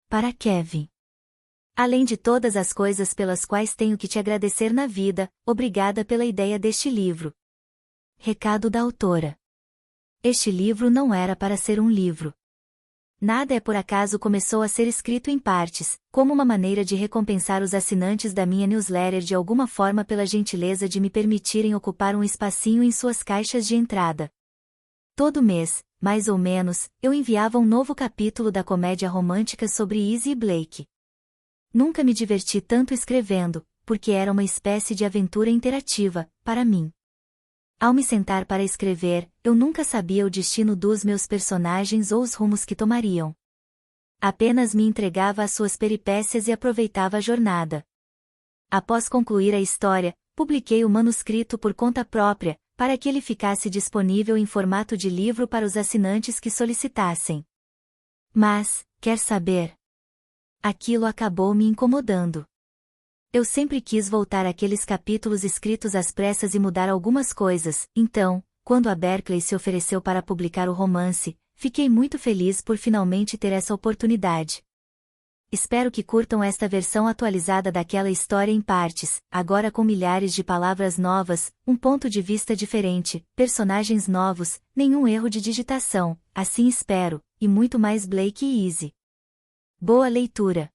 para Kevin. Além de todas as coisas pelas quais tenho que te agradecer na vida, obrigada pela ideia deste livro. Recado da autora. Este livro não era para ser um livro. Nada é por acaso começou a ser escrito em partes, como uma maneira de recompensar os assinantes da minha newsletter de alguma forma pela gentileza de me permitirem ocupar um espacinho em suas caixas de entrada. Todo mês, mais ou menos, eu enviava um novo capítulo da comédia romântica sobre Izzy e Blake. Nunca me diverti tanto escrevendo, porque era uma espécie de aventura interativa, para mim. Ao me sentar para escrever, eu nunca sabia o destino dos meus personagens ou os rumos que tomariam. Apenas me entregava às suas peripécias e aproveitava a jornada. Após concluir a história, publiquei o manuscrito por conta própria, para que ele ficasse disponível em formato de livro para os assinantes que solicitassem. Mas, quer saber? Aquilo acabou me incomodando. Eu sempre quis voltar àqueles capítulos escritos às pressas e mudar algumas coisas, então, quando a Berkeley se ofereceu para publicar o romance, fiquei muito feliz por finalmente ter essa oportunidade. Espero que curtam esta versão atualizada daquela história em partes, agora com milhares de palavras novas, um ponto de vista diferente, personagens novos, nenhum erro de digitação, assim espero, e muito mais Blake e Izzy. Boa leitura.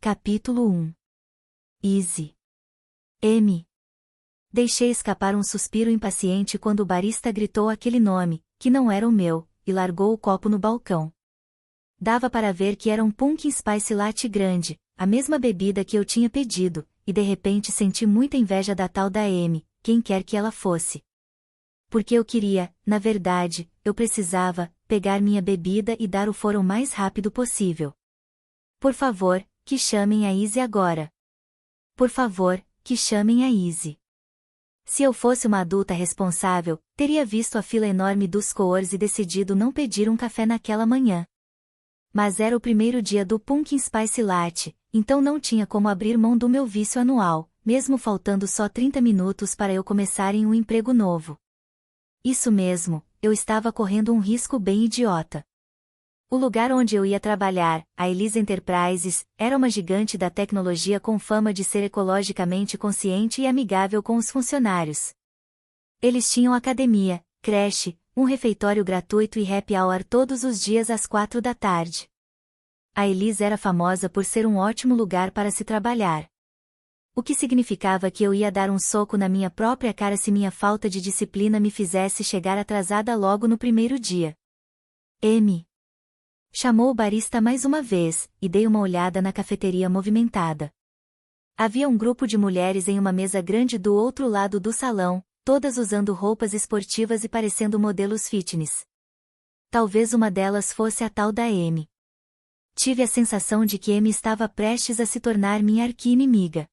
Capítulo 1. Izzy. M. Deixei escapar um suspiro impaciente quando o barista gritou aquele nome, que não era o meu, e largou o copo no balcão. Dava para ver que era um Pumpkin Spice Latte grande, a mesma bebida que eu tinha pedido, e de repente senti muita inveja da tal da M, quem quer que ela fosse. Porque eu queria, na verdade, eu precisava, pegar minha bebida e dar o foro o mais rápido possível. Por favor, que chamem a Izzy agora. Por favor, que chamem a Izzy. Se eu fosse uma adulta responsável, teria visto a fila enorme dos coors e decidido não pedir um café naquela manhã. Mas era o primeiro dia do Pumpkin Spice Latte, então não tinha como abrir mão do meu vício anual, mesmo faltando só 30 minutos para eu começar em um emprego novo. Isso mesmo, eu estava correndo um risco bem idiota. O lugar onde eu ia trabalhar, a Elise Enterprises, era uma gigante da tecnologia com fama de ser ecologicamente consciente e amigável com os funcionários. Eles tinham academia, creche, um refeitório gratuito e happy hour todos os dias às 4 da tarde. A Elise era famosa por ser um ótimo lugar para se trabalhar. O que significava que eu ia dar um soco na minha própria cara se minha falta de disciplina me fizesse chegar atrasada logo no primeiro dia. M. Chamou o barista mais uma vez, e dei uma olhada na cafeteria movimentada. Havia um grupo de mulheres em uma mesa grande do outro lado do salão, todas usando roupas esportivas e parecendo modelos fitness. Talvez uma delas fosse a tal da M. Tive a sensação de que M estava prestes a se tornar minha arqui-inimiga.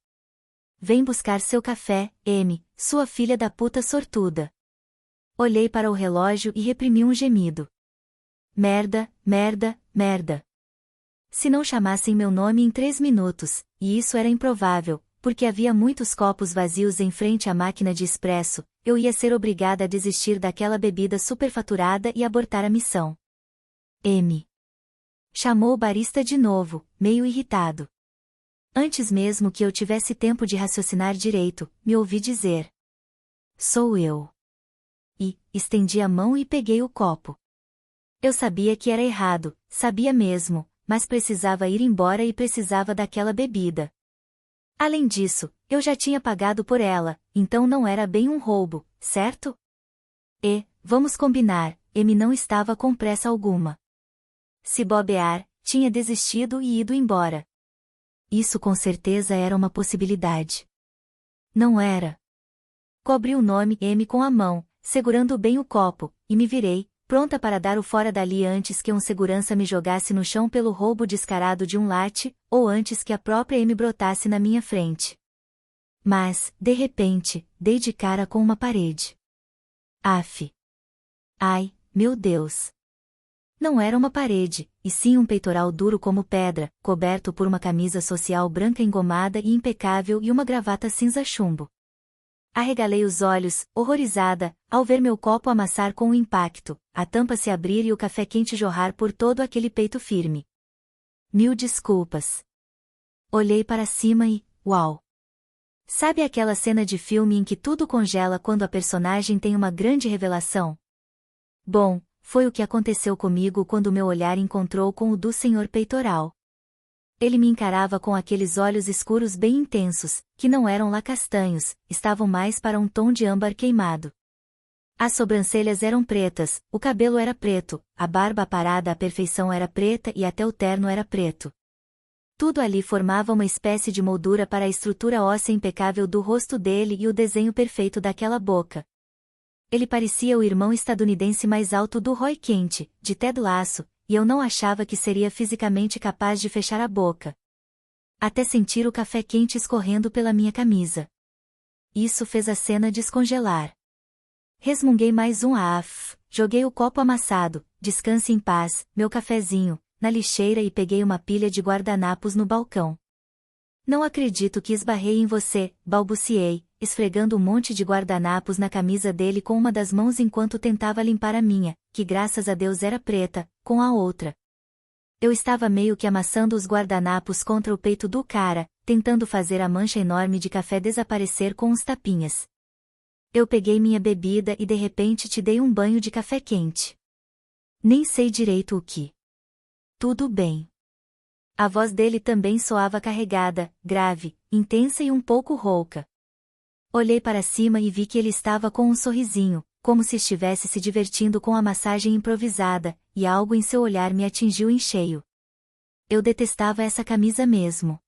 Vem buscar seu café, M, sua filha da puta sortuda. Olhei para o relógio e reprimi um gemido. Merda, merda, merda. Se não chamassem meu nome em 3 minutos, e isso era improvável, porque havia muitos copos vazios em frente à máquina de expresso, eu ia ser obrigada a desistir daquela bebida superfaturada e abortar a missão. M. Chamou o barista de novo, meio irritado. Antes mesmo que eu tivesse tempo de raciocinar direito, me ouvi dizer: Sou eu. E, estendi a mão e peguei o copo. Eu sabia que era errado, sabia mesmo, mas precisava ir embora e precisava daquela bebida. Além disso, eu já tinha pagado por ela, então não era bem um roubo, certo? E, vamos combinar, M não estava com pressa alguma. Se bobear, tinha desistido e ido embora. Isso com certeza era uma possibilidade. Não era. Cobri o nome M com a mão, segurando bem o copo, e me virei, pronta para dar o fora dali antes que um segurança me jogasse no chão pelo roubo descarado de um latte, ou antes que a própria M brotasse na minha frente. Mas, de repente, dei de cara com uma parede. Aff. Ai, meu Deus. Não era uma parede, e sim um peitoral duro como pedra, coberto por uma camisa social branca engomada e impecável e uma gravata cinza chumbo. Arregalei os olhos, horrorizada, ao ver meu copo amassar com o impacto, a tampa se abrir e o café quente jorrar por todo aquele peito firme. Mil desculpas. Olhei para cima e, uau! Sabe aquela cena de filme em que tudo congela quando a personagem tem uma grande revelação? Bom, foi o que aconteceu comigo quando meu olhar encontrou com o do Sr. Peitoral. Ele me encarava com aqueles olhos escuros bem intensos, que não eram lá castanhos, estavam mais para um tom de âmbar queimado. As sobrancelhas eram pretas, o cabelo era preto, a barba aparada à perfeição era preta e até o terno era preto. Tudo ali formava uma espécie de moldura para a estrutura óssea impecável do rosto dele e o desenho perfeito daquela boca. Ele parecia o irmão estadunidense mais alto do Roy Kent, de Ted Lasso, e eu não achava que seria fisicamente capaz de fechar a boca. Até sentir o café quente escorrendo pela minha camisa. Isso fez a cena descongelar. Resmunguei mais um af, joguei o copo amassado, descanse em paz, meu cafezinho, na lixeira e peguei uma pilha de guardanapos no balcão. Não acredito que esbarrei em você, balbuciei, esfregando um monte de guardanapos na camisa dele com uma das mãos enquanto tentava limpar a minha, que graças a Deus era preta, com a outra. Eu estava meio que amassando os guardanapos contra o peito do cara, tentando fazer a mancha enorme de café desaparecer com uns tapinhas. Eu peguei minha bebida e de repente te dei um banho de café quente. Nem sei direito o que. Tudo bem. A voz dele também soava carregada, grave, intensa e um pouco rouca. Olhei para cima e vi que ele estava com um sorrisinho, como se estivesse se divertindo com a massagem improvisada, e algo em seu olhar me atingiu em cheio. Eu detestava essa camisa mesmo.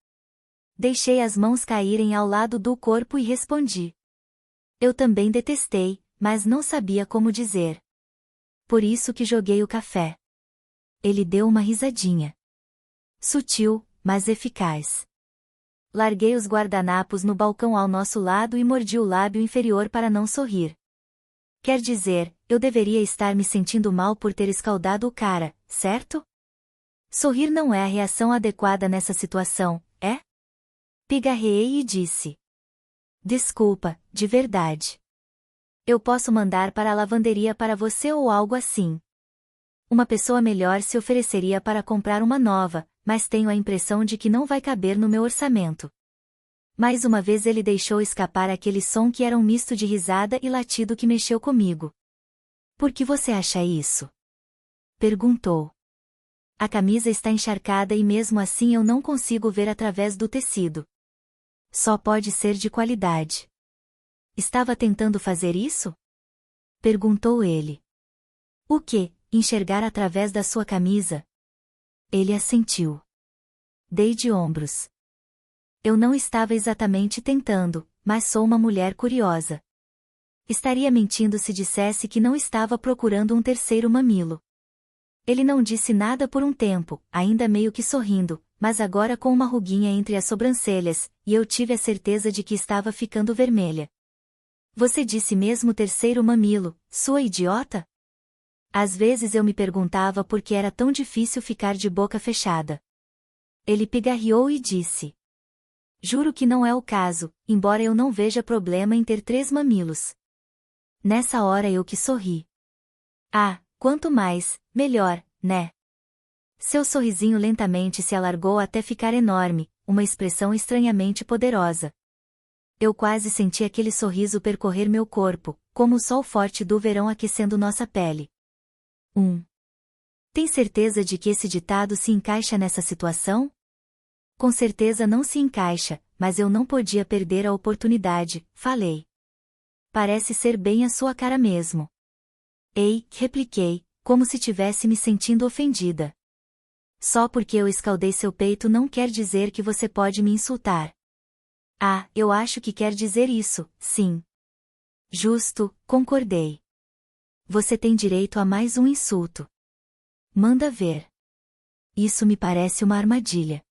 Deixei as mãos caírem ao lado do corpo e respondi. Eu também detestei, mas não sabia como dizer. Por isso que joguei o café. Ele deu uma risadinha. Sutil, mas eficaz. Larguei os guardanapos no balcão ao nosso lado e mordi o lábio inferior para não sorrir. Quer dizer, eu deveria estar me sentindo mal por ter escaldado o cara, certo? Sorrir não é a reação adequada nessa situação, é? Pigarreei e disse. Desculpa, de verdade. Eu posso mandar para a lavanderia para você ou algo assim. Uma pessoa melhor se ofereceria para comprar uma nova, mas tenho a impressão de que não vai caber no meu orçamento. Mais uma vez ele deixou escapar aquele som que era um misto de risada e latido que mexeu comigo. Por que você acha isso? Perguntou. A camisa está encharcada e mesmo assim eu não consigo ver através do tecido. Só pode ser de qualidade. Estava tentando fazer isso? Perguntou ele. O quê? Enxergar através da sua camisa? Ele assentiu. Dei de ombros. Eu não estava exatamente tentando, mas sou uma mulher curiosa. Estaria mentindo se dissesse que não estava procurando um terceiro mamilo. Ele não disse nada por um tempo, ainda meio que sorrindo, mas agora com uma ruguinha entre as sobrancelhas, e eu tive a certeza de que estava ficando vermelha. Você disse mesmo terceiro mamilo, sua idiota? Às vezes eu me perguntava por que era tão difícil ficar de boca fechada. Ele pigarreou e disse. Juro que não é o caso, embora eu não veja problema em ter 3 mamilos. Nessa hora eu que sorri. Ah, quanto mais, melhor, né? Seu sorrisinho lentamente se alargou até ficar enorme, uma expressão estranhamente poderosa. Eu quase senti aquele sorriso percorrer meu corpo, como o sol forte do verão aquecendo nossa pele. Tem certeza de que esse ditado se encaixa nessa situação? Com certeza não se encaixa, mas eu não podia perder a oportunidade, falei. Parece ser bem a sua cara mesmo. Ei, repliquei, como se tivesse me sentindo ofendida. Só porque eu escaldei seu peito não quer dizer que você pode me insultar. Ah, eu acho que quer dizer isso, sim. Justo, concordei. Você tem direito a mais um insulto. Manda ver. Isso me parece uma armadilha.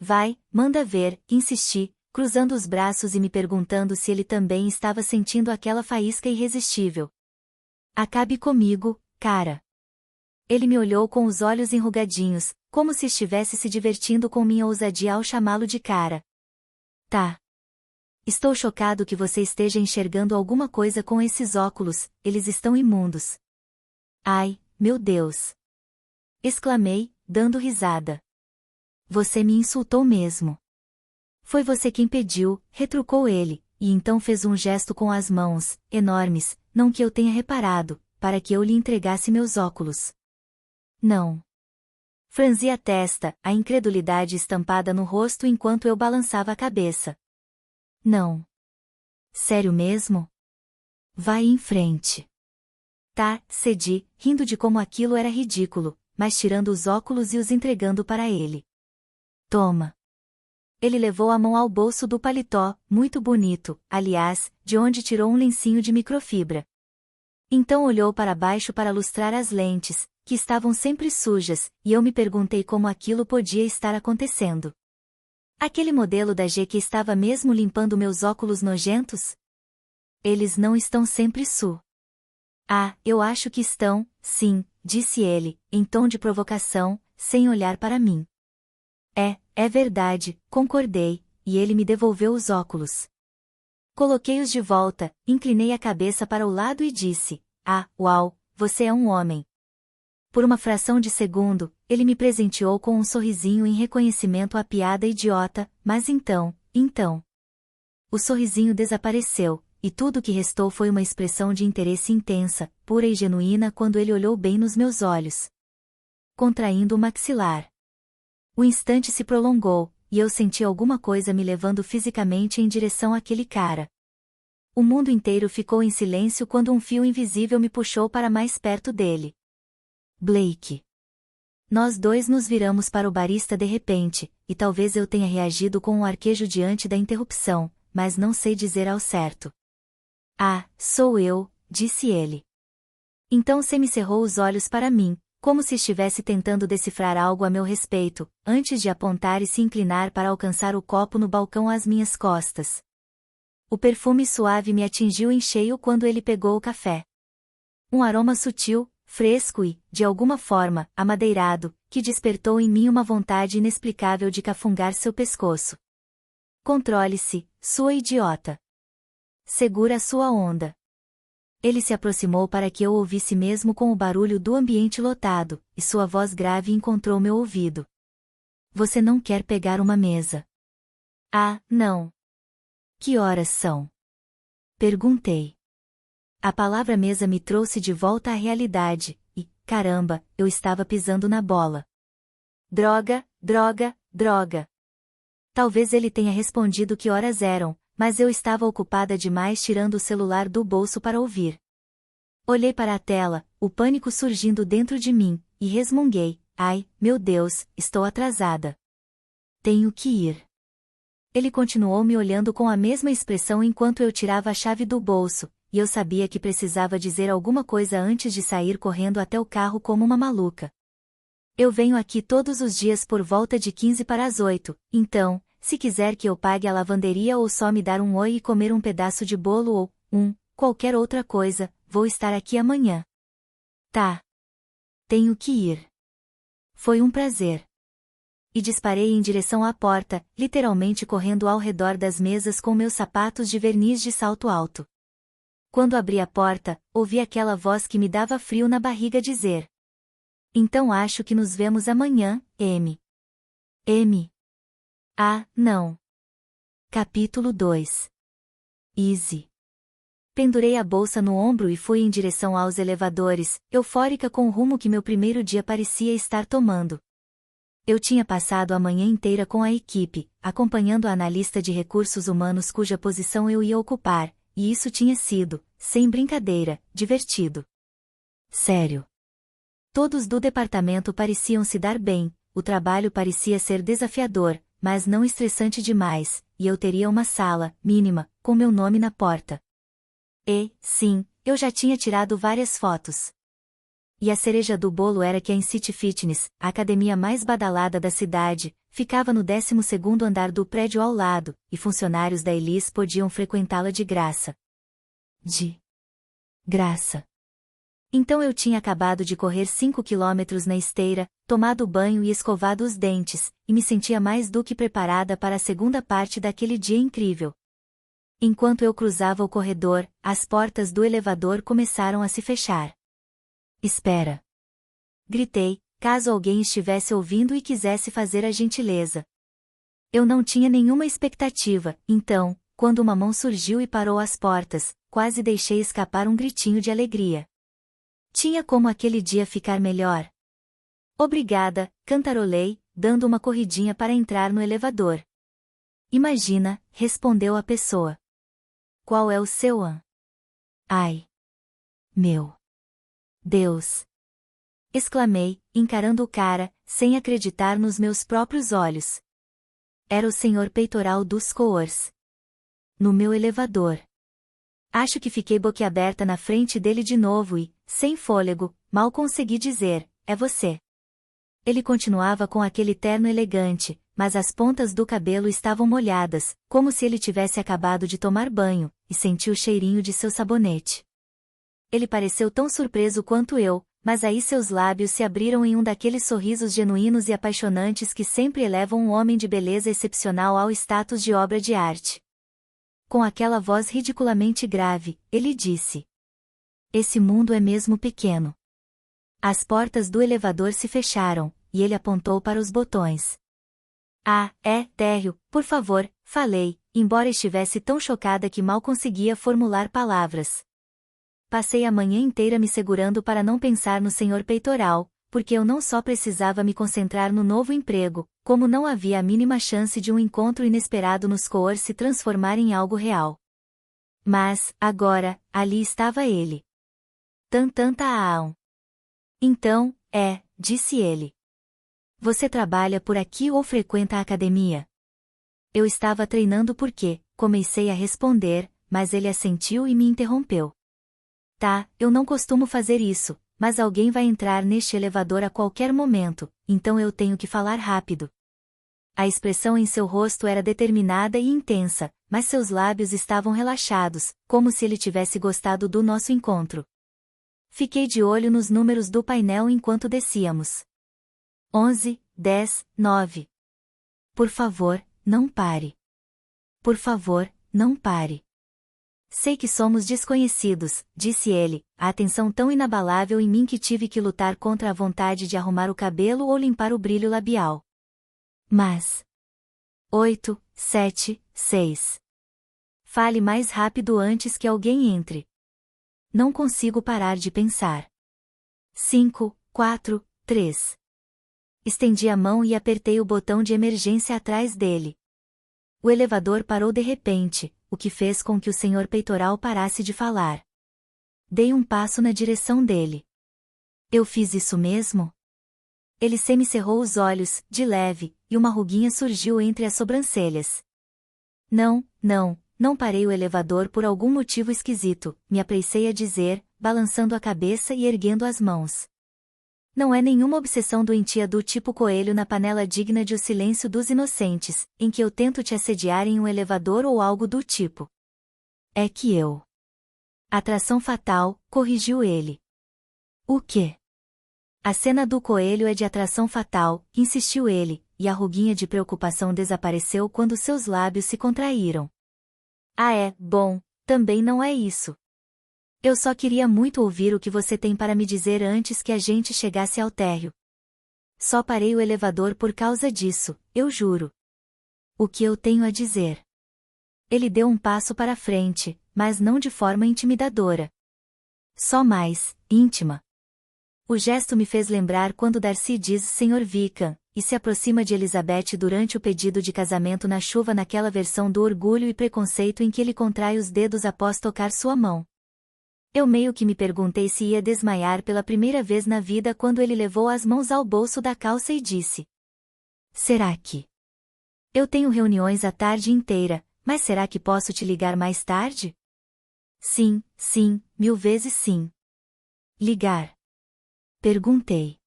Vai, manda ver, insisti, cruzando os braços e me perguntando se ele também estava sentindo aquela faísca irresistível. Acabe comigo, cara. Ele me olhou com os olhos enrugadinhos, como se estivesse se divertindo com minha ousadia ao chamá-lo de cara. Tá. Estou chocado que você esteja enxergando alguma coisa com esses óculos, eles estão imundos. Ai, meu Deus! Exclamei, dando risada. Você me insultou mesmo. Foi você quem pediu, retrucou ele, e então fez um gesto com as mãos, enormes, não que eu tenha reparado, para que eu lhe entregasse meus óculos. Não. Franzi a testa, a incredulidade estampada no rosto enquanto eu balançava a cabeça. Não. Sério mesmo? Vai em frente. Tá, cedi, rindo de como aquilo era ridículo, mas tirando os óculos e os entregando para ele. Toma. Ele levou a mão ao bolso do paletó, muito bonito, aliás, de onde tirou um lencinho de microfibra. Então olhou para baixo para lustrar as lentes, que estavam sempre sujas, e eu me perguntei como aquilo podia estar acontecendo. Aquele modelo da G que estava mesmo limpando meus óculos nojentos? Eles não estão sempre su. Ah, eu acho que estão, sim, disse ele, em tom de provocação, sem olhar para mim. É verdade, concordei, e ele me devolveu os óculos. Coloquei-os de volta, inclinei a cabeça para o lado e disse, uau, você é um homem. Por uma fração de segundo, ele me presenteou com um sorrisinho em reconhecimento à piada idiota, mas então. O sorrisinho desapareceu, e tudo o que restou foi uma expressão de interesse intensa, pura e genuína quando ele olhou bem nos meus olhos. Contraindo o maxilar. O instante se prolongou, e eu senti alguma coisa me levando fisicamente em direção àquele cara. O mundo inteiro ficou em silêncio quando um fio invisível me puxou para mais perto dele. Blake. Nós dois nos viramos para o barista de repente, e talvez eu tenha reagido com um arquejo diante da interrupção, mas não sei dizer ao certo. Sou eu, disse ele. Então semicerrou os olhos para mim, como se estivesse tentando decifrar algo a meu respeito, antes de apontar e se inclinar para alcançar o copo no balcão às minhas costas. O perfume suave me atingiu em cheio quando ele pegou o café. Um aroma sutil, fresco e, de alguma forma, amadeirado, que despertou em mim uma vontade inexplicável de cafungar seu pescoço. Controle-se, sua idiota. Segura a sua onda. Ele se aproximou para que eu ouvisse mesmo com o barulho do ambiente lotado, e sua voz grave encontrou meu ouvido. Você não quer pegar uma mesa? Não. Que horas são? Perguntei. A palavra mesa me trouxe de volta à realidade, e, caramba, eu estava pisando na bola. Droga. Talvez ele tenha respondido que horas eram, mas eu estava ocupada demais tirando o celular do bolso para ouvir. Olhei para a tela, o pânico surgindo dentro de mim, e resmunguei, meu Deus, estou atrasada. Tenho que ir. Ele continuou me olhando com a mesma expressão enquanto eu tirava a chave do bolso, e eu sabia que precisava dizer alguma coisa antes de sair correndo até o carro como uma maluca. Eu venho aqui todos os dias por volta de 7:45, então, se quiser que eu pague a lavanderia ou só me dar um oi e comer um pedaço de bolo ou, qualquer outra coisa, vou estar aqui amanhã. Tá. Tenho que ir. Foi um prazer. E disparei em direção à porta, literalmente correndo ao redor das mesas com meus sapatos de verniz de salto alto. Quando abri a porta, ouvi aquela voz que me dava frio na barriga dizer: Então acho que nos vemos amanhã, M. Não. Capítulo 2. Easy. Pendurei a bolsa no ombro e fui em direção aos elevadores, eufórica com o rumo que meu primeiro dia parecia estar tomando. Eu tinha passado a manhã inteira com a equipe, acompanhando a analista de recursos humanos cuja posição eu ia ocupar, e isso tinha sido, sem brincadeira, divertido. Sério. Todos do departamento pareciam se dar bem, o trabalho parecia ser desafiador, mas não estressante demais, e eu teria uma sala, mínima, com meu nome na porta. E, sim, eu já tinha tirado várias fotos. E a cereja do bolo era que a InCity Fitness, a academia mais badalada da cidade, ficava no 12º andar do prédio ao lado, e funcionários da Elis podiam frequentá-la de graça. Então eu tinha acabado de correr 5 quilômetros na esteira, tomado banho e escovado os dentes, e me sentia mais do que preparada para a segunda parte daquele dia incrível. Enquanto eu cruzava o corredor, as portas do elevador começaram a se fechar. Espera! Gritei, caso alguém estivesse ouvindo e quisesse fazer a gentileza. Eu não tinha nenhuma expectativa, então, quando uma mão surgiu e parou às portas, quase deixei escapar um gritinho de alegria. Tinha como aquele dia ficar melhor? Obrigada, cantarolei, dando uma corridinha para entrar no elevador. Imagina, respondeu a pessoa. Qual é o seu an? Ai! Meu Deus! Exclamei, encarando o cara, sem acreditar nos meus próprios olhos. Era o senhor peitoral dos Coors. No meu elevador. Acho que fiquei boquiaberta na frente dele de novo e, sem fôlego, mal consegui dizer, é você. Ele continuava com aquele terno elegante, mas as pontas do cabelo estavam molhadas, como se ele tivesse acabado de tomar banho, e senti o cheirinho de seu sabonete. Ele pareceu tão surpreso quanto eu, mas aí seus lábios se abriram em um daqueles sorrisos genuínos e apaixonantes que sempre elevam um homem de beleza excepcional ao status de obra de arte. Com aquela voz ridiculamente grave, ele disse: Esse mundo é mesmo pequeno. As portas do elevador se fecharam, e ele apontou para os botões. Ah, térreo, por favor, falei, embora estivesse tão chocada que mal conseguia formular palavras. Passei a manhã inteira me segurando para não pensar no senhor peitoral, porque eu não só precisava me concentrar no novo emprego, como não havia a mínima chance de um encontro inesperado nos Coors se transformar em algo real. Mas, agora, ali estava ele. Tantantaaon. Então, disse ele. Você trabalha por aqui ou frequenta a academia? Eu estava treinando porque, comecei a responder, mas ele assentiu e me interrompeu. Tá, eu não costumo fazer isso, mas alguém vai entrar neste elevador a qualquer momento, então eu tenho que falar rápido. A expressão em seu rosto era determinada e intensa, mas seus lábios estavam relaxados, como se ele tivesse gostado do nosso encontro. Fiquei de olho nos números do painel enquanto descíamos. 11, 10, 9. Por favor, não pare. Por favor, não pare. Sei que somos desconhecidos, disse ele, a atenção tão inabalável em mim que tive que lutar contra a vontade de arrumar o cabelo ou limpar o brilho labial. Mas... 8, 7, 6. Fale mais rápido antes que alguém entre. Não consigo parar de pensar. 5, 4, 3. Estendi a mão e apertei o botão de emergência atrás dele. O elevador parou de repente, o que fez com que o senhor peitoral parasse de falar. Dei um passo na direção dele. Eu fiz isso mesmo? Ele semicerrou os olhos, de leve, e uma ruguinha surgiu entre as sobrancelhas. Não parei o elevador por algum motivo esquisito, me apressei a dizer, balançando a cabeça e erguendo as mãos. Não é nenhuma obsessão doentia do tipo coelho na panela digna de O Silêncio dos Inocentes, em que eu tento te assediar em um elevador ou algo do tipo. É que eu... Atração fatal, corrigiu ele. O quê? A cena do coelho é de atração fatal, insistiu ele, e a ruguinha de preocupação desapareceu quando seus lábios se contraíram. Bom, também não é isso. Eu só queria muito ouvir o que você tem para me dizer antes que a gente chegasse ao térreo. Só parei o elevador por causa disso, eu juro. O que eu tenho a dizer? Ele deu um passo para frente, mas não de forma intimidadora. Só mais, íntima. O gesto me fez lembrar quando Darcy diz Sr. Wickham, e se aproxima de Elizabeth durante o pedido de casamento na chuva naquela versão do Orgulho e Preconceito em que ele contrai os dedos após tocar sua mão. Eu meio que me perguntei se ia desmaiar pela primeira vez na vida quando ele levou as mãos ao bolso da calça e disse: Será que? Eu tenho reuniões a tarde inteira, mas será que posso te ligar mais tarde? Sim, 1000 vezes sim. Ligar? Perguntei.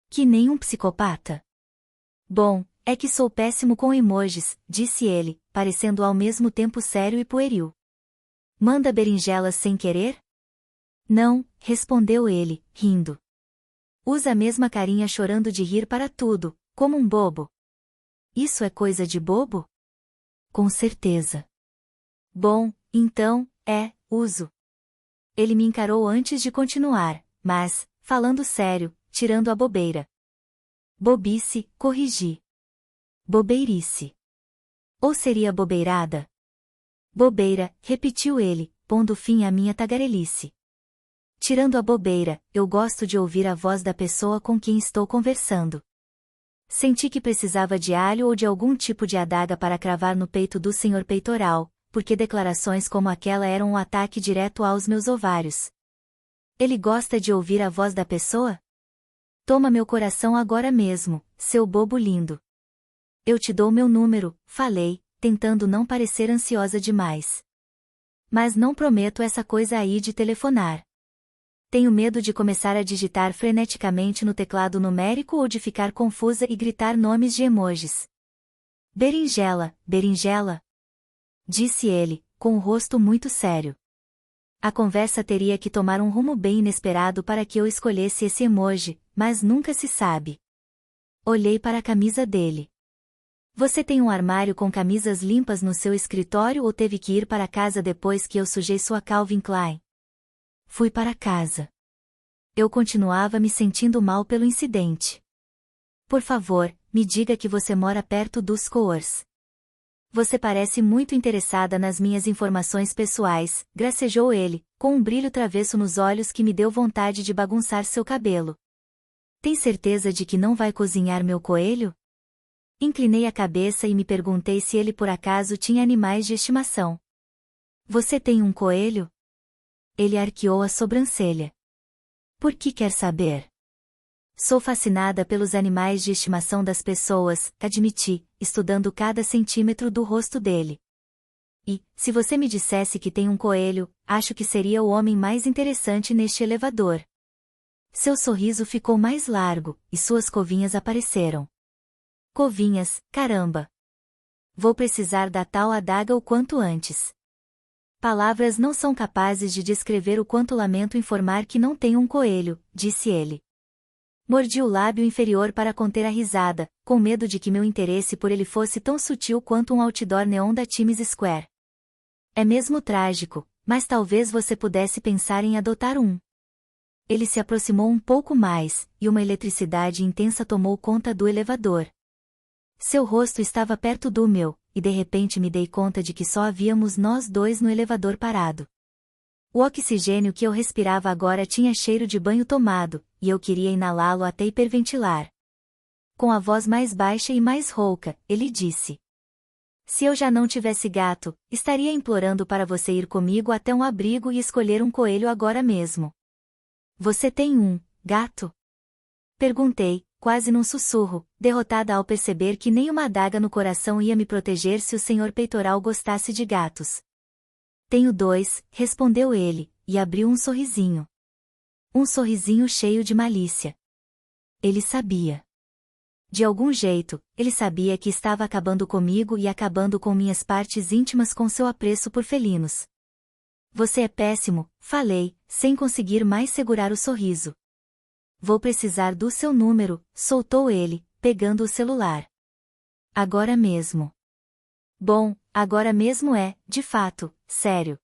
Que nem um psicopata? Bom, é que sou péssimo com emojis, disse ele, parecendo ao mesmo tempo sério e pueril. Manda berinjelas sem querer? Não, respondeu ele, rindo. Usa a mesma carinha chorando de rir para tudo, como um bobo. Isso é coisa de bobo? Com certeza. Bom, então, uso. Ele me encarou antes de continuar, mas, falando sério, tirando a bobeira, Bobice, corrigi. Bobeirice. Ou seria bobeirada? Bobeira, repetiu ele, pondo fim à minha tagarelice. Tirando a bobeira, eu gosto de ouvir a voz da pessoa com quem estou conversando. Senti que precisava de alho ou de algum tipo de adaga para cravar no peito do senhor peitoral, porque declarações como aquela eram um ataque direto aos meus ovários. Ele gosta de ouvir a voz da pessoa? Toma meu coração agora mesmo, seu bobo lindo. Eu te dou meu número, falei, tentando não parecer ansiosa demais. Mas não prometo essa coisa aí de telefonar. Tenho medo de começar a digitar freneticamente no teclado numérico ou de ficar confusa e gritar nomes de emojis. Berinjela, berinjela, disse ele, com o rosto muito sério. A conversa teria que tomar um rumo bem inesperado para que eu escolhesse esse emoji, mas nunca se sabe. Olhei para a camisa dele. Você tem um armário com camisas limpas no seu escritório ou teve que ir para casa depois que eu sujei sua Calvin Klein? Fui para casa. Eu continuava me sentindo mal pelo incidente. Por favor, me diga que você mora perto dos Coors. Você parece muito interessada nas minhas informações pessoais, gracejou ele, com um brilho travesso nos olhos que me deu vontade de bagunçar seu cabelo. Tem certeza de que não vai cozinhar meu coelho? Inclinei a cabeça e me perguntei se ele por acaso tinha animais de estimação. Você tem um coelho? Ele arqueou a sobrancelha. Por que quer saber? Sou fascinada pelos animais de estimação das pessoas, admiti, estudando cada centímetro do rosto dele. E, se você me dissesse que tem um coelho, acho que seria o homem mais interessante neste elevador. Seu sorriso ficou mais largo, e suas covinhas apareceram. Covinhas, caramba! Vou precisar da tal adaga o quanto antes. Palavras não são capazes de descrever o quanto lamento informar que não tenho um coelho, disse ele. Mordi o lábio inferior para conter a risada, com medo de que meu interesse por ele fosse tão sutil quanto um outdoor neon da Times Square. É mesmo trágico, mas talvez você pudesse pensar em adotar um. Ele se aproximou um pouco mais, e uma eletricidade intensa tomou conta do elevador. Seu rosto estava perto do meu, e de repente me dei conta de que só havíamos nós dois no elevador parado. O oxigênio que eu respirava agora tinha cheiro de banho tomado, e eu queria inalá-lo até hiperventilar. Com a voz mais baixa e mais rouca, ele disse: se eu já não tivesse gato, estaria implorando para você ir comigo até um abrigo e escolher um coelho agora mesmo. Você tem um gato? Perguntei, quase num sussurro, derrotada ao perceber que nem uma adaga no coração ia me proteger se o senhor peitoral gostasse de gatos. Tenho 2, respondeu ele, e abriu um sorrisinho. Um sorrisinho cheio de malícia. Ele sabia. De algum jeito, ele sabia que estava acabando comigo e acabando com minhas partes íntimas com seu apreço por felinos. Você é péssimo, falei, sem conseguir mais segurar o sorriso. Vou precisar do seu número, soltou ele, pegando o celular. Agora mesmo. Bom, agora mesmo é, de fato, sério.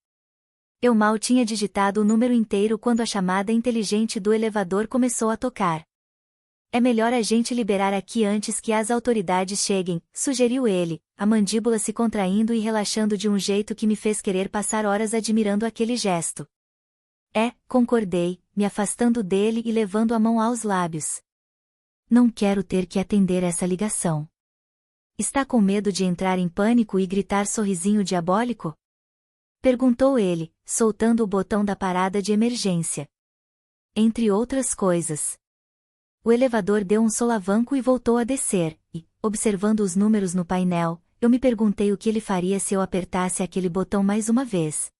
Eu mal tinha digitado o número inteiro quando a chamada inteligente do elevador começou a tocar. É melhor a gente liberar aqui antes que as autoridades cheguem, sugeriu ele, a mandíbula se contraindo e relaxando de um jeito que me fez querer passar horas admirando aquele gesto. Concordei, me afastando dele e levando a mão aos lábios. Não quero ter que atender essa ligação. Está com medo de entrar em pânico e gritar sorrisinho diabólico? Perguntou ele, soltando o botão da parada de emergência. Entre outras coisas. O elevador deu um solavanco e voltou a descer, e, observando os números no painel, eu me perguntei o que ele faria se eu apertasse aquele botão mais uma vez.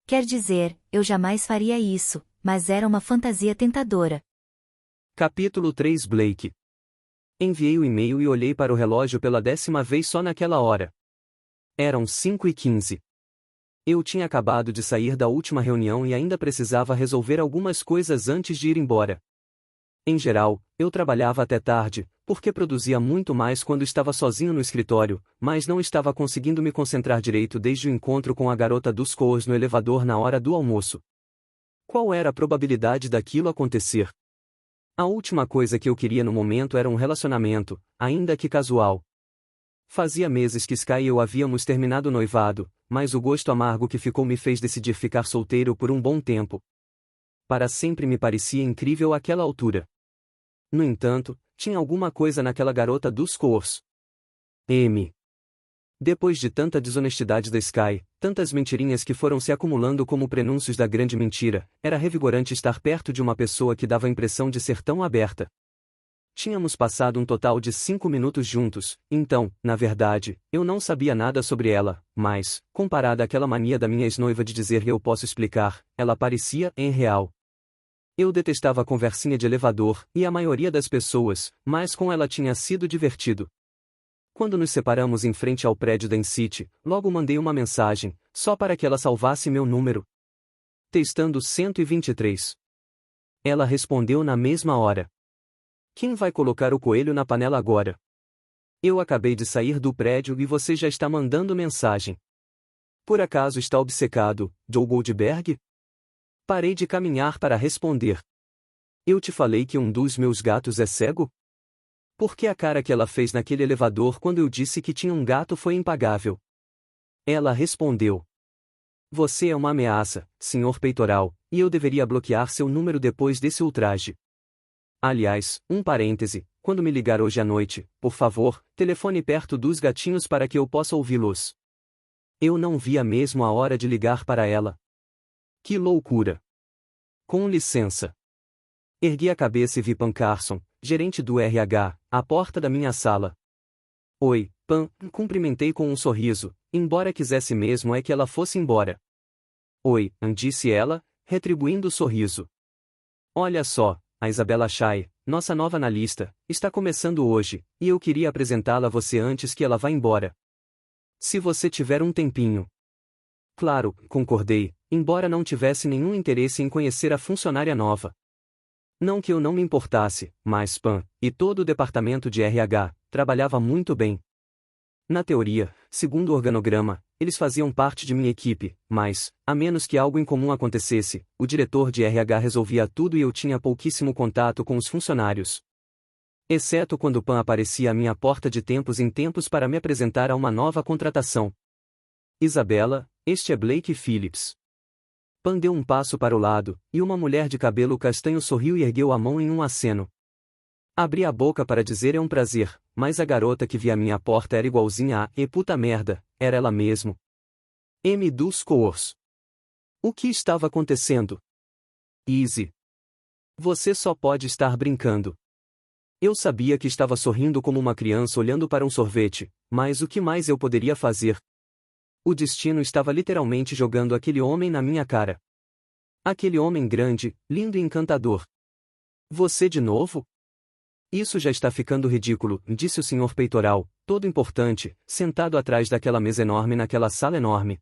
Quer dizer, eu jamais faria isso, mas era uma fantasia tentadora. Capítulo 3 Blake. Enviei o e-mail e olhei para o relógio pela 10ª vez só naquela hora. Eram 5h15. Eu tinha acabado de sair da última reunião e ainda precisava resolver algumas coisas antes de ir embora. Em geral, eu trabalhava até tarde, porque produzia muito mais quando estava sozinho no escritório, mas não estava conseguindo me concentrar direito desde o encontro com a garota dos Coors no elevador na hora do almoço. Qual era a probabilidade daquilo acontecer? A última coisa que eu queria no momento era um relacionamento, ainda que casual. Fazia meses que Sky e eu havíamos terminado o noivado, mas o gosto amargo que ficou me fez decidir ficar solteiro por um bom tempo. Para sempre me parecia incrível àquela altura. No entanto, tinha alguma coisa naquela garota dos Coors. M. Depois de tanta desonestidade da Sky, tantas mentirinhas que foram se acumulando como prenúncios da grande mentira, era revigorante estar perto de uma pessoa que dava a impressão de ser tão aberta. Tínhamos passado um total de 5 minutos juntos, então, na verdade, eu não sabia nada sobre ela, mas, comparada àquela mania da minha ex-noiva de dizer eu posso explicar, ela parecia real. Eu detestava a conversinha de elevador, e a maioria das pessoas, mas com ela tinha sido divertido. Quando nos separamos em frente ao prédio da InCity, logo mandei uma mensagem, só para que ela salvasse meu número. Testando 123. Ela respondeu na mesma hora. Quem vai colocar o coelho na panela agora? Eu acabei de sair do prédio e você já está mandando mensagem. Por acaso está obcecado, Joe Goldberg? Parei de caminhar para responder. Eu te falei que um dos meus gatos é cego? Por que a cara que ela fez naquele elevador quando eu disse que tinha um gato foi impagável? Ela respondeu. Você é uma ameaça, Sr. Peitoral, e eu deveria bloquear seu número depois desse ultraje. Aliás, um parêntese, quando me ligar hoje à noite, por favor, telefone perto dos gatinhos para que eu possa ouvi-los. Eu não via mesmo a hora de ligar para ela. Que loucura! Com licença. Ergui a cabeça e vi Pan Carson, gerente do RH, à porta da minha sala. Oi, Pan, cumprimentei com um sorriso, embora quisesse mesmo é que ela fosse embora. Oi, disse ela, retribuindo o sorriso. Olha só, a Isabela Shai, nossa nova analista, está começando hoje, e eu queria apresentá-la a você antes que ela vá embora. Se você tiver um tempinho. Claro, concordei, embora não tivesse nenhum interesse em conhecer a funcionária nova. Não que eu não me importasse, mas Pan, e todo o departamento de RH, trabalhava muito bem. Na teoria, segundo o organograma, eles faziam parte de minha equipe, mas, a menos que algo incomum acontecesse, o diretor de RH resolvia tudo e eu tinha pouquíssimo contato com os funcionários. Exceto quando Pan aparecia à minha porta de tempos em tempos para me apresentar a uma nova contratação. Isabela, este é Blake Phillips. Pan deu um passo para o lado, e uma mulher de cabelo castanho sorriu e ergueu a mão em um aceno. Abri a boca para dizer é um prazer, mas a garota que via à minha porta era igualzinha a puta merda, era ela mesmo. M. dos Coors. O que estava acontecendo? Easy. Você só pode estar brincando. Eu sabia que estava sorrindo como uma criança olhando para um sorvete, mas o que mais eu poderia fazer? O destino estava literalmente jogando aquele homem na minha cara. Aquele homem grande, lindo e encantador. Você de novo? Isso já está ficando ridículo, disse o Sr. Peitoral, todo importante, sentado atrás daquela mesa enorme naquela sala enorme.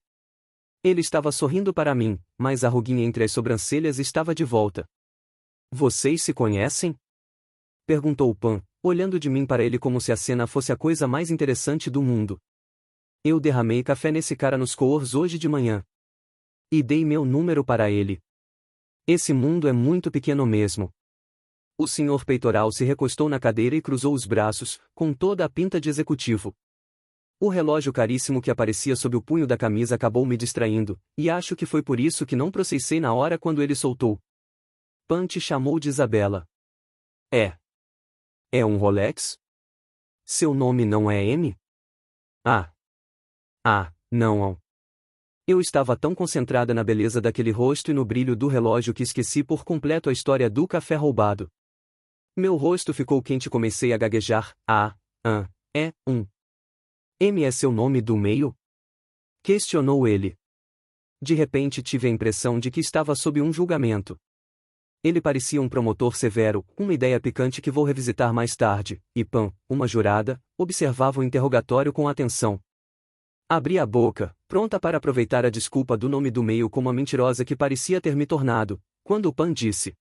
Ele estava sorrindo para mim, mas a ruguinha entre as sobrancelhas estava de volta. Vocês se conhecem? Perguntou Pan, olhando de mim para ele como se a cena fosse a coisa mais interessante do mundo. Eu derramei café nesse cara nos Coors hoje de manhã. E dei meu número para ele. Esse mundo é muito pequeno mesmo. O Sr. Peitoral se recostou na cadeira e cruzou os braços, com toda a pinta de executivo. O relógio caríssimo que aparecia sob o punho da camisa acabou me distraindo, e acho que foi por isso que não processei na hora quando ele soltou. Pan te chamou de Isabela. É. É um Rolex? Seu nome não é M? Ah. Ah, não. Eu estava tão concentrada na beleza daquele rosto e no brilho do relógio que esqueci por completo a história do café roubado. Meu rosto ficou quente e comecei a gaguejar. M é seu nome do meio? Questionou ele. De repente tive a impressão de que estava sob um julgamento. Ele parecia um promotor severo, uma ideia picante que vou revisitar mais tarde, e Pan, uma jurada, observava o interrogatório com atenção. Abri a boca, pronta para aproveitar a desculpa do nome do meio como a mentirosa que parecia ter me tornado, quando Pan disse.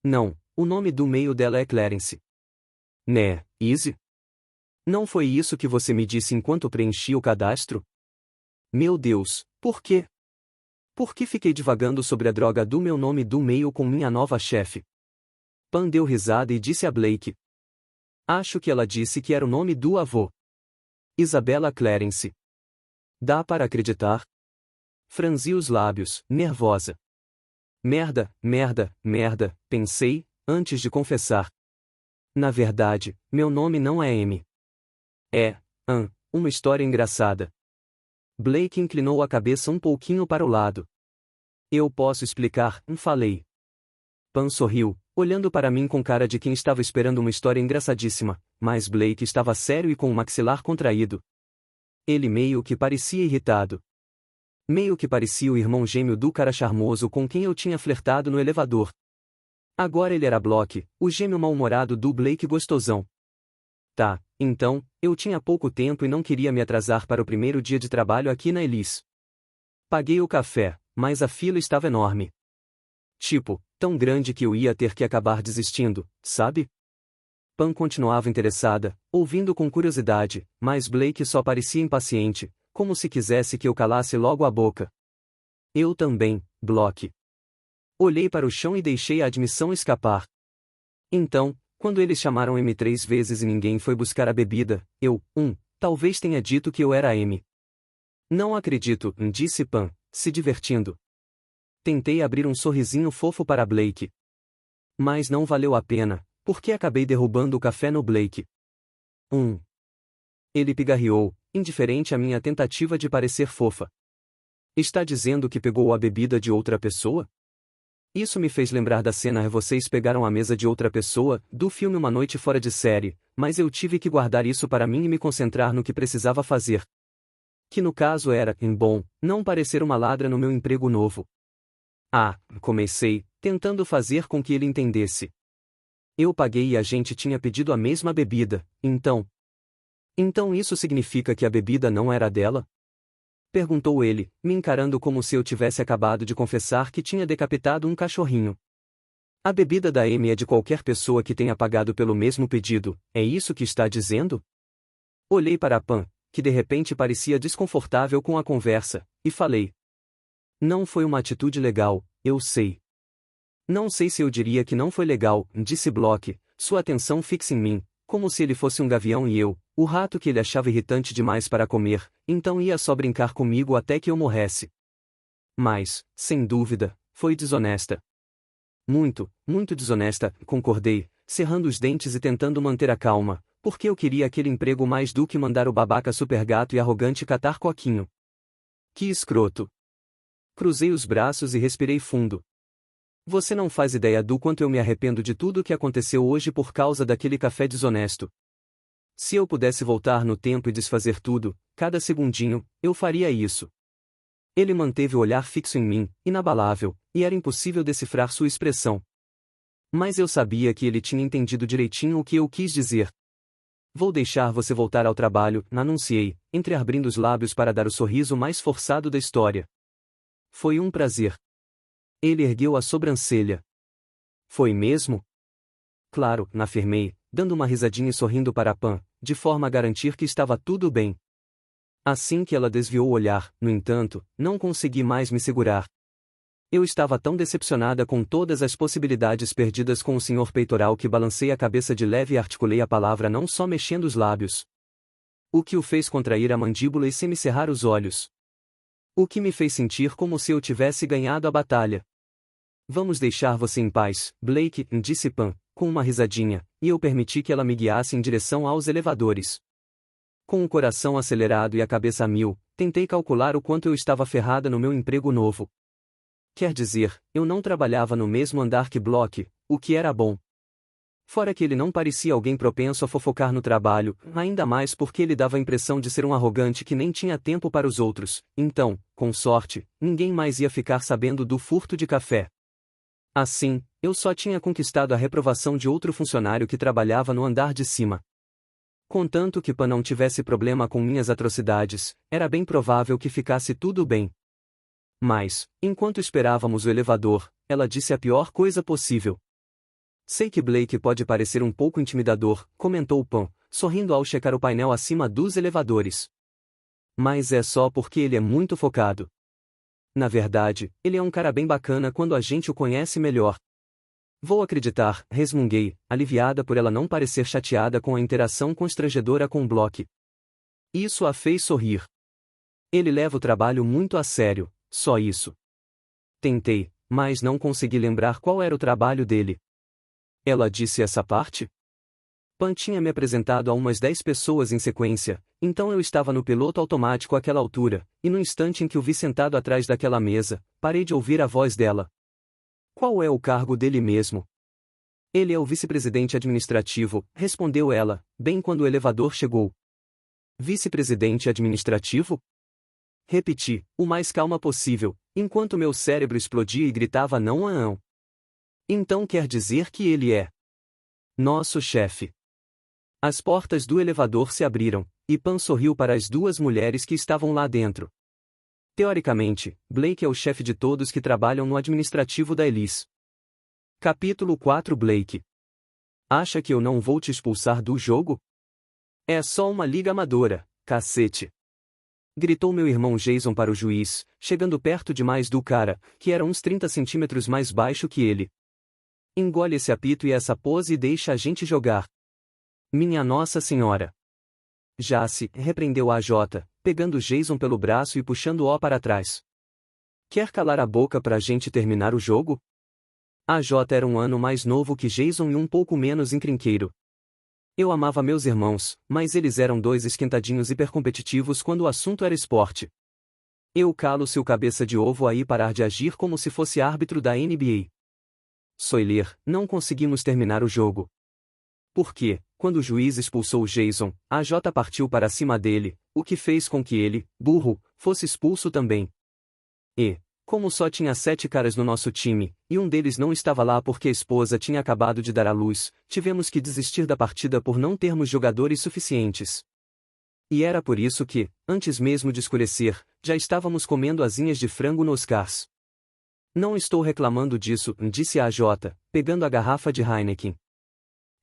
Não, o nome do meio dela é Clarence. Né, Easy? Não foi isso que você me disse enquanto preenchi o cadastro? Meu Deus, por quê? Por que fiquei divagando sobre a droga do meu nome do meio com minha nova chefe? Pan deu risada e disse a Blake. Acho que ela disse que era o nome do avô. Isabella Clarence. Dá para acreditar? Franzi os lábios, nervosa. Merda, merda, merda, pensei, antes de confessar. Na verdade, meu nome não é M. É, uma história engraçada. Blake inclinou a cabeça um pouquinho para o lado. Eu posso explicar, falei. Pan sorriu, olhando para mim com cara de quem estava esperando uma história engraçadíssima, mas Blake estava sério e com o maxilar contraído. Ele meio que parecia irritado. Meio que parecia o irmão gêmeo do cara charmoso com quem eu tinha flertado no elevador. Agora ele era Block, o gêmeo mal-humorado do Blake gostosão. Tá, então, eu tinha pouco tempo e não queria me atrasar para o primeiro dia de trabalho aqui na Elis. Paguei o café, mas a fila estava enorme. Tipo, tão grande que eu ia ter que acabar desistindo, sabe? Pan continuava interessada, ouvindo com curiosidade, mas Blake só parecia impaciente, como se quisesse que eu calasse logo a boca. Eu também, Block. Olhei para o chão e deixei a admissão escapar. Então, quando eles chamaram M 3 vezes e ninguém foi buscar a bebida, eu, talvez tenha dito que eu era M. Não acredito, disse Pan, se divertindo. Tentei abrir um sorrisinho fofo para Blake. Mas não valeu a pena, porque acabei derrubando o café no Blake. Ele pigarreou, indiferente à minha tentativa de parecer fofa. Está dizendo que pegou a bebida de outra pessoa? Isso me fez lembrar da cena Vocês Pegaram a Mesa de Outra Pessoa, do filme Uma Noite Fora de Série, mas eu tive que guardar isso para mim e me concentrar no que precisava fazer. Que no caso era, não parecer uma ladra no meu emprego novo. Comecei, tentando fazer com que ele entendesse. Eu paguei e a gente tinha pedido a mesma bebida, então. Então isso significa que a bebida não era dela? Perguntou ele, me encarando como se eu tivesse acabado de confessar que tinha decapitado um cachorrinho. A bebida da Amy é de qualquer pessoa que tenha pagado pelo mesmo pedido, é isso que está dizendo? Olhei para Pan, que de repente parecia desconfortável com a conversa, e falei. Não foi uma atitude legal, eu sei. Não sei se eu diria que não foi legal, disse Block, sua atenção fixa em mim, como se ele fosse um gavião e eu, o rato que ele achava irritante demais para comer, então ia só brincar comigo até que eu morresse. Mas, sem dúvida, foi desonesta. Muito, muito desonesta, concordei, cerrando os dentes e tentando manter a calma, porque eu queria aquele emprego mais do que mandar o babaca supergato e arrogante catar coquinho. Que escroto. Cruzei os braços e respirei fundo. Você não faz ideia do quanto eu me arrependo de tudo o que aconteceu hoje por causa daquele café desonesto. Se eu pudesse voltar no tempo e desfazer tudo, cada segundinho, eu faria isso. Ele manteve o olhar fixo em mim, inabalável, e era impossível decifrar sua expressão. Mas eu sabia que ele tinha entendido direitinho o que eu quis dizer. Vou deixar você voltar ao trabalho, anunciei, entreabrindo os lábios para dar o sorriso mais forçado da história. Foi um prazer. Ele ergueu a sobrancelha. Foi mesmo? Claro, afirmei, dando uma risadinha e sorrindo para Pan, de forma a garantir que estava tudo bem. Assim que ela desviou o olhar, no entanto, não consegui mais me segurar. Eu estava tão decepcionada com todas as possibilidades perdidas com o senhor peitoral que balancei a cabeça de leve e articulei a palavra não só mexendo os lábios. O que o fez contrair a mandíbula e semicerrar os olhos. O que me fez sentir como se eu tivesse ganhado a batalha. Vamos deixar você em paz, Blake, disse Pan, com uma risadinha, e eu permiti que ela me guiasse em direção aos elevadores. Com o coração acelerado e a cabeça a mil, tentei calcular o quanto eu estava ferrada no meu emprego novo. Quer dizer, eu não trabalhava no mesmo andar que Block, o que era bom. Fora que ele não parecia alguém propenso a fofocar no trabalho, ainda mais porque ele dava a impressão de ser um arrogante que nem tinha tempo para os outros, então, com sorte, ninguém mais ia ficar sabendo do furto de café. Assim, eu só tinha conquistado a reprovação de outro funcionário que trabalhava no andar de cima. Contanto que Pan não tivesse problema com minhas atrocidades, era bem provável que ficasse tudo bem. Mas, enquanto esperávamos o elevador, ela disse a pior coisa possível. Sei que Blake pode parecer um pouco intimidador, comentou Pan, sorrindo ao checar o painel acima dos elevadores. Mas é só porque ele é muito focado. Na verdade, ele é um cara bem bacana quando a gente o conhece melhor. Vou acreditar, resmunguei, aliviada por ela não parecer chateada com a interação constrangedora com Block. Isso a fez sorrir. Ele leva o trabalho muito a sério, só isso. Tentei, mas não consegui lembrar qual era o trabalho dele. Ela disse essa parte? Pan tinha me apresentado a umas 10 pessoas em sequência, então eu estava no piloto automático àquela altura, e no instante em que o vi sentado atrás daquela mesa, parei de ouvir a voz dela. Qual é o cargo dele mesmo? Ele é o vice-presidente administrativo, respondeu ela, bem quando o elevador chegou. Vice-presidente administrativo? Repeti, o mais calma possível, enquanto meu cérebro explodia e gritava não. Então quer dizer que ele é nosso chefe. As portas do elevador se abriram, e Pan sorriu para as duas mulheres que estavam lá dentro. Teoricamente, Blake é o chefe de todos que trabalham no administrativo da Elise. Capítulo 4 Blake. Acha que eu não vou te expulsar do jogo? É só uma liga amadora, cacete. Gritou meu irmão Jason para o juiz, chegando perto demais do cara, que era uns 30 centímetros mais baixo que ele. Engole esse apito e essa pose e deixa a gente jogar. Minha Nossa Senhora. Jace, repreendeu a Jota, pegando Jason pelo braço e puxando-o para trás. Quer calar a boca pra gente terminar o jogo? A Jota era um ano mais novo que Jason e um pouco menos encrenqueiro. Eu amava meus irmãos, mas eles eram dois esquentadinhos hipercompetitivos quando o assunto era esporte. Eu calo seu cabeça de ovo aí parar de agir como se fosse árbitro da NBA. Soiler, não conseguimos terminar o jogo. Porque, quando o juiz expulsou Jason, a Jota partiu para cima dele, o que fez com que ele, burro, fosse expulso também. E, como só tinha 7 caras no nosso time, e um deles não estava lá porque a esposa tinha acabado de dar à luz, tivemos que desistir da partida por não termos jogadores suficientes. E era por isso que, antes mesmo de escurecer, já estávamos comendo asinhas de frango nos cars. Não estou reclamando disso, disse a Jota, pegando a garrafa de Heineken.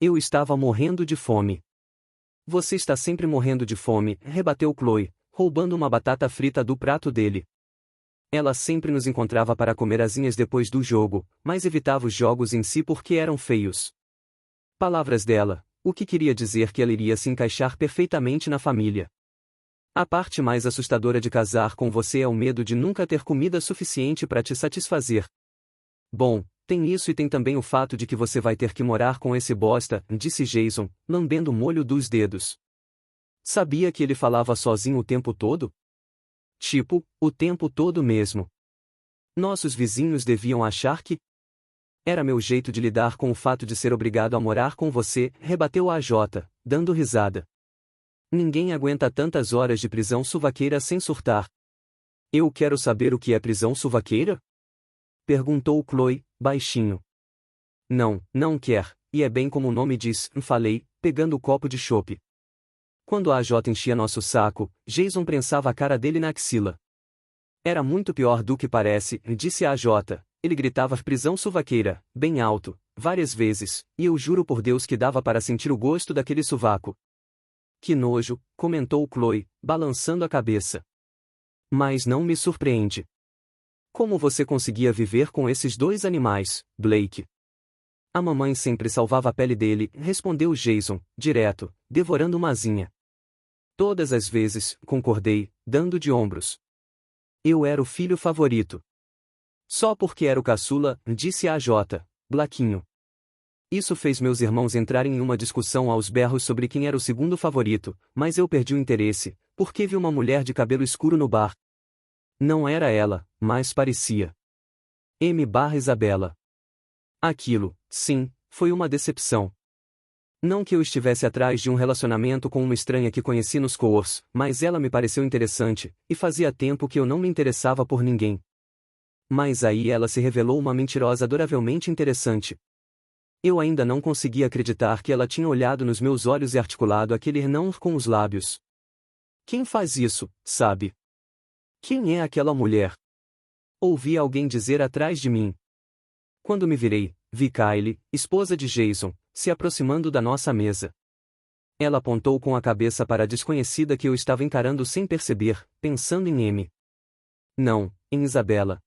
Eu estava morrendo de fome. Você está sempre morrendo de fome, rebateu Chloe, roubando uma batata frita do prato dele. Ela sempre nos encontrava para comer asinhas depois do jogo, mas evitava os jogos em si porque eram feios. Palavras dela, o que queria dizer que ela iria se encaixar perfeitamente na família. A parte mais assustadora de casar com você é o medo de nunca ter comida suficiente para te satisfazer. Bom, tem isso e tem também o fato de que você vai ter que morar com esse bosta, disse Jason, lambendo o molho dos dedos. Sabia que ele falava sozinho o tempo todo? Tipo, o tempo todo mesmo. Nossos vizinhos deviam achar que... Era meu jeito de lidar com o fato de ser obrigado a morar com você, rebateu a Jota, dando risada. Ninguém aguenta tantas horas de prisão suvaqueira sem surtar. Eu quero saber o que é prisão suvaqueira? Perguntou Chloe, baixinho. Não quer, e é bem como o nome diz, falei, pegando o copo de chope. Quando a AJ enchia nosso saco, Jason prensava a cara dele na axila. Era muito pior do que parece, disse a AJ. Ele gritava prisão suvaqueira, bem alto, várias vezes, e eu juro por Deus que dava para sentir o gosto daquele sovaco. Que nojo, comentou Chloe, balançando a cabeça. Mas não me surpreende. Como você conseguia viver com esses dois animais, Blake? A mamãe sempre salvava a pele dele, respondeu Jason, direto, devorando uma asinha. Todas as vezes, concordei, dando de ombros. Eu era o filho favorito. Só porque era o caçula, disse a Jota, Blaquinho. Isso fez meus irmãos entrarem em uma discussão aos berros sobre quem era o segundo favorito, mas eu perdi o interesse, porque vi uma mulher de cabelo escuro no bar. Não era ela, mas parecia. Isabela. Aquilo, sim, foi uma decepção. Não que eu estivesse atrás de um relacionamento com uma estranha que conheci nos cours, mas ela me pareceu interessante, e fazia tempo que eu não me interessava por ninguém. Mas aí ela se revelou uma mentirosa adoravelmente interessante. Eu ainda não conseguia acreditar que ela tinha olhado nos meus olhos e articulado aquele não com os lábios. Quem faz isso, sabe? Quem é aquela mulher? Ouvi alguém dizer atrás de mim. Quando me virei, vi Kylie, esposa de Jason, se aproximando da nossa mesa. Ela apontou com a cabeça para a desconhecida que eu estava encarando sem perceber, pensando em M. Não, em Isabela.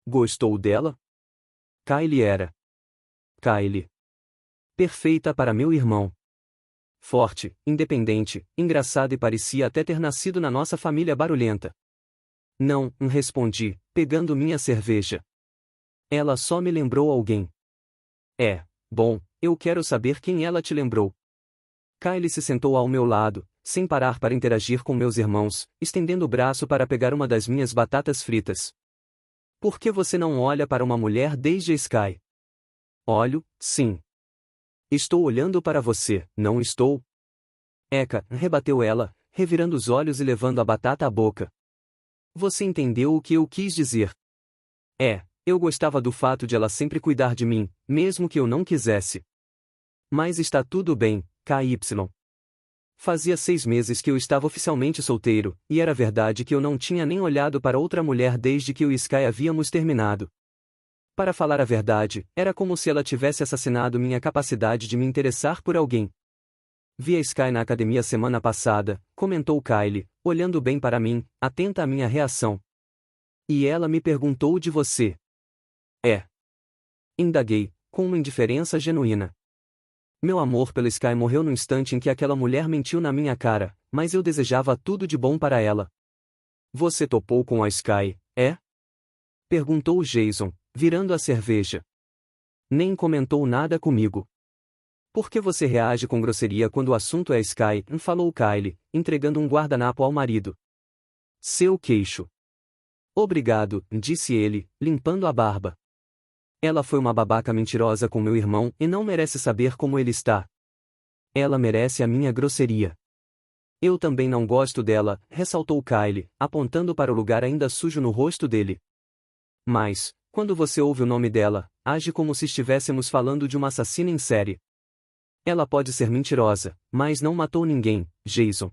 Gostou dela? Kylie era Kylie. Perfeita para meu irmão. Forte, independente, engraçada e parecia até ter nascido na nossa família barulhenta. Não, respondi, pegando minha cerveja. Ela só me lembrou alguém. Bom, eu quero saber quem ela te lembrou. Kylie se sentou ao meu lado, sem parar para interagir com meus irmãos, estendendo o braço para pegar uma das minhas batatas fritas. Por que você não olha para uma mulher desde a Sky? Olho, sim. Estou olhando para você, não estou? Eka, rebateu ela, revirando os olhos e levando a batata à boca. Você entendeu o que eu quis dizer? Eu gostava do fato de ela sempre cuidar de mim, mesmo que eu não quisesse. Mas está tudo bem, KY. Fazia 6 meses que eu estava oficialmente solteiro, e era verdade que eu não tinha nem olhado para outra mulher desde que eu e Sky havíamos terminado. Para falar a verdade, era como se ela tivesse assassinado minha capacidade de me interessar por alguém. Vi a Sky na academia semana passada, comentou Kylie, olhando bem para mim, atenta à minha reação. E ela me perguntou de você. Indaguei, com uma indiferença genuína. Meu amor pela Sky morreu no instante em que aquela mulher mentiu na minha cara, mas eu desejava tudo de bom para ela. Você topou com a Sky, é? Perguntou Jason, virando a cerveja. Nem comentou nada comigo. Por que você reage com grosseria quando o assunto é Sky? Falou Kylie, entregando um guardanapo ao marido. Seu queixo. Obrigado, disse ele, limpando a barba. Ela foi uma babaca mentirosa com meu irmão e não merece saber como ele está. Ela merece a minha grosseria. Eu também não gosto dela, ressaltou Kylie, apontando para o lugar ainda sujo no rosto dele. Mas, quando você ouve o nome dela, age como se estivéssemos falando de uma assassina em série. Ela pode ser mentirosa, mas não matou ninguém, Jason.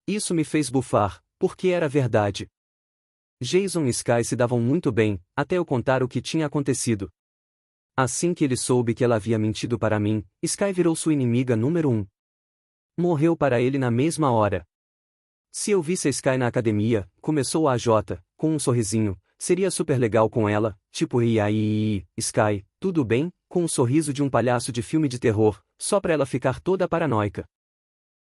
Isso me fez bufar, porque era verdade. Jason e Sky se davam muito bem, até eu contar o que tinha acontecido. Assim que ele soube que ela havia mentido para mim, Sky virou sua inimiga número 1. Morreu para ele na mesma hora. Se eu visse a Sky na academia, começou a AJ, com um sorrisinho, seria super legal com ela, tipo e aí, Sky, tudo bem? Com um sorriso de um palhaço de filme de terror, só pra ela ficar toda paranoica.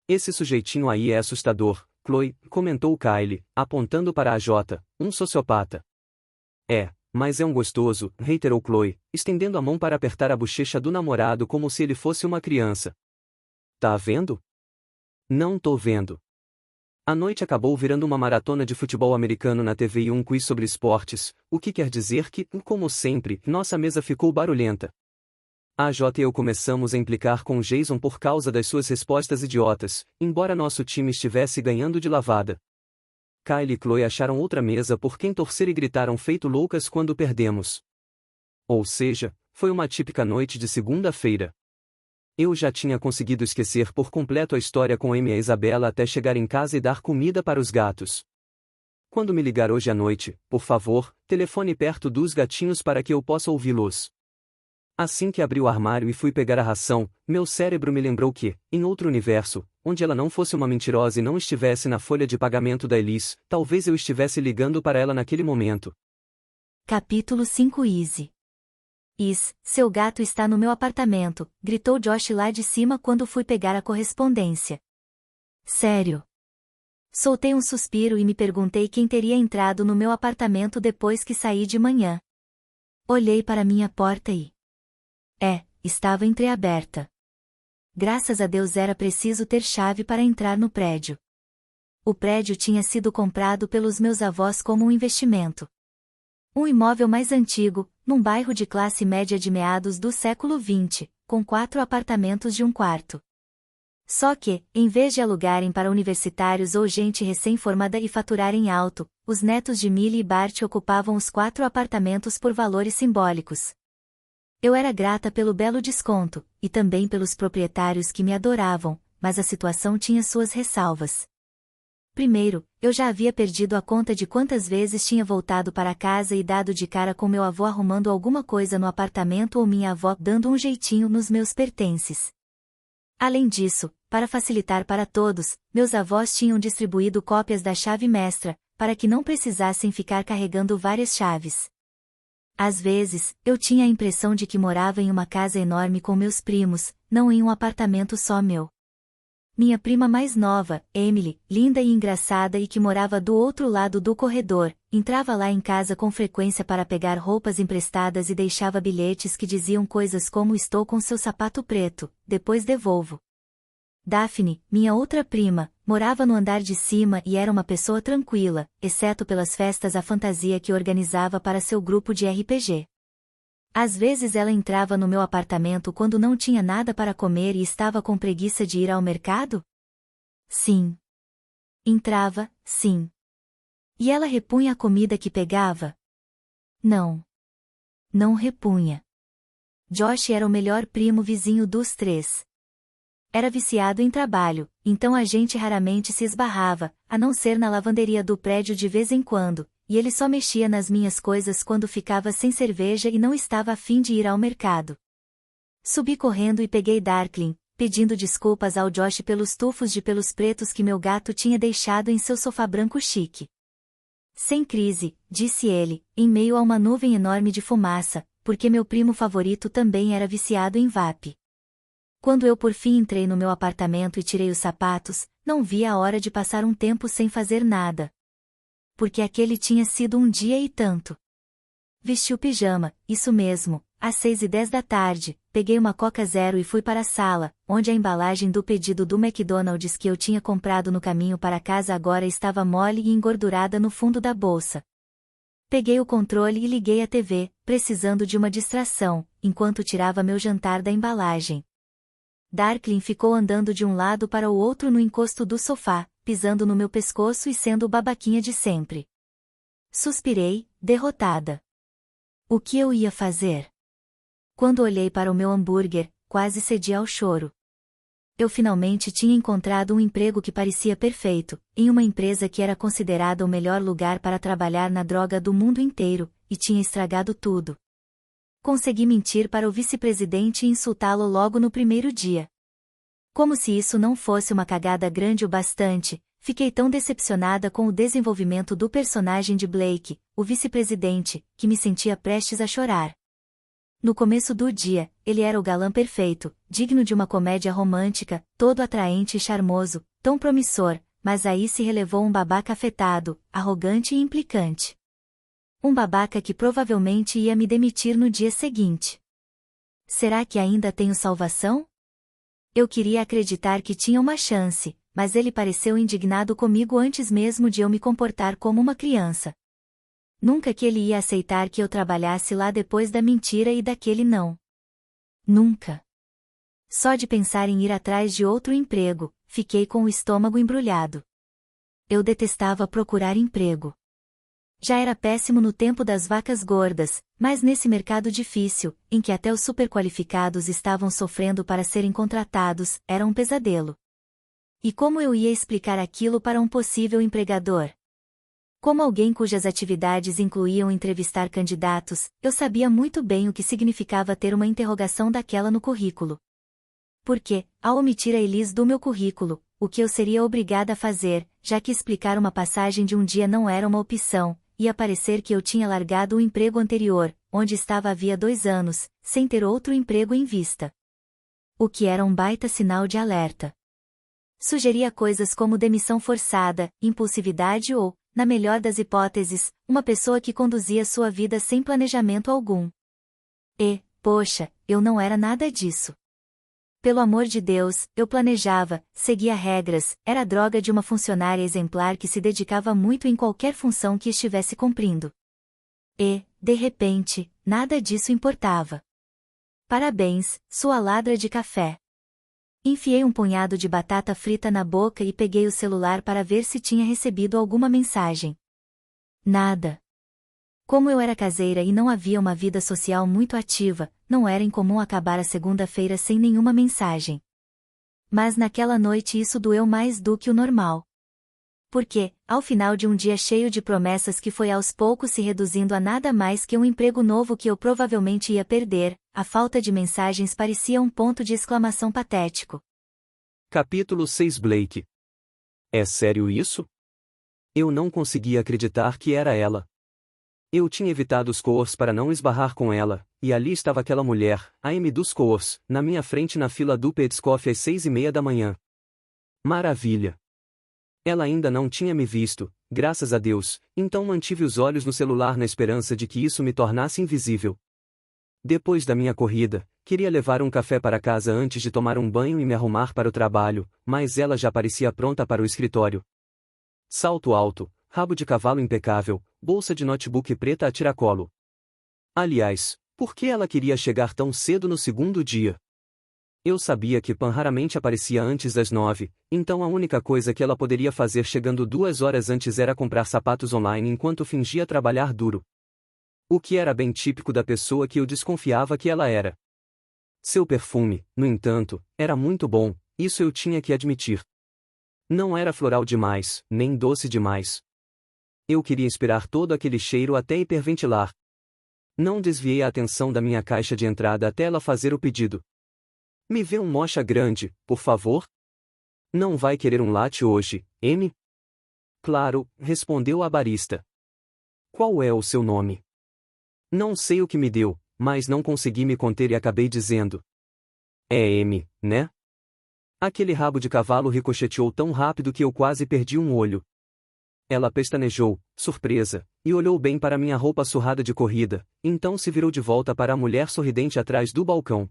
Esse sujeitinho aí é assustador, Chloe, comentou Kylie, apontando para a J, um sociopata. Mas é um gostoso, reiterou Chloe, estendendo a mão para apertar a bochecha do namorado como se ele fosse uma criança. Tá vendo? Não tô vendo. A noite acabou virando uma maratona de futebol americano na TV e um quiz sobre esportes, o que quer dizer que, como sempre, nossa mesa ficou barulhenta. A J e eu começamos a implicar com Jason por causa das suas respostas idiotas, embora nosso time estivesse ganhando de lavada. Kylie e Chloe acharam outra mesa por quem torcer e gritaram feito loucas quando perdemos. Ou seja, foi uma típica noite de segunda-feira. Eu já tinha conseguido esquecer por completo a história com Amy e a Isabela até chegar em casa e dar comida para os gatos. Quando me ligar hoje à noite, por favor, telefone perto dos gatinhos para que eu possa ouvi-los. Assim que abri o armário e fui pegar a ração, meu cérebro me lembrou que, em outro universo, onde ela não fosse uma mentirosa e não estivesse na folha de pagamento da Elise, talvez eu estivesse ligando para ela naquele momento. Capítulo 5 Easy. Seu gato está no meu apartamento, gritou Josh lá de cima quando fui pegar a correspondência. Sério? Soltei um suspiro e me perguntei quem teria entrado no meu apartamento depois que saí de manhã. Olhei para minha porta e... estava entreaberta. Graças a Deus era preciso ter chave para entrar no prédio. O prédio tinha sido comprado pelos meus avós como um investimento. Um imóvel mais antigo, num bairro de classe média de meados do século XX, com 4 apartamentos de um quarto. Só que, em vez de alugarem para universitários ou gente recém-formada e faturarem alto, os netos de Millie e Bart ocupavam os 4 apartamentos por valores simbólicos. Eu era grata pelo belo desconto, e também pelos proprietários que me adoravam, mas a situação tinha suas ressalvas. Primeiro, eu já havia perdido a conta de quantas vezes tinha voltado para casa e dado de cara com meu avô arrumando alguma coisa no apartamento ou minha avó dando um jeitinho nos meus pertences. Além disso, para facilitar para todos, meus avós tinham distribuído cópias da chave mestra, para que não precisassem ficar carregando várias chaves. Às vezes, eu tinha a impressão de que morava em uma casa enorme com meus primos, não em um apartamento só meu. Minha prima mais nova, Emily, linda e engraçada e que morava do outro lado do corredor, entrava lá em casa com frequência para pegar roupas emprestadas e deixava bilhetes que diziam coisas como estou com seu sapato preto, depois devolvo. Daphne, minha outra prima, morava no andar de cima e era uma pessoa tranquila, exceto pelas festas à fantasia que organizava para seu grupo de RPG. Às vezes ela entrava no meu apartamento quando não tinha nada para comer e estava com preguiça de ir ao mercado? Sim. Entrava, sim. E ela repunha a comida que pegava? Não. Não repunha. Josh era o melhor primo vizinho dos três. Era viciado em trabalho, então a gente raramente se esbarrava, a não ser na lavanderia do prédio de vez em quando, e ele só mexia nas minhas coisas quando ficava sem cerveja e não estava a fim de ir ao mercado. Subi correndo e peguei Darkling, pedindo desculpas ao Josh pelos tufos de pelos pretos que meu gato tinha deixado em seu sofá branco chique. Sem crise, disse ele, em meio a uma nuvem enorme de fumaça, porque meu primo favorito também era viciado em vape. Quando eu por fim entrei no meu apartamento e tirei os sapatos, não via a hora de passar um tempo sem fazer nada. Porque aquele tinha sido um dia e tanto. Vesti o pijama, isso mesmo, às 6:10 da tarde, peguei uma Coca Zero e fui para a sala, onde a embalagem do pedido do McDonald's que eu tinha comprado no caminho para casa agora estava mole e engordurada no fundo da bolsa. Peguei o controle e liguei a TV, precisando de uma distração, enquanto tirava meu jantar da embalagem. Darkling ficou andando de um lado para o outro no encosto do sofá, pisando no meu pescoço e sendo o babaquinha de sempre. Suspirei, derrotada. O que eu ia fazer? Quando olhei para o meu hambúrguer, quase cedi ao choro. Eu finalmente tinha encontrado um emprego que parecia perfeito, em uma empresa que era considerada o melhor lugar para trabalhar na droga do mundo inteiro, e tinha estragado tudo. Consegui mentir para o vice-presidente e insultá-lo logo no primeiro dia. Como se isso não fosse uma cagada grande o bastante, fiquei tão decepcionada com o desenvolvimento do personagem de Blake, o vice-presidente, que me sentia prestes a chorar. No começo do dia, ele era o galã perfeito, digno de uma comédia romântica, todo atraente e charmoso, tão promissor, mas aí se relevou um babaca afetado, arrogante e implicante. Um babaca que provavelmente ia me demitir no dia seguinte. Será que ainda tenho salvação? Eu queria acreditar que tinha uma chance, mas ele pareceu indignado comigo antes mesmo de eu me comportar como uma criança. Nunca que ele ia aceitar que eu trabalhasse lá depois da mentira e daquele não. Nunca. Só de pensar em ir atrás de outro emprego, fiquei com o estômago embrulhado. Eu detestava procurar emprego. Já era péssimo no tempo das vacas gordas, mas nesse mercado difícil, em que até os superqualificados estavam sofrendo para serem contratados, era um pesadelo. E como eu ia explicar aquilo para um possível empregador? Como alguém cujas atividades incluíam entrevistar candidatos, eu sabia muito bem o que significava ter uma interrogação daquela no currículo. Porque, ao omitir a Elise do meu currículo, o que eu seria obrigada a fazer, já que explicar uma passagem de um dia não era uma opção, ia parecer que eu tinha largado o emprego anterior, onde estava havia 2 anos, sem ter outro emprego em vista. O que era um baita sinal de alerta. Sugeria coisas como demissão forçada, impulsividade ou, na melhor das hipóteses, uma pessoa que conduzia sua vida sem planejamento algum. E, poxa, eu não era nada disso. Pelo amor de Deus, eu planejava, seguia regras, era a droga de uma funcionária exemplar que se dedicava muito em qualquer função que estivesse cumprindo. E, de repente, nada disso importava. Parabéns, sua ladra de café. Enfiei um punhado de batata frita na boca e peguei o celular para ver se tinha recebido alguma mensagem. Nada. Como eu era caseira e não havia uma vida social muito ativa, não era incomum acabar a segunda-feira sem nenhuma mensagem. Mas naquela noite isso doeu mais do que o normal. Porque, ao final de um dia cheio de promessas que foi aos poucos se reduzindo a nada mais que um emprego novo que eu provavelmente ia perder, a falta de mensagens parecia um ponto de exclamação patético. Capítulo 6 Blake. É sério isso? Eu não conseguia acreditar que era ela. Eu tinha evitado os coors para não esbarrar com ela, e ali estava aquela mulher, a Amy dos coors, na minha frente na fila do Peet's Coffee às 6:30 da manhã. Maravilha! Ela ainda não tinha me visto, graças a Deus, então mantive os olhos no celular na esperança de que isso me tornasse invisível. Depois da minha corrida, queria levar um café para casa antes de tomar um banho e me arrumar para o trabalho, mas ela já parecia pronta para o escritório. Salto alto, rabo de cavalo impecável, bolsa de notebook preta a tiracolo. Aliás, por que ela queria chegar tão cedo no segundo dia? Eu sabia que Pan raramente aparecia antes das 9, então a única coisa que ela poderia fazer chegando 2 horas antes era comprar sapatos online enquanto fingia trabalhar duro. O que era bem típico da pessoa que eu desconfiava que ela era. Seu perfume, no entanto, era muito bom, isso eu tinha que admitir. Não era floral demais, nem doce demais. Eu queria inspirar todo aquele cheiro até hiperventilar. Não desviei a atenção da minha caixa de entrada até ela fazer o pedido. Me vê um mocha grande, por favor? Não vai querer um latte hoje, Amy? Claro, respondeu a barista. Qual é o seu nome? Não sei o que me deu, mas não consegui me conter e acabei dizendo. É Amy, né? Aquele rabo de cavalo ricocheteou tão rápido que eu quase perdi um olho. Ela pestanejou, surpresa, e olhou bem para minha roupa surrada de corrida, então se virou de volta para a mulher sorridente atrás do balcão.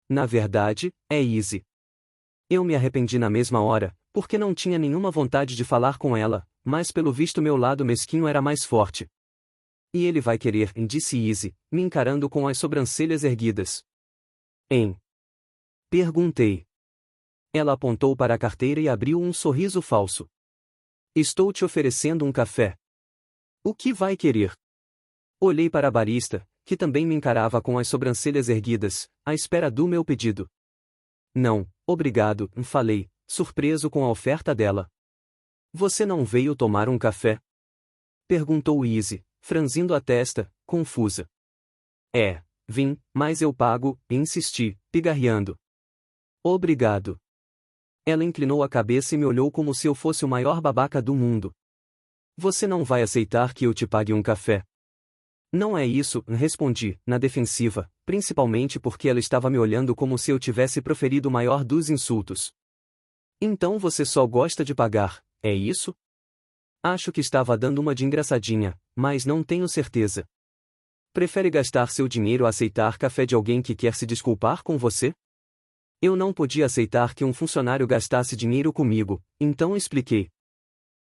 Na verdade, é Izzy. Eu me arrependi na mesma hora, porque não tinha nenhuma vontade de falar com ela, mas pelo visto meu lado mesquinho era mais forte. E ele vai querer, disse Izzy, me encarando com as sobrancelhas erguidas. Hein? Perguntei. Ela apontou para a carteira e abriu um sorriso falso. Estou te oferecendo um café. O que vai querer? Olhei para a barista, que também me encarava com as sobrancelhas erguidas, à espera do meu pedido. Não, obrigado, falei, surpreso com a oferta dela. Você não veio tomar um café? Perguntou Izzy, franzindo a testa, confusa. Vim, mas eu pago, insisti, pigarreando. Obrigado. Ela inclinou a cabeça e me olhou como se eu fosse o maior babaca do mundo. Você não vai aceitar que eu te pague um café? Não é isso, respondi, na defensiva, principalmente porque ela estava me olhando como se eu tivesse proferido o maior dos insultos. Então você só gosta de pagar, é isso? Acho que estava dando uma de engraçadinha, mas não tenho certeza. Prefere gastar seu dinheiro a aceitar café de alguém que quer se desculpar com você? Eu não podia aceitar que um funcionário gastasse dinheiro comigo, então expliquei.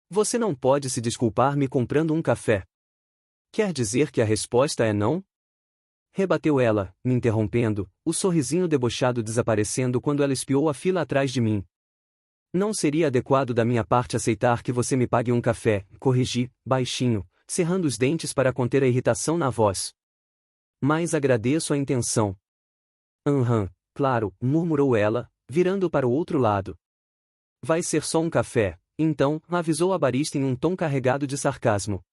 Você não pode se desculpar me comprando um café. Quer dizer que a resposta é não? Rebateu ela, me interrompendo, o sorrisinho debochado desaparecendo quando ela espiou a fila atrás de mim. Não seria adequado da minha parte aceitar que você me pague um café, corrigi, baixinho, cerrando os dentes para conter a irritação na voz. Mas agradeço a intenção. Claro, murmurou ela, virando para o outro lado. Vai ser só um café, então, avisou a barista em um tom carregado de sarcasmo.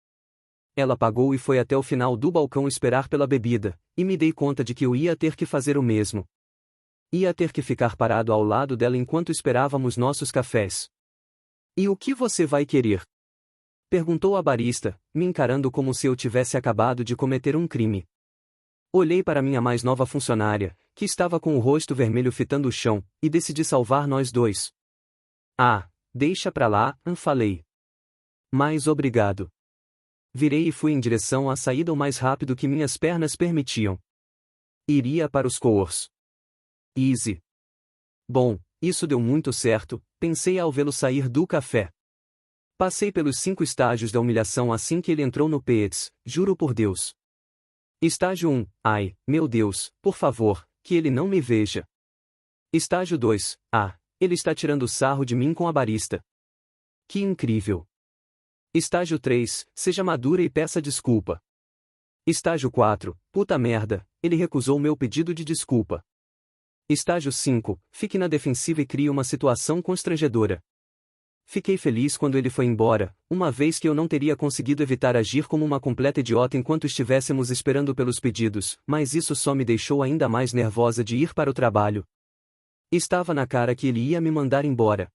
Ela pagou e foi até o final do balcão esperar pela bebida, e me dei conta de que eu ia ter que fazer o mesmo. Ia ter que ficar parado ao lado dela enquanto esperávamos nossos cafés. E o que você vai querer? Perguntou a barista, me encarando como se eu tivesse acabado de cometer um crime. Olhei para minha mais nova funcionária, que estava com o rosto vermelho fitando o chão, e decidi salvar nós dois. Deixa pra lá, falei. Mas obrigado. Virei e fui em direção à saída o mais rápido que minhas pernas permitiam. Iria para os coors. Easy. Bom, isso deu muito certo, pensei ao vê-lo sair do café. Passei pelos 5 estágios da humilhação assim que ele entrou no Peet's, juro por Deus. Estágio 1, ai, meu Deus, por favor, que ele não me veja. Estágio 2, ele está tirando sarro de mim com a barista. Que incrível. Estágio 3, seja madura e peça desculpa. Estágio 4, puta merda, ele recusou meu pedido de desculpa. Estágio 5, fique na defensiva e crie uma situação constrangedora. Fiquei feliz quando ele foi embora, uma vez que eu não teria conseguido evitar agir como uma completa idiota enquanto estivéssemos esperando pelos pedidos, mas isso só me deixou ainda mais nervosa de ir para o trabalho. Estava na cara que ele ia me mandar embora.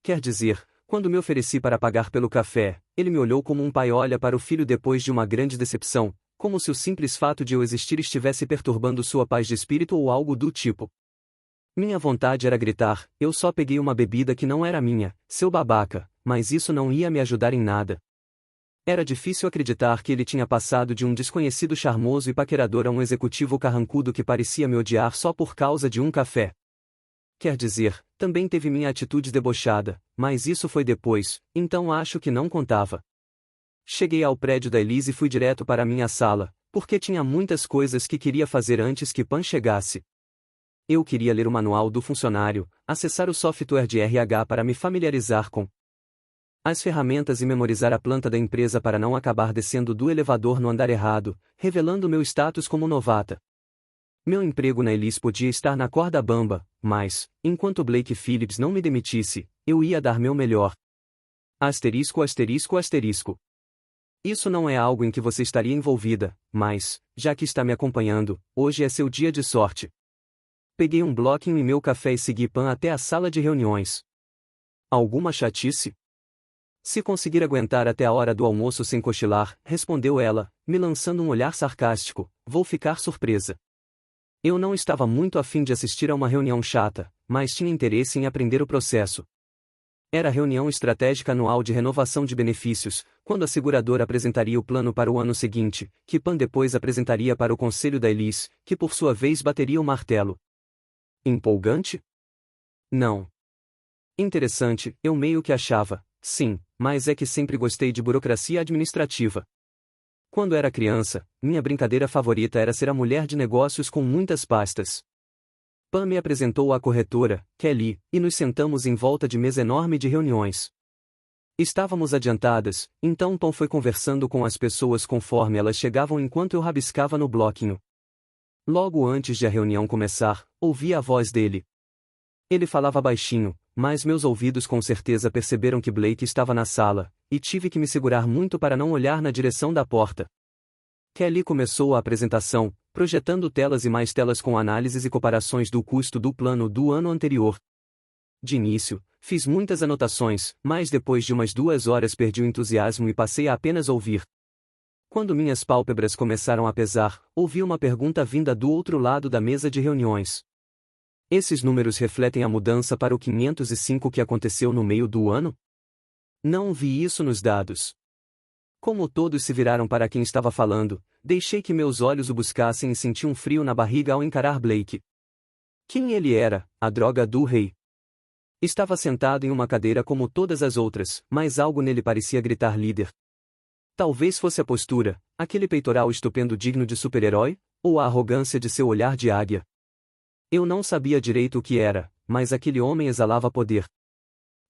Quer dizer, quando me ofereci para pagar pelo café, ele me olhou como um pai olha para o filho depois de uma grande decepção, como se o simples fato de eu existir estivesse perturbando sua paz de espírito ou algo do tipo. Minha vontade era gritar: eu só peguei uma bebida que não era minha, seu babaca, mas isso não ia me ajudar em nada. Era difícil acreditar que ele tinha passado de um desconhecido charmoso e paquerador a um executivo carrancudo que parecia me odiar só por causa de um café. Quer dizer, também teve minha atitude debochada, mas isso foi depois, então acho que não contava. Cheguei ao prédio da Elise e fui direto para minha sala, porque tinha muitas coisas que queria fazer antes que Pan chegasse. Eu queria ler o manual do funcionário, acessar o software de RH para me familiarizar com as ferramentas e memorizar a planta da empresa para não acabar descendo do elevador no andar errado, revelando meu status como novata. Meu emprego na Elise podia estar na corda bamba, mas, enquanto Blake Phillips não me demitisse, eu ia dar meu melhor. Asterisco asterisco asterisco. Isso não é algo em que você estaria envolvida, mas, já que está me acompanhando, hoje é seu dia de sorte. Peguei um bloquinho e meu café e segui Pan até a sala de reuniões. Alguma chatice? Se conseguir aguentar até a hora do almoço sem cochilar, respondeu ela, me lançando um olhar sarcástico, vou ficar surpresa. Eu não estava muito afim de assistir a uma reunião chata, mas tinha interesse em aprender o processo. Era a reunião estratégica anual de renovação de benefícios, quando a seguradora apresentaria o plano para o ano seguinte, que Pan depois apresentaria para o conselho da Elise, que por sua vez bateria o martelo. Empolgante? Não. Interessante, eu meio que achava, sim, mas é que sempre gostei de burocracia administrativa. Quando era criança, minha brincadeira favorita era ser a mulher de negócios com muitas pastas. Pan me apresentou à corretora, Kelly, e nos sentamos em volta de mesa enorme de reuniões. Estávamos adiantadas, então Pan foi conversando com as pessoas conforme elas chegavam enquanto eu rabiscava no bloquinho. Logo antes de a reunião começar, ouvi a voz dele. Ele falava baixinho, mas meus ouvidos com certeza perceberam que Blake estava na sala, e tive que me segurar muito para não olhar na direção da porta. Kelly começou a apresentação, projetando telas e mais telas com análises e comparações do custo do plano do ano anterior. De início, fiz muitas anotações, mas depois de umas 2 horas perdi o entusiasmo e passei a apenas ouvir. Quando minhas pálpebras começaram a pesar, ouvi uma pergunta vinda do outro lado da mesa de reuniões. Esses números refletem a mudança para o 505 que aconteceu no meio do ano? Não vi isso nos dados. Como todos se viraram para quem estava falando, deixei que meus olhos o buscassem e senti um frio na barriga ao encarar Blake. Quem ele era, a droga do rei? Estava sentado em uma cadeira como todas as outras, mas algo nele parecia gritar líder. Talvez fosse a postura, aquele peitoral estupendo digno de super-herói, ou a arrogância de seu olhar de águia. Eu não sabia direito o que era, mas aquele homem exalava poder.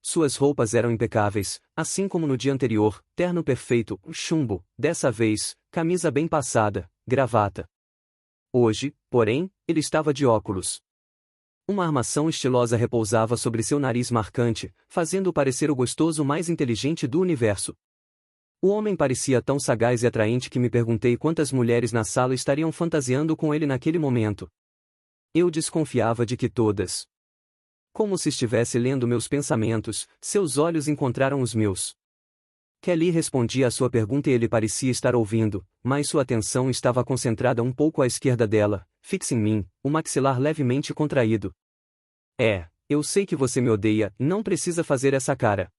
Suas roupas eram impecáveis, assim como no dia anterior, terno perfeito, chumbo, dessa vez, camisa bem passada, gravata. Hoje, porém, ele estava de óculos. Uma armação estilosa repousava sobre seu nariz marcante, fazendo-o parecer o gostoso mais inteligente do universo. O homem parecia tão sagaz e atraente que me perguntei quantas mulheres na sala estariam fantasiando com ele naquele momento. Eu desconfiava de que todas. Como se estivesse lendo meus pensamentos, seus olhos encontraram os meus. Kelly respondia à sua pergunta e ele parecia estar ouvindo, mas sua atenção estava concentrada um pouco à esquerda dela, fixa em mim, o maxilar levemente contraído. Eu sei que você me odeia, não precisa fazer essa cara.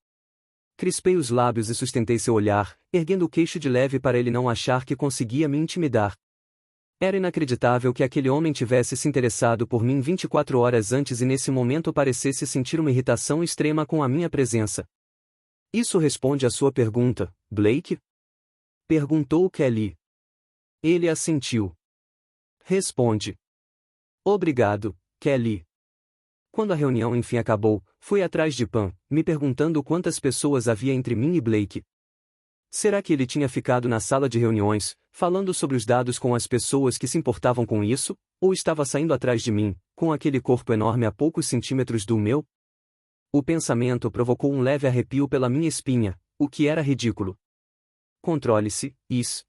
Crispei os lábios e sustentei seu olhar, erguendo o queixo de leve para ele não achar que conseguia me intimidar. Era inacreditável que aquele homem tivesse se interessado por mim 24 horas antes e nesse momento parecesse sentir uma irritação extrema com a minha presença. Isso responde à sua pergunta, Blake? Perguntou Kelly. Ele assentiu. Responde. Obrigado, Kelly. Quando a reunião enfim acabou, fui atrás de Pan, me perguntando quantas pessoas havia entre mim e Blake. Será que ele tinha ficado na sala de reuniões, falando sobre os dados com as pessoas que se importavam com isso, ou estava saindo atrás de mim, com aquele corpo enorme a poucos centímetros do meu? O pensamento provocou um leve arrepio pela minha espinha, o que era ridículo. Controle-se,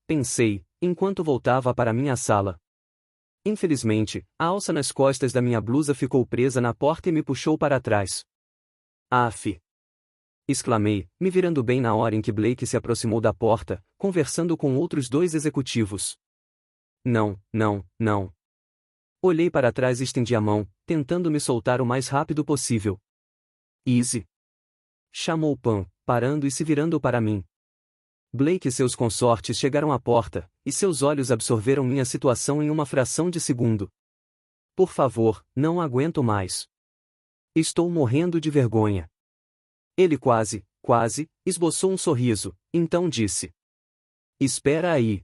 pensei, enquanto voltava para minha sala. Infelizmente, a alça nas costas da minha blusa ficou presa na porta e me puxou para trás. Aff! Exclamei, me virando bem na hora em que Blake se aproximou da porta, conversando com outros dois executivos. Não, não, não. Olhei para trás e estendi a mão, tentando me soltar o mais rápido possível. Easy. Chamou Pan, parando e se virando para mim. Blake e seus consortes chegaram à porta, e seus olhos absorveram minha situação em uma fração de segundo. Por favor, não aguento mais. Estou morrendo de vergonha. Ele quase, esboçou um sorriso, então disse. Espera aí.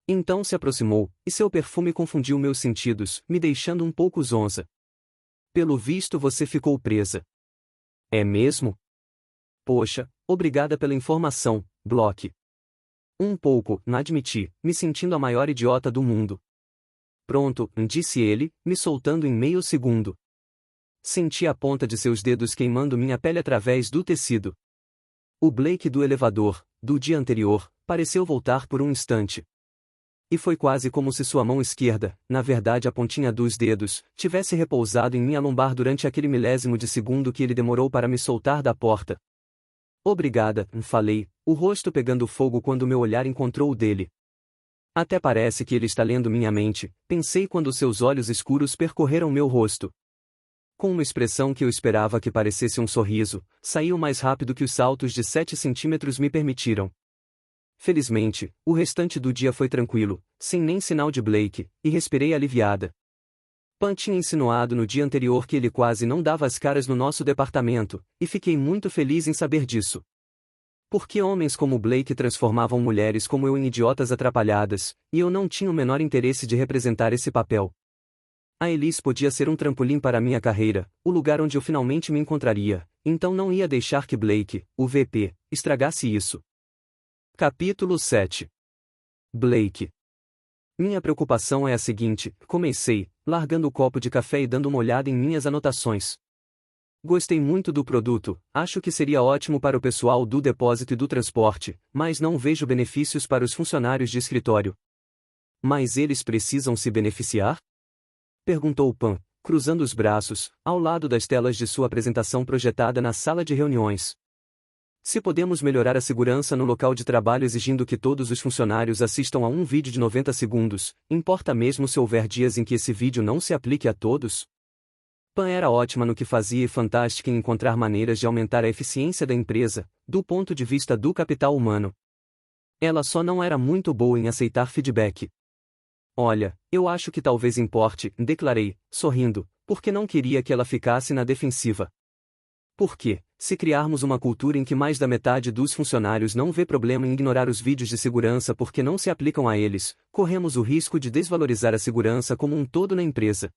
Então se aproximou, e seu perfume confundiu meus sentidos, me deixando um pouco zonza. Pelo visto você ficou presa. É mesmo? Poxa, obrigada pela informação, Block. Um pouco, admiti, me sentindo a maior idiota do mundo. Pronto, disse ele, me soltando em meio segundo. Senti a ponta de seus dedos queimando minha pele através do tecido. O Blake do elevador, do dia anterior, pareceu voltar por um instante. E foi quase como se sua mão esquerda, na verdade a pontinha dos dedos, tivesse repousado em minha lombar durante aquele milésimo de segundo que ele demorou para me soltar da porta. Obrigada, falei, o rosto pegando fogo quando meu olhar encontrou o dele. Até parece que ele está lendo minha mente, pensei quando seus olhos escuros percorreram meu rosto. Com uma expressão que eu esperava que parecesse um sorriso, saiu mais rápido que os saltos de 7 centímetros me permitiram. Felizmente, o restante do dia foi tranquilo, sem nem sinal de Blake, e respirei aliviada. Pan tinha insinuado no dia anterior que ele quase não dava as caras no nosso departamento, e fiquei muito feliz em saber disso. Porque homens como Blake transformavam mulheres como eu em idiotas atrapalhadas, e eu não tinha o menor interesse de representar esse papel. A Elise podia ser um trampolim para minha carreira, o lugar onde eu finalmente me encontraria, então não ia deixar que Blake, o VP, estragasse isso. Capítulo 7. Blake. Minha preocupação é a seguinte, comecei, largando o copo de café e dando uma olhada em minhas anotações. Gostei muito do produto, acho que seria ótimo para o pessoal do depósito e do transporte, mas não vejo benefícios para os funcionários de escritório. Mas eles precisam se beneficiar? Perguntou Pan, cruzando os braços, ao lado das telas de sua apresentação projetada na sala de reuniões. Se podemos melhorar a segurança no local de trabalho exigindo que todos os funcionários assistam a um vídeo de 90 segundos, importa mesmo se houver dias em que esse vídeo não se aplique a todos? Pan era ótima no que fazia e fantástica em encontrar maneiras de aumentar a eficiência da empresa, do ponto de vista do capital humano. Ela só não era muito boa em aceitar feedback. Olha, eu acho que talvez importe, declarei, sorrindo, porque não queria que ela ficasse na defensiva. Porque, se criarmos uma cultura em que mais da metade dos funcionários não vê problema em ignorar os vídeos de segurança porque não se aplicam a eles, corremos o risco de desvalorizar a segurança como um todo na empresa.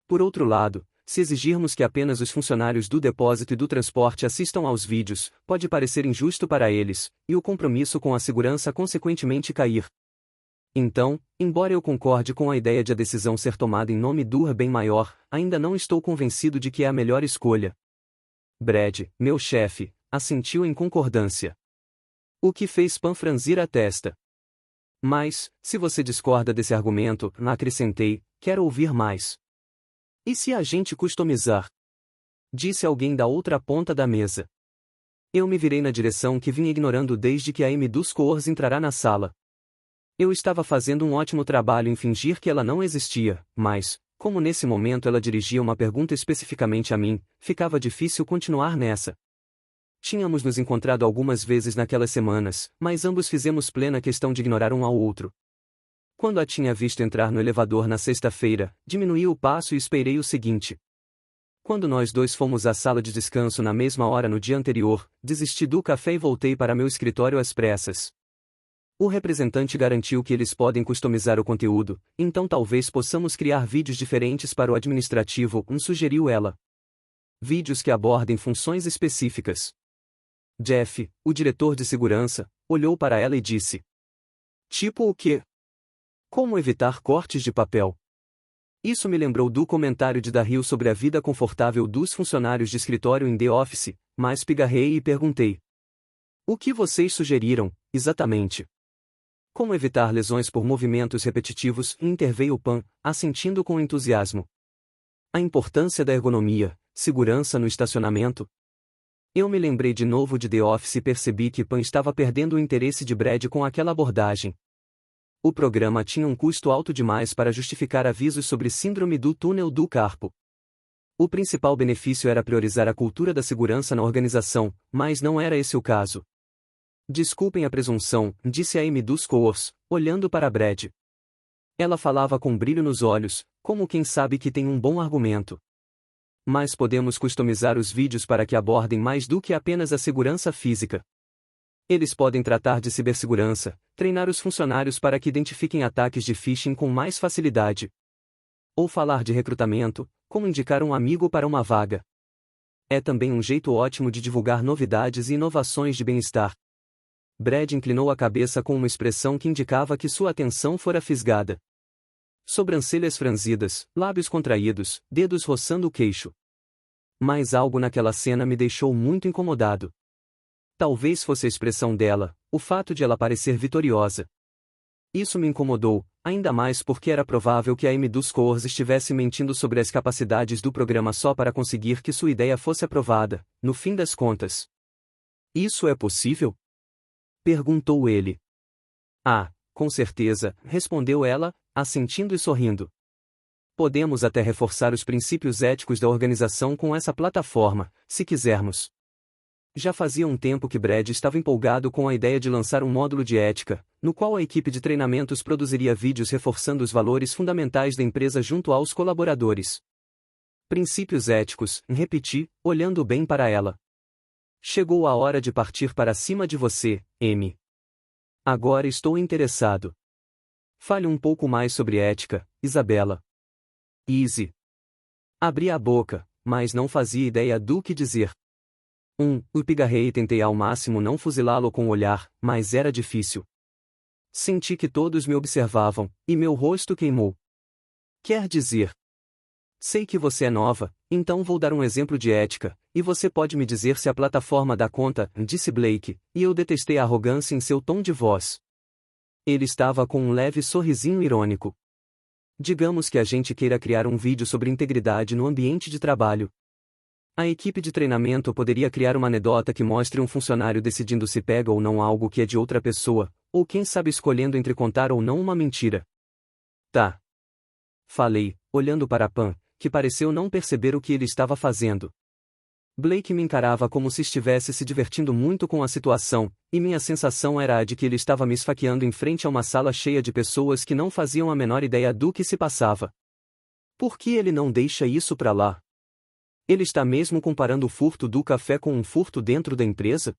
Por outro lado, se exigirmos que apenas os funcionários do depósito e do transporte assistam aos vídeos, pode parecer injusto para eles, e o compromisso com a segurança consequentemente cair. Então, embora eu concorde com a ideia de a decisão ser tomada em nome do bem maior, ainda não estou convencido de que é a melhor escolha. Brad, meu chefe, assentiu em concordância. O que fez Pan franzir a testa. Mas, se você discorda desse argumento, acrescentei, quero ouvir mais. E se a gente customizar? Disse alguém da outra ponta da mesa. Eu me virei na direção que vinha ignorando desde que a Amy dos Coors entrará na sala. Eu estava fazendo um ótimo trabalho em fingir que ela não existia, mas, como nesse momento ela dirigia uma pergunta especificamente a mim, ficava difícil continuar nessa. Tínhamos nos encontrado algumas vezes naquelas semanas, mas ambos fizemos plena questão de ignorar um ao outro. Quando a tinha visto entrar no elevador na sexta-feira, diminuí o passo e esperei o seguinte. Quando nós dois fomos à sala de descanso na mesma hora no dia anterior, desisti do café e voltei para meu escritório às pressas. O representante garantiu que eles podem customizar o conteúdo, então talvez possamos criar vídeos diferentes para o administrativo, sugeriu ela. Vídeos que abordem funções específicas. Jeff, o diretor de segurança, olhou para ela e disse. Tipo o quê? Como evitar cortes de papel? Isso me lembrou do comentário de Daryl sobre a vida confortável dos funcionários de escritório em The Office, mas pigarrei e perguntei. O que vocês sugeriram, exatamente? Como evitar lesões por movimentos repetitivos, interveio Pan, assentindo com entusiasmo. A importância da ergonomia, segurança no estacionamento. Eu me lembrei de novo de The Office e percebi que Pam estava perdendo o interesse de Brad com aquela abordagem. O programa tinha um custo alto demais para justificar avisos sobre síndrome do túnel do carpo. O principal benefício era priorizar a cultura da segurança na organização, mas não era esse o caso. Desculpem a presunção, disse a Amy dos Coors, olhando para Brad. Ela falava com brilho nos olhos, como quem sabe que tem um bom argumento. Mas podemos customizar os vídeos para que abordem mais do que apenas a segurança física. Eles podem tratar de cibersegurança, treinar os funcionários para que identifiquem ataques de phishing com mais facilidade. Ou falar de recrutamento, como indicar um amigo para uma vaga. É também um jeito ótimo de divulgar novidades e inovações de bem-estar. Brad inclinou a cabeça com uma expressão que indicava que sua atenção fora fisgada. Sobrancelhas franzidas, lábios contraídos, dedos roçando o queixo. Mas algo naquela cena me deixou muito incomodado. Talvez fosse a expressão dela, o fato de ela parecer vitoriosa. Isso me incomodou, ainda mais porque era provável que a Amy dos Coors estivesse mentindo sobre as capacidades do programa só para conseguir que sua ideia fosse aprovada, no fim das contas. Isso é possível? Perguntou ele. Ah, com certeza, respondeu ela, assentindo e sorrindo. Podemos até reforçar os princípios éticos da organização com essa plataforma, se quisermos. Já fazia um tempo que Brad estava empolgado com a ideia de lançar um módulo de ética, no qual a equipe de treinamentos produziria vídeos reforçando os valores fundamentais da empresa junto aos colaboradores. Princípios éticos, repeti, olhando bem para ela. Chegou a hora de partir para cima de você, Amy. Agora estou interessado. Fale um pouco mais sobre ética, Isabela. Easy. Abri a boca, mas não fazia ideia do que dizer. O pigarrei e tentei ao máximo não fuzilá-lo com o olhar, mas era difícil. Senti que todos me observavam, e meu rosto queimou. Quer dizer... Sei que você é nova, então vou dar um exemplo de ética, e você pode me dizer se a plataforma dá conta, disse Blake, e eu detestei a arrogância em seu tom de voz. Ele estava com um leve sorrisinho irônico. Digamos que a gente queira criar um vídeo sobre integridade no ambiente de trabalho. A equipe de treinamento poderia criar uma anedota que mostre um funcionário decidindo se pega ou não algo que é de outra pessoa, ou quem sabe escolhendo entre contar ou não uma mentira. Tá. Falei, olhando para Pam, que pareceu não perceber o que ele estava fazendo. Blake me encarava como se estivesse se divertindo muito com a situação, e minha sensação era a de que ele estava me esfaqueando em frente a uma sala cheia de pessoas que não faziam a menor ideia do que se passava. Por que ele não deixa isso pra lá? Ele está mesmo comparando o furto do café com um furto dentro da empresa?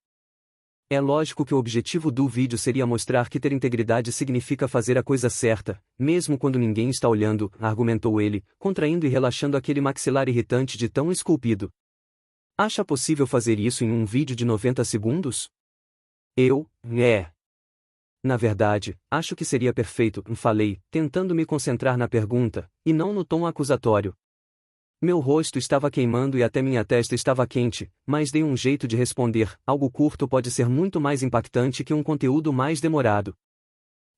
É lógico que o objetivo do vídeo seria mostrar que ter integridade significa fazer a coisa certa, mesmo quando ninguém está olhando, argumentou ele, contraindo e relaxando aquele maxilar irritante de tão esculpido. Acha possível fazer isso em um vídeo de 90 segundos? Na verdade, acho que seria perfeito, falei, tentando me concentrar na pergunta, e não no tom acusatório. Meu rosto estava queimando e até minha testa estava quente, mas dei um jeito de responder, algo curto pode ser muito mais impactante que um conteúdo mais demorado.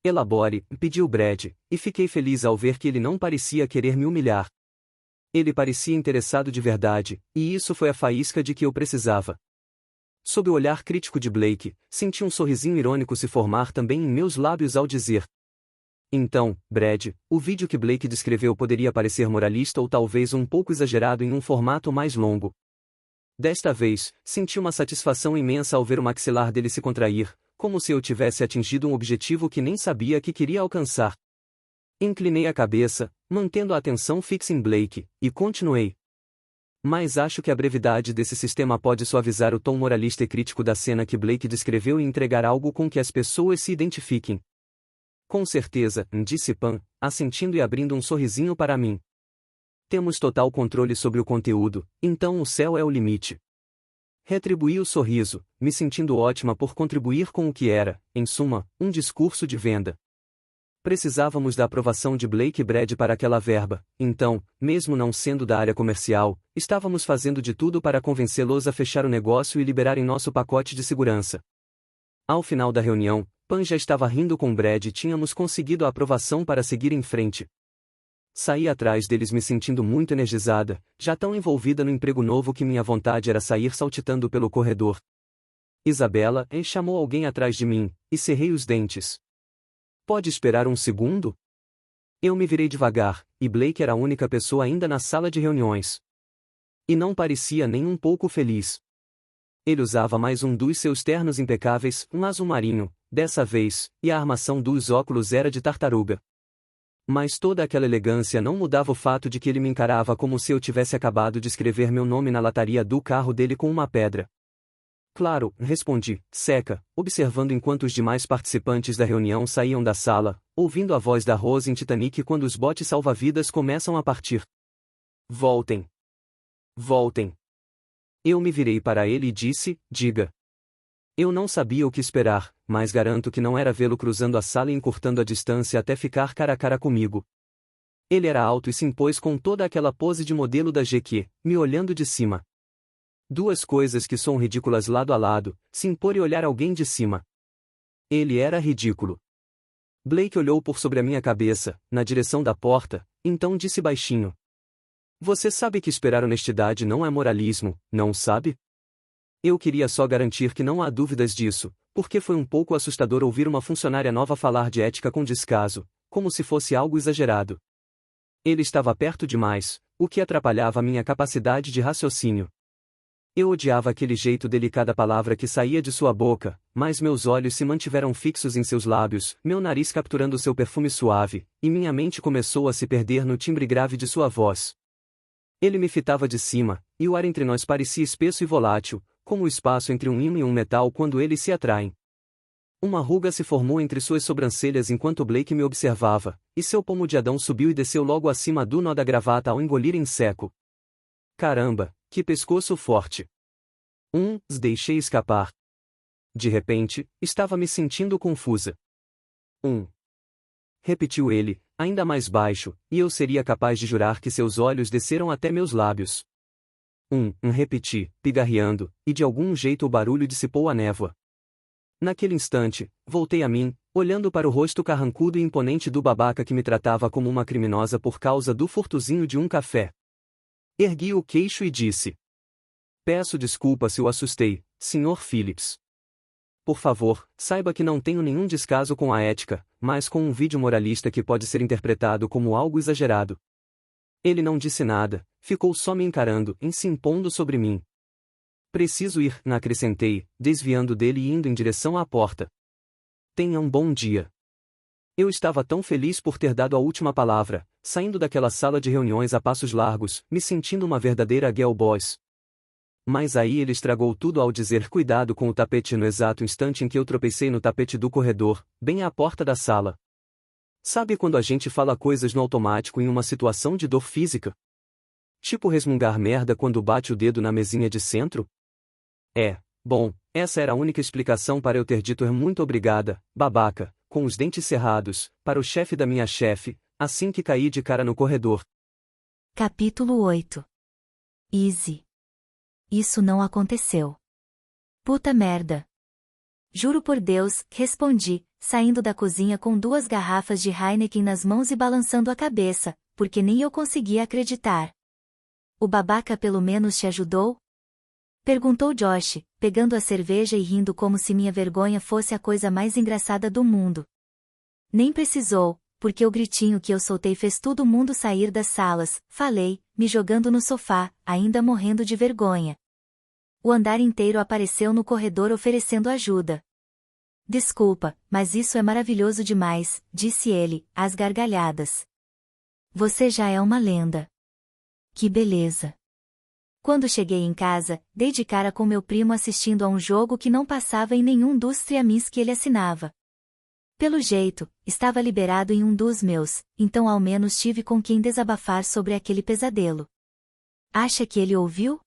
Elabore, pediu Brad, e fiquei feliz ao ver que ele não parecia querer me humilhar. Ele parecia interessado de verdade, e isso foi a faísca de que eu precisava. Sob o olhar crítico de Blake, senti um sorrisinho irônico se formar também em meus lábios ao dizer: então, Brad, o vídeo que Blake descreveu poderia parecer moralista ou talvez um pouco exagerado em um formato mais longo. Desta vez, senti uma satisfação imensa ao ver o maxilar dele se contrair, como se eu tivesse atingido um objetivo que nem sabia que queria alcançar. Inclinei a cabeça, mantendo a atenção fixa em Blake, e continuei. Mas acho que a brevidade desse sistema pode suavizar o tom moralista e crítico da cena que Blake descreveu e entregar algo com que as pessoas se identifiquem. Com certeza, disse Pam, assentindo e abrindo um sorrisinho para mim. Temos total controle sobre o conteúdo, então o céu é o limite. Retribuí o sorriso, me sentindo ótima por contribuir com o que era, em suma, um discurso de venda. Precisávamos da aprovação de Blake e Brad para aquela verba, então, mesmo não sendo da área comercial, estávamos fazendo de tudo para convencê-los a fechar o negócio e liberarem nosso pacote de segurança. Ao final da reunião, Pam já estava rindo com Brad e tínhamos conseguido a aprovação para seguir em frente. Saí atrás deles me sentindo muito energizada, já tão envolvida no emprego novo que minha vontade era sair saltitando pelo corredor. Isabela chamou alguém atrás de mim, e cerrei os dentes. Pode esperar um segundo? Eu me virei devagar, e Blake era a única pessoa ainda na sala de reuniões. E não parecia nem um pouco feliz. Ele usava mais um dos seus ternos impecáveis, um azul marinho, dessa vez, e a armação dos óculos era de tartaruga. Mas toda aquela elegância não mudava o fato de que ele me encarava como se eu tivesse acabado de escrever meu nome na lataria do carro dele com uma pedra. Claro, respondi, seca, observando enquanto os demais participantes da reunião saíam da sala, ouvindo a voz da Rose em Titanic quando os botes salva-vidas começam a partir. Voltem. Voltem. Eu me virei para ele e disse, diga. Eu não sabia o que esperar, mas garanto que não era vê-lo cruzando a sala e encurtando a distância até ficar cara a cara comigo. Ele era alto e se impôs com toda aquela pose de modelo da GQ, me olhando de cima. Duas coisas que são ridículas lado a lado, se impor e olhar alguém de cima. Ele era ridículo. Blake olhou por sobre a minha cabeça, na direção da porta, então disse baixinho. Você sabe que esperar honestidade não é moralismo, não sabe? Eu queria só garantir que não há dúvidas disso, porque foi um pouco assustador ouvir uma funcionária nova falar de ética com descaso, como se fosse algo exagerado. Ele estava perto demais, o que atrapalhava minha capacidade de raciocínio. Eu odiava aquele jeito delicado da palavra que saía de sua boca, mas meus olhos se mantiveram fixos em seus lábios, meu nariz capturando seu perfume suave, e minha mente começou a se perder no timbre grave de sua voz. Ele me fitava de cima, e o ar entre nós parecia espesso e volátil, como o espaço entre um ímã e um metal quando eles se atraem. Uma ruga se formou entre suas sobrancelhas enquanto Blake me observava, e seu pomo de Adão subiu e desceu logo acima do nó da gravata ao engolir em seco. Caramba, que pescoço forte! Deixei escapar. De repente, estava me sentindo confusa. Repetiu ele, ainda mais baixo, e eu seria capaz de jurar que seus olhos desceram até meus lábios. Repeti, pigarreando, e de algum jeito o barulho dissipou a névoa. Naquele instante, voltei a mim, olhando para o rosto carrancudo e imponente do babaca que me tratava como uma criminosa por causa do furtozinho de um café. Ergui o queixo e disse. Peço desculpa se o assustei, Sr. Phillips. Por favor, saiba que não tenho nenhum descaso com a ética, mas com um vídeo moralista que pode ser interpretado como algo exagerado. Ele não disse nada, ficou só me encarando, se impondo sobre mim. Preciso ir, acrescentei, desviando dele e indo em direção à porta. Tenha um bom dia. Eu estava tão feliz por ter dado a última palavra, saindo daquela sala de reuniões a passos largos, me sentindo uma verdadeira girl boss. Mas aí ele estragou tudo ao dizer cuidado com o tapete no exato instante em que eu tropecei no tapete do corredor, bem à porta da sala. Sabe quando a gente fala coisas no automático em uma situação de dor física? Tipo resmungar merda quando bate o dedo na mesinha de centro? Bom, essa era a única explicação para eu ter dito muito obrigada, babaca, com os dentes cerrados, para o chefe da minha chefe, assim que caí de cara no corredor. Capítulo 8. Easy. Isso não aconteceu. Puta merda. Juro por Deus, respondi, saindo da cozinha com 2 garrafas de Heineken nas mãos e balançando a cabeça, porque nem eu conseguia acreditar. O babaca pelo menos te ajudou? Perguntou Josh, pegando a cerveja e rindo como se minha vergonha fosse a coisa mais engraçada do mundo. Nem precisou, porque o gritinho que eu soltei fez todo mundo sair das salas, falei, me jogando no sofá, ainda morrendo de vergonha. O andar inteiro apareceu no corredor oferecendo ajuda. Desculpa, mas isso é maravilhoso demais, disse ele, às gargalhadas. Você já é uma lenda. Que beleza. Quando cheguei em casa, dei de cara com meu primo assistindo a um jogo que não passava em nenhum dos streamings que ele assinava. Pelo jeito, estava liberado em um dos meus, então ao menos tive com quem desabafar sobre aquele pesadelo. Acha que ele ouviu?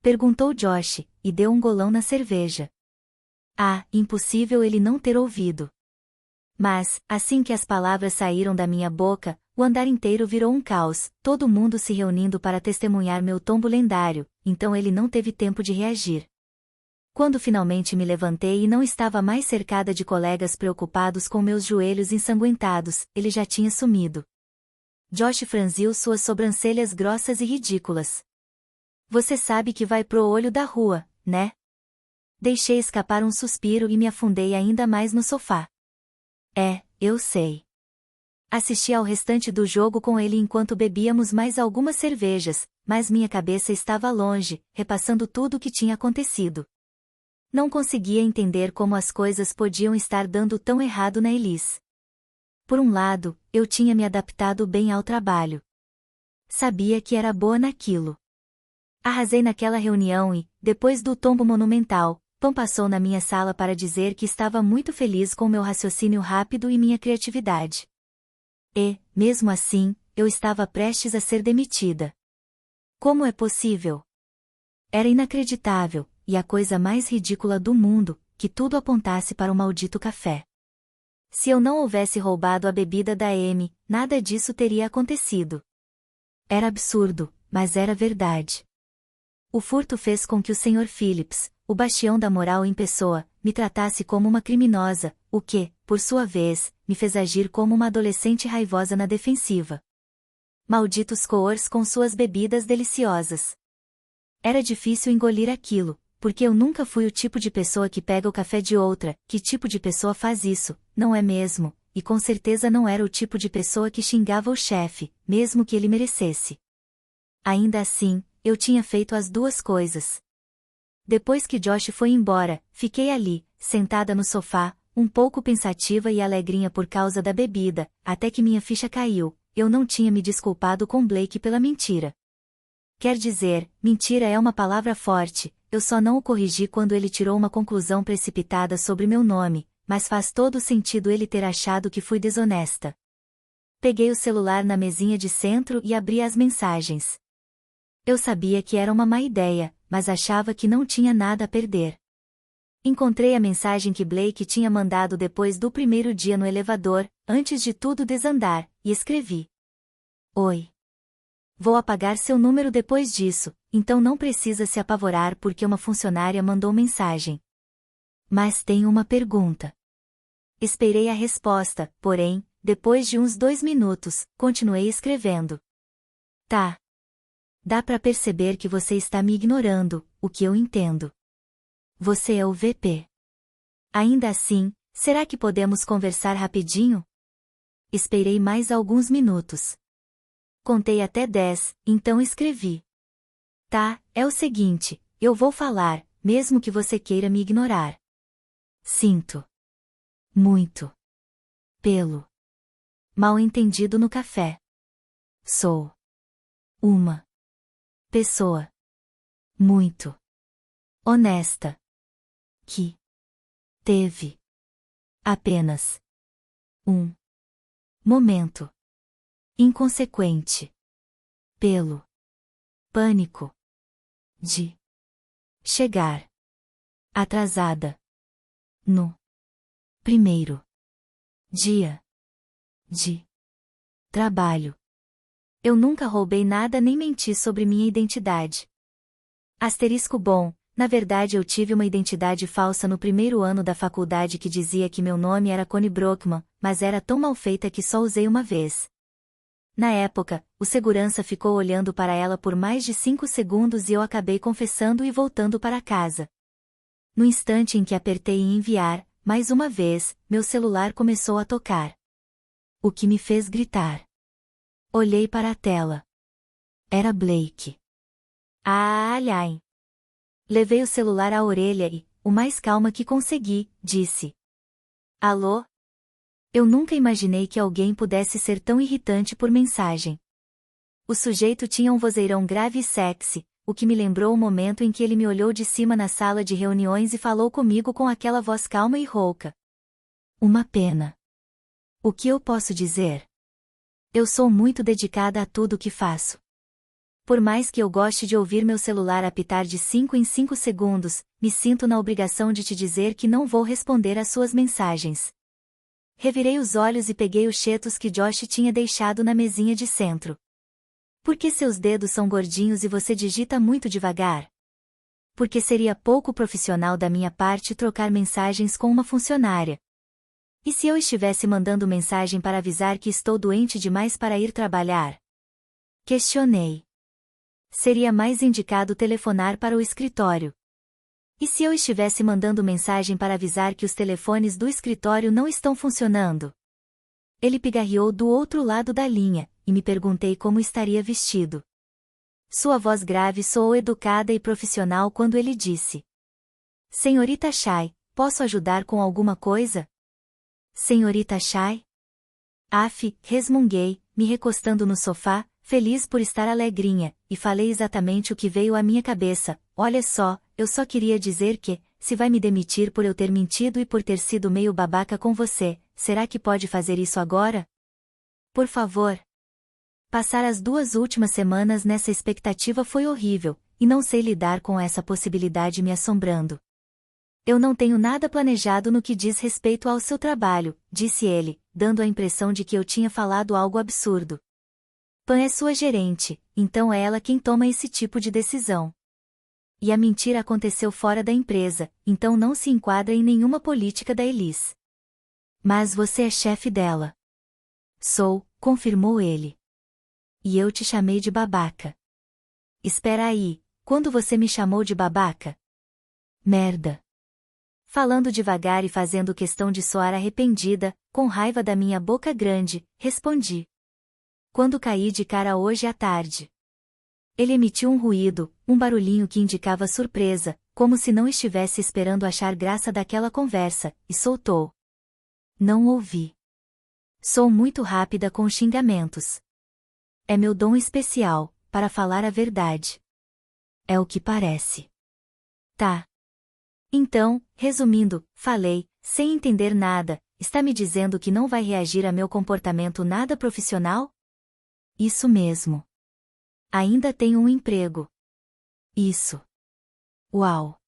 Perguntou Josh, e deu um golão na cerveja. Impossível ele não ter ouvido. Mas, assim que as palavras saíram da minha boca, o andar inteiro virou um caos, todo mundo se reunindo para testemunhar meu tombo lendário, então ele não teve tempo de reagir. Quando finalmente me levantei e não estava mais cercada de colegas preocupados com meus joelhos ensanguentados, ele já tinha sumido. Josh franziu suas sobrancelhas grossas e ridículas. Você sabe que vai pro olho da rua, né? Deixei escapar um suspiro e me afundei ainda mais no sofá. Eu sei. Assisti ao restante do jogo com ele enquanto bebíamos mais algumas cervejas, mas minha cabeça estava longe, repassando tudo o que tinha acontecido. Não conseguia entender como as coisas podiam estar dando tão errado na Elise. Por um lado, eu tinha me adaptado bem ao trabalho. Sabia que era boa naquilo. Arrasei naquela reunião e, depois do tombo monumental, Pam passou na minha sala para dizer que estava muito feliz com meu raciocínio rápido e minha criatividade. E, mesmo assim, eu estava prestes a ser demitida. Como é possível? Era inacreditável, e a coisa mais ridícula do mundo, que tudo apontasse para o maldito café. Se eu não houvesse roubado a bebida da Amy, nada disso teria acontecido. Era absurdo, mas era verdade. O furto fez com que o Sr. Phillips, o bastião da moral em pessoa, me tratasse como uma criminosa, o que, por sua vez, me fez agir como uma adolescente raivosa na defensiva. Malditos Coors com suas bebidas deliciosas. Era difícil engolir aquilo, porque eu nunca fui o tipo de pessoa que pega o café de outra. Que tipo de pessoa faz isso, não é mesmo? E com certeza não era o tipo de pessoa que xingava o chefe, mesmo que ele merecesse. Ainda assim, eu tinha feito as duas coisas. Depois que Josh foi embora, fiquei ali, sentada no sofá, um pouco pensativa e alegrinha por causa da bebida, até que minha ficha caiu. Eu não tinha me desculpado com Blake pela mentira. Quer dizer, mentira é uma palavra forte, eu só não o corrigi quando ele tirou uma conclusão precipitada sobre meu nome, mas faz todo sentido ele ter achado que fui desonesta. Peguei o celular na mesinha de centro e abri as mensagens. Eu sabia que era uma má ideia, mas achava que não tinha nada a perder. Encontrei a mensagem que Blake tinha mandado depois do primeiro dia no elevador, antes de tudo desandar, e escrevi: Oi. Vou apagar seu número depois disso, então não precisa se apavorar porque uma funcionária mandou mensagem. Mas tenho uma pergunta. Esperei a resposta, porém, depois de uns 2 minutos, continuei escrevendo. Tá. Dá pra perceber que você está me ignorando, o que eu entendo. Você é o VP. Ainda assim, será que podemos conversar rapidinho? Esperei mais alguns minutos. Contei até 10, então escrevi. Tá, é o seguinte, eu vou falar, mesmo que você queira me ignorar. Sinto muito pelo mal entendido no café. Sou uma pessoa muito honesta que teve apenas um momento inconsequente pelo pânico de chegar atrasada no primeiro dia de trabalho. Eu nunca roubei nada nem menti sobre minha identidade. Asterisco bom, na verdade eu tive uma identidade falsa no primeiro ano da faculdade que dizia que meu nome era Connie Brockman, mas era tão mal feita que só usei uma vez. Na época, o segurança ficou olhando para ela por mais de 5 segundos e eu acabei confessando e voltando para casa. No instante em que apertei em enviar, mais uma vez, meu celular começou a tocar. O que me fez gritar. Olhei para a tela. Era Blake. Ai. Levei o celular à orelha e, o mais calma que consegui, disse: Alô? Eu nunca imaginei que alguém pudesse ser tão irritante por mensagem. O sujeito tinha um vozeirão grave e sexy, o que me lembrou o momento em que ele me olhou de cima na sala de reuniões e falou comigo com aquela voz calma e rouca. Uma pena. O que eu posso dizer? Eu sou muito dedicada a tudo o que faço. Por mais que eu goste de ouvir meu celular apitar de 5 em 5 segundos, me sinto na obrigação de te dizer que não vou responder às suas mensagens. Revirei os olhos e peguei os cheetos que Josh tinha deixado na mesinha de centro. Por que seus dedos são gordinhos e você digita muito devagar? Porque seria pouco profissional da minha parte trocar mensagens com uma funcionária. E se eu estivesse mandando mensagem para avisar que estou doente demais para ir trabalhar? Questionei. Seria mais indicado telefonar para o escritório. E se eu estivesse mandando mensagem para avisar que os telefones do escritório não estão funcionando? Ele pigarreou do outro lado da linha, e me perguntei como estaria vestido. Sua voz grave soou educada e profissional quando ele disse: Senhorita Shai, posso ajudar com alguma coisa? Senhorita Shai? Af, resmunguei, me recostando no sofá, feliz por estar alegrinha, e falei exatamente o que veio à minha cabeça. Olha só, eu só queria dizer que, se vai me demitir por eu ter mentido e por ter sido meio babaca com você, será que pode fazer isso agora? Por favor. Passar as 2 últimas semanas nessa expectativa foi horrível, e não sei lidar com essa possibilidade me assombrando. Eu não tenho nada planejado no que diz respeito ao seu trabalho, disse ele, dando a impressão de que eu tinha falado algo absurdo. Pan é sua gerente, então é ela quem toma esse tipo de decisão. E a mentira aconteceu fora da empresa, então não se enquadra em nenhuma política da Elis. Mas você é chefe dela. Sou, confirmou ele. E eu te chamei de babaca. Espera aí, quando você me chamou de babaca? Merda. Falando devagar e fazendo questão de soar arrependida, com raiva da minha boca grande, respondi. Quando caí de cara hoje à tarde. Ele emitiu um ruído, um barulhinho que indicava surpresa, como se não estivesse esperando achar graça daquela conversa, e soltou. Não ouvi. Sou muito rápida com xingamentos. É meu dom especial, para falar a verdade. É o que parece. Tá. Então, resumindo, falei, sem entender nada, está me dizendo que não vai reagir a meu comportamento nada profissional? Isso mesmo. Ainda tenho um emprego. Isso. Uau!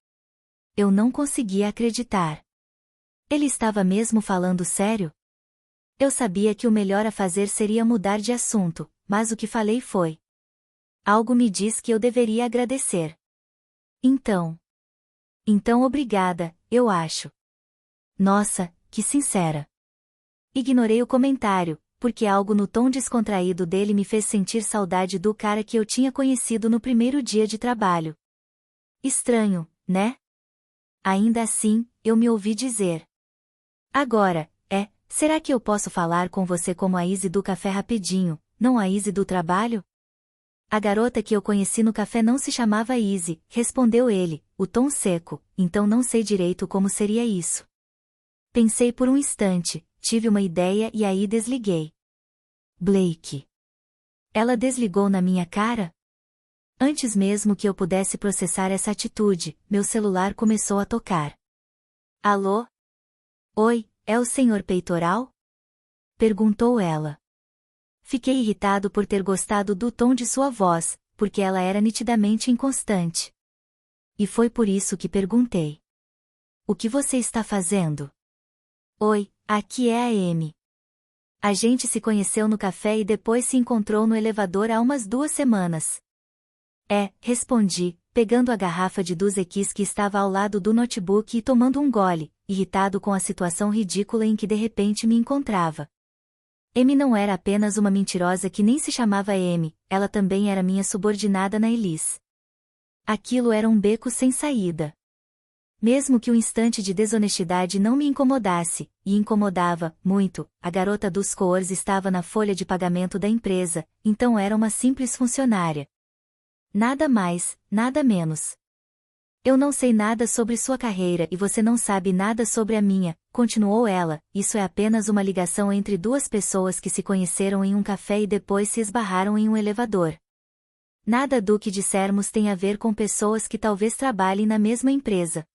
Eu não conseguia acreditar. Ele estava mesmo falando sério? Eu sabia que o melhor a fazer seria mudar de assunto, mas o que falei foi. Algo me diz que eu deveria agradecer. Então, obrigada, eu acho. Nossa, que sincera. Ignorei o comentário, porque algo no tom descontraído dele me fez sentir saudade do cara que eu tinha conhecido no primeiro dia de trabalho. Estranho, né? Ainda assim, eu me ouvi dizer. Agora, será que eu posso falar com você como a Izzy do café rapidinho, não a Izzy do trabalho? A garota que eu conheci no café não se chamava Izzy, respondeu ele, o tom seco, então não sei direito como seria isso. Pensei por um instante, tive uma ideia e aí desliguei. Blake. Ela desligou na minha cara? Antes mesmo que eu pudesse processar essa atitude, meu celular começou a tocar. Alô? Oi, é o senhor Peitoral? Perguntou ela. Fiquei irritado por ter gostado do tom de sua voz, porque ela era nitidamente inconstante. E foi por isso que perguntei. O que você está fazendo? Oi, aqui é a Amy. A gente se conheceu no café e depois se encontrou no elevador há umas 2 semanas. Respondi, pegando a garrafa de Dos Equis que estava ao lado do notebook e tomando um gole, irritado com a situação ridícula em que de repente me encontrava. Amy não era apenas uma mentirosa que nem se chamava Amy, ela também era minha subordinada na Elis. Aquilo era um beco sem saída. Mesmo que o instante de desonestidade não me incomodasse, e incomodava, muito, a garota dos coors estava na folha de pagamento da empresa, então era uma simples funcionária. Nada mais, nada menos. Eu não sei nada sobre sua carreira e você não sabe nada sobre a minha, continuou ela, isso é apenas uma ligação entre 2 pessoas que se conheceram em um café e depois se esbarraram em um elevador. Nada do que dissermos tem a ver com pessoas que talvez trabalhem na mesma empresa.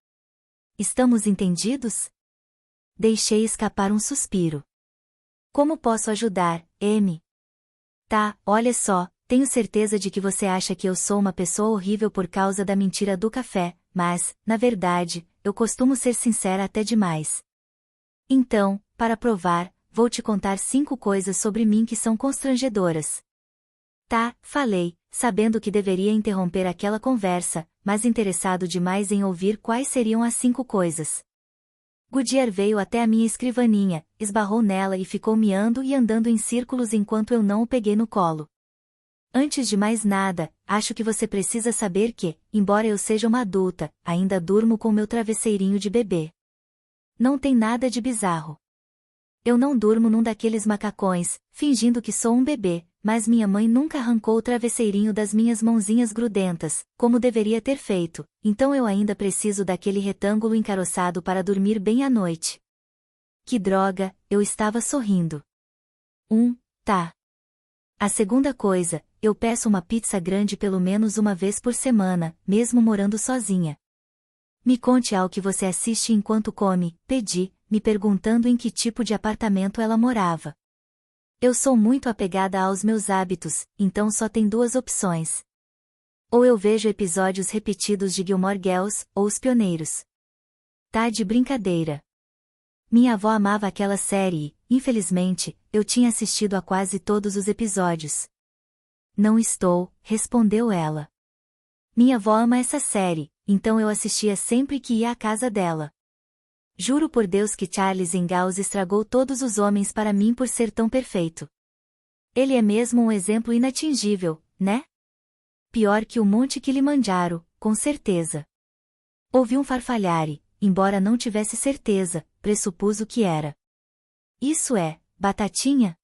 Estamos entendidos? Deixei escapar um suspiro. Como posso ajudar, Amy? Tá, olha só, tenho certeza de que você acha que eu sou uma pessoa horrível por causa da mentira do café, mas, na verdade, eu costumo ser sincera até demais. Então, para provar, vou te contar 5 coisas sobre mim que são constrangedoras. Tá, falei, sabendo que deveria interromper aquela conversa, mas interessado demais em ouvir quais seriam as 5 coisas. Goodyear veio até a minha escrivaninha, esbarrou nela e ficou miando e andando em círculos enquanto eu não o peguei no colo. Antes de mais nada, acho que você precisa saber que, embora eu seja uma adulta, ainda durmo com meu travesseirinho de bebê. Não tem nada de bizarro. Eu não durmo num daqueles macacões, fingindo que sou um bebê, mas minha mãe nunca arrancou o travesseirinho das minhas mãozinhas grudentas, como deveria ter feito, então eu ainda preciso daquele retângulo encaroçado para dormir bem à noite. Que droga, eu estava sorrindo. Tá. A segunda coisa, eu peço uma pizza grande pelo menos uma vez por semana, mesmo morando sozinha. Me conte ao que você assiste enquanto come, pedi, me perguntando em que tipo de apartamento ela morava. Eu sou muito apegada aos meus hábitos, então só tem duas opções. Ou eu vejo episódios repetidos de Gilmore Girls, ou Os Pioneiros. Tá de brincadeira. Minha avó amava aquela série e, infelizmente, eu tinha assistido a quase todos os episódios. Não estou, respondeu ela. Minha avó ama essa série, então eu assistia sempre que ia à casa dela. Juro por Deus que Charles Ingalls estragou todos os homens para mim por ser tão perfeito. Ele é mesmo um exemplo inatingível, né? Pior que o Monte Kilimanjaro, com certeza. Ouvi um farfalhar e, embora não tivesse certeza, pressupus o que era. Isso é, batatinha?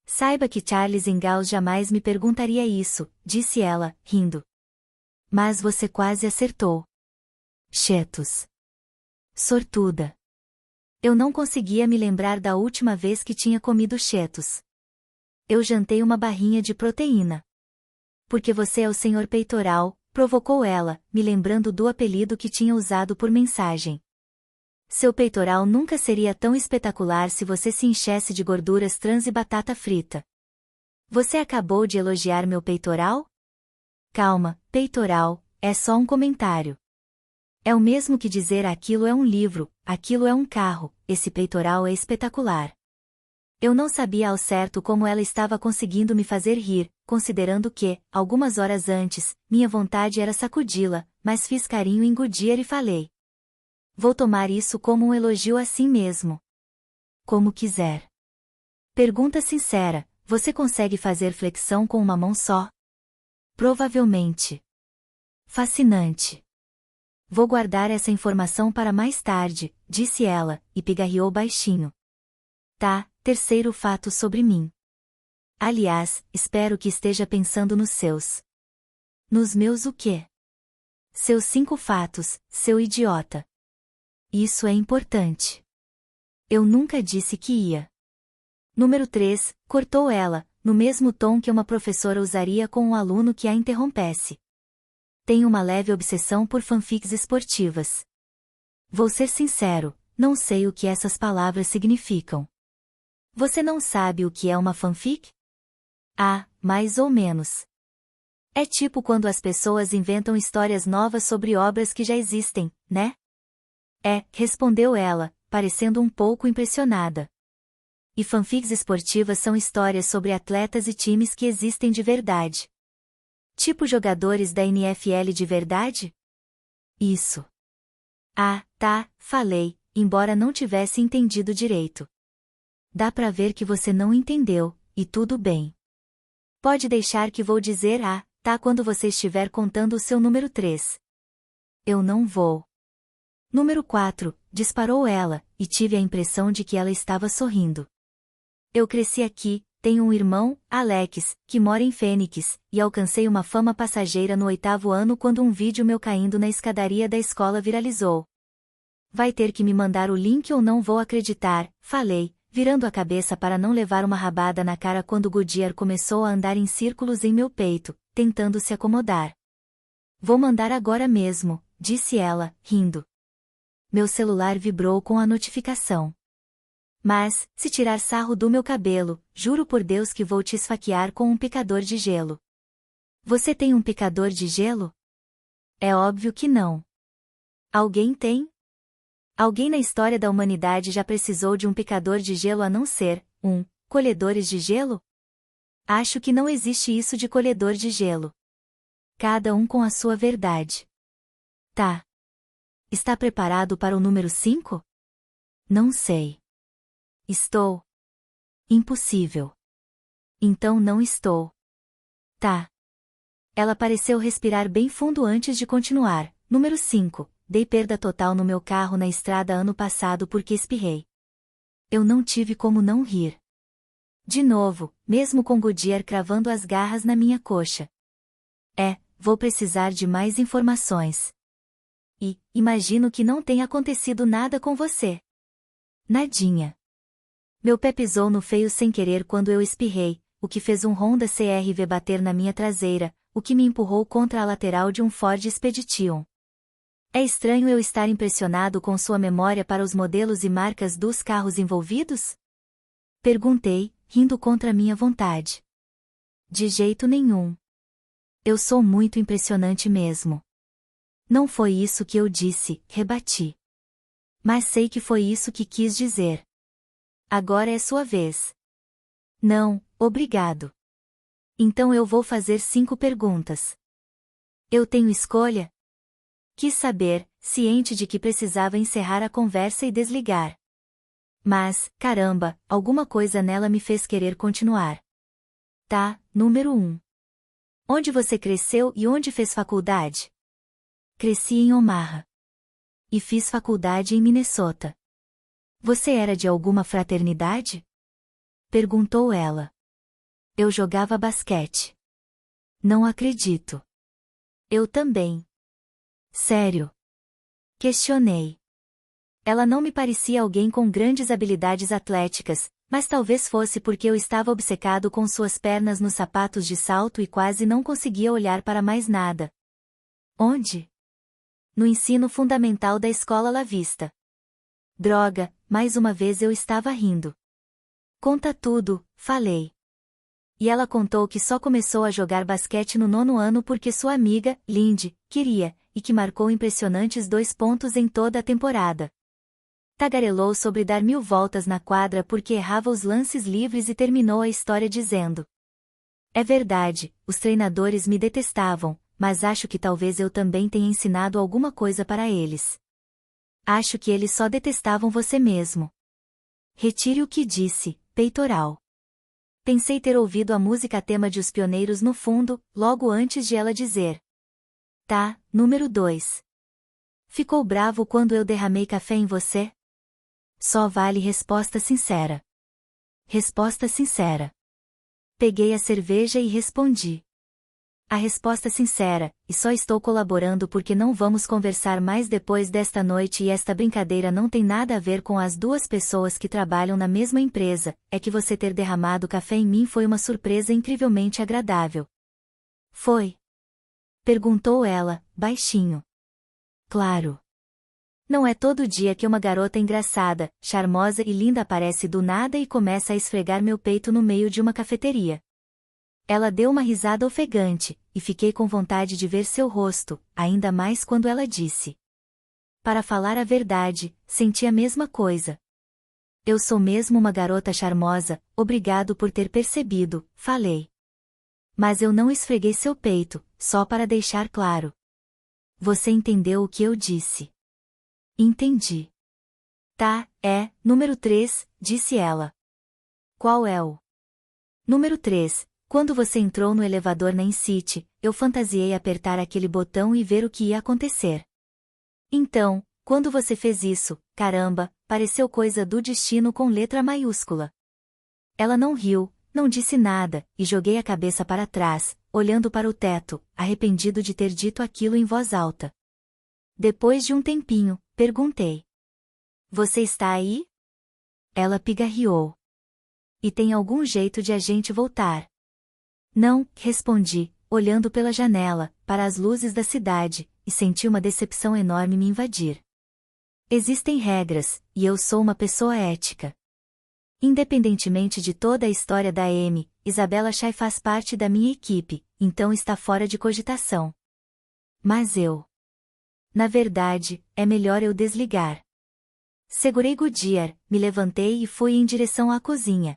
Saiba que Charles Ingalls jamais me perguntaria isso, disse ela, rindo. Mas você quase acertou. Cheetos. Sortuda. Eu não conseguia me lembrar da última vez que tinha comido Cheetos. Eu jantei uma barrinha de proteína. Porque você é o Senhor Peitoral, provocou ela, me lembrando do apelido que tinha usado por mensagem. Seu peitoral nunca seria tão espetacular se você se enchesse de gorduras trans e batata frita. Você acabou de elogiar meu peitoral? Calma, peitoral, é só um comentário. É o mesmo que dizer aquilo é um livro, aquilo é um carro, esse peitoral é espetacular. Eu não sabia ao certo como ela estava conseguindo me fazer rir, considerando que, algumas horas antes, minha vontade era sacudi-la, mas fiz carinho em Goodyear e falei. Vou tomar isso como um elogio assim mesmo. Como quiser. Pergunta sincera, você consegue fazer flexão com uma mão só? Provavelmente. Fascinante. Vou guardar essa informação para mais tarde, disse ela, e pigarreou baixinho. Tá, terceiro fato sobre mim. Aliás, espero que esteja pensando nos seus. Nos meus o quê? Seus 5 fatos, seu idiota. Isso é importante. Eu nunca disse que ia. Número 3, cortou ela, no mesmo tom que uma professora usaria com um aluno que a interrompesse. Tenho uma leve obsessão por fanfics esportivas. Vou ser sincero, não sei o que essas palavras significam. Você não sabe o que é uma fanfic? Ah, mais ou menos. É tipo quando as pessoas inventam histórias novas sobre obras que já existem, né? É, respondeu ela, parecendo um pouco impressionada. E fanfics esportivas são histórias sobre atletas e times que existem de verdade. Tipo jogadores da NFL de verdade? Isso. Ah, tá, falei, embora não tivesse entendido direito. Dá pra ver que você não entendeu, e tudo bem. Pode deixar que vou dizer tá quando você estiver contando o seu número 3. Eu não vou. Número 4, disparou ela, e tive a impressão de que ela estava sorrindo. Eu cresci aqui, tenho um irmão, Alex, que mora em Fênix, e alcancei uma fama passageira no 8º ano quando um vídeo meu caindo na escadaria da escola viralizou. Vai ter que me mandar o link ou não vou acreditar, falei, virando a cabeça para não levar uma rabada na cara quando Goodyear começou a andar em círculos em meu peito, tentando se acomodar. Vou mandar agora mesmo, disse ela, rindo. Meu celular vibrou com a notificação. Mas, se tirar sarro do meu cabelo, juro por Deus que vou te esfaquear com um picador de gelo. Você tem um picador de gelo? É óbvio que não. Alguém tem? Alguém na história da humanidade já precisou de um picador de gelo a não ser, colhedores de gelo? Acho que não existe isso de colhedor de gelo. Cada um com a sua verdade. Tá. Está preparado para o número 5? Não sei. Estou. Impossível. Então não estou. Tá. Ela pareceu respirar bem fundo antes de continuar. Número 5. Dei perda total no meu carro na estrada ano passado porque espirrei. Eu não tive como não rir. De novo, mesmo com Goodyear cravando as garras na minha coxa. Vou precisar de mais informações. E, imagino que não tenha acontecido nada com você. Nadinha. Meu pé pisou no feio sem querer quando eu espirrei, o que fez um Honda CR-V bater na minha traseira, o que me empurrou contra a lateral de um Ford Expedition. É estranho eu estar impressionado com sua memória para os modelos e marcas dos carros envolvidos? Perguntei, rindo contra minha vontade. De jeito nenhum. Eu sou muito impressionante mesmo. Não foi isso que eu disse, rebati. Mas sei que foi isso que quis dizer. Agora é sua vez. Não, obrigado. Então eu vou fazer 5 perguntas. Eu tenho escolha? Quis saber, ciente de que precisava encerrar a conversa e desligar. Mas, caramba, alguma coisa nela me fez querer continuar. Tá, número 1. Onde você cresceu e onde fez faculdade? Cresci em Omaha. E fiz faculdade em Minnesota. Você era de alguma fraternidade? Perguntou ela. Eu jogava basquete. Não acredito. Eu também. Sério? Questionei. Ela não me parecia alguém com grandes habilidades atléticas, mas talvez fosse porque eu estava obcecado com suas pernas nos sapatos de salto e quase não conseguia olhar para mais nada. Onde? No ensino fundamental da escola La Vista. Droga, mais uma vez eu estava rindo. Conta tudo, falei. E ela contou que só começou a jogar basquete no 9º ano porque sua amiga, Lindy, queria, e que marcou impressionantes 2 pontos em toda a temporada. Tagarelou sobre dar 1000 voltas na quadra porque errava os lances livres e terminou a história dizendo: É verdade, os treinadores me detestavam, mas acho que talvez eu também tenha ensinado alguma coisa para eles. Acho que eles só detestavam você mesmo. Retire o que disse, peitoral. Pensei ter ouvido a música tema de Os Pioneiros no fundo, logo antes de ela dizer. Tá, número 2. Ficou bravo quando eu derramei café em você? Só vale resposta sincera. Resposta sincera. Peguei a cerveja e respondi. A resposta sincera, e só estou colaborando porque não vamos conversar mais depois desta noite e esta brincadeira não tem nada a ver com as 2 pessoas que trabalham na mesma empresa, é que você ter derramado café em mim foi uma surpresa incrivelmente agradável. Foi? Perguntou ela, baixinho. Claro. Não é todo dia que uma garota engraçada, charmosa e linda aparece do nada e começa a esfregar meu peito no meio de uma cafeteria. Ela deu uma risada ofegante, e fiquei com vontade de ver seu rosto, ainda mais quando ela disse. Para falar a verdade, senti a mesma coisa. Eu sou mesmo uma garota charmosa, obrigado por ter percebido, falei. Mas eu não esfreguei seu peito, só para deixar claro. Você entendeu o que eu disse? Entendi. Tá, número 3, disse ela. Qual é o? Número 3. Quando você entrou no elevador na InCity, eu fantasiei apertar aquele botão e ver o que ia acontecer. Então, quando você fez isso, caramba, pareceu coisa do destino com letra maiúscula. Ela não riu, não disse nada, e joguei a cabeça para trás, olhando para o teto, arrependido de ter dito aquilo em voz alta. Depois de um tempinho, perguntei. Você está aí? Ela pigarreou. E tem algum jeito de a gente voltar? Não, respondi, olhando pela janela, para as luzes da cidade, e senti uma decepção enorme me invadir. Existem regras, e eu sou uma pessoa ética. Independentemente de toda a história da Amy, Isabella Shai faz parte da minha equipe, então está fora de cogitação. Mas eu... Na verdade, é melhor eu desligar. Segurei Goodyear, me levantei e fui em direção à cozinha.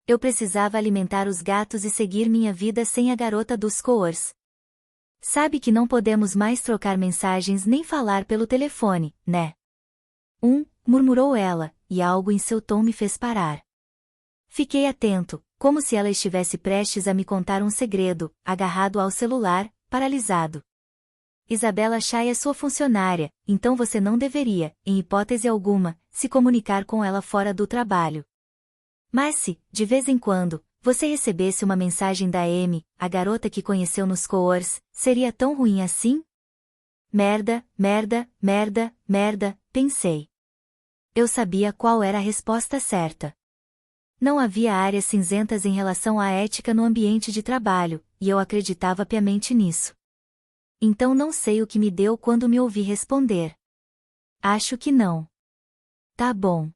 Eu precisava alimentar os gatos e seguir minha vida sem a garota dos Coors. Sabe que não podemos mais trocar mensagens nem falar pelo telefone, né? murmurou ela, e algo em seu tom me fez parar. Fiquei atento, como se ela estivesse prestes a me contar um segredo, agarrado ao celular, paralisado. Isabela Chay é sua funcionária, então você não deveria, em hipótese alguma, se comunicar com ela fora do trabalho. Mas se, de vez em quando, você recebesse uma mensagem da Amy, a garota que conheceu nos coors, seria tão ruim assim? Merda, merda, merda, merda, pensei. Eu sabia qual era a resposta certa. Não havia áreas cinzentas em relação à ética no ambiente de trabalho, e eu acreditava piamente nisso. Então não sei o que me deu quando me ouvi responder. Acho que não. Tá bom.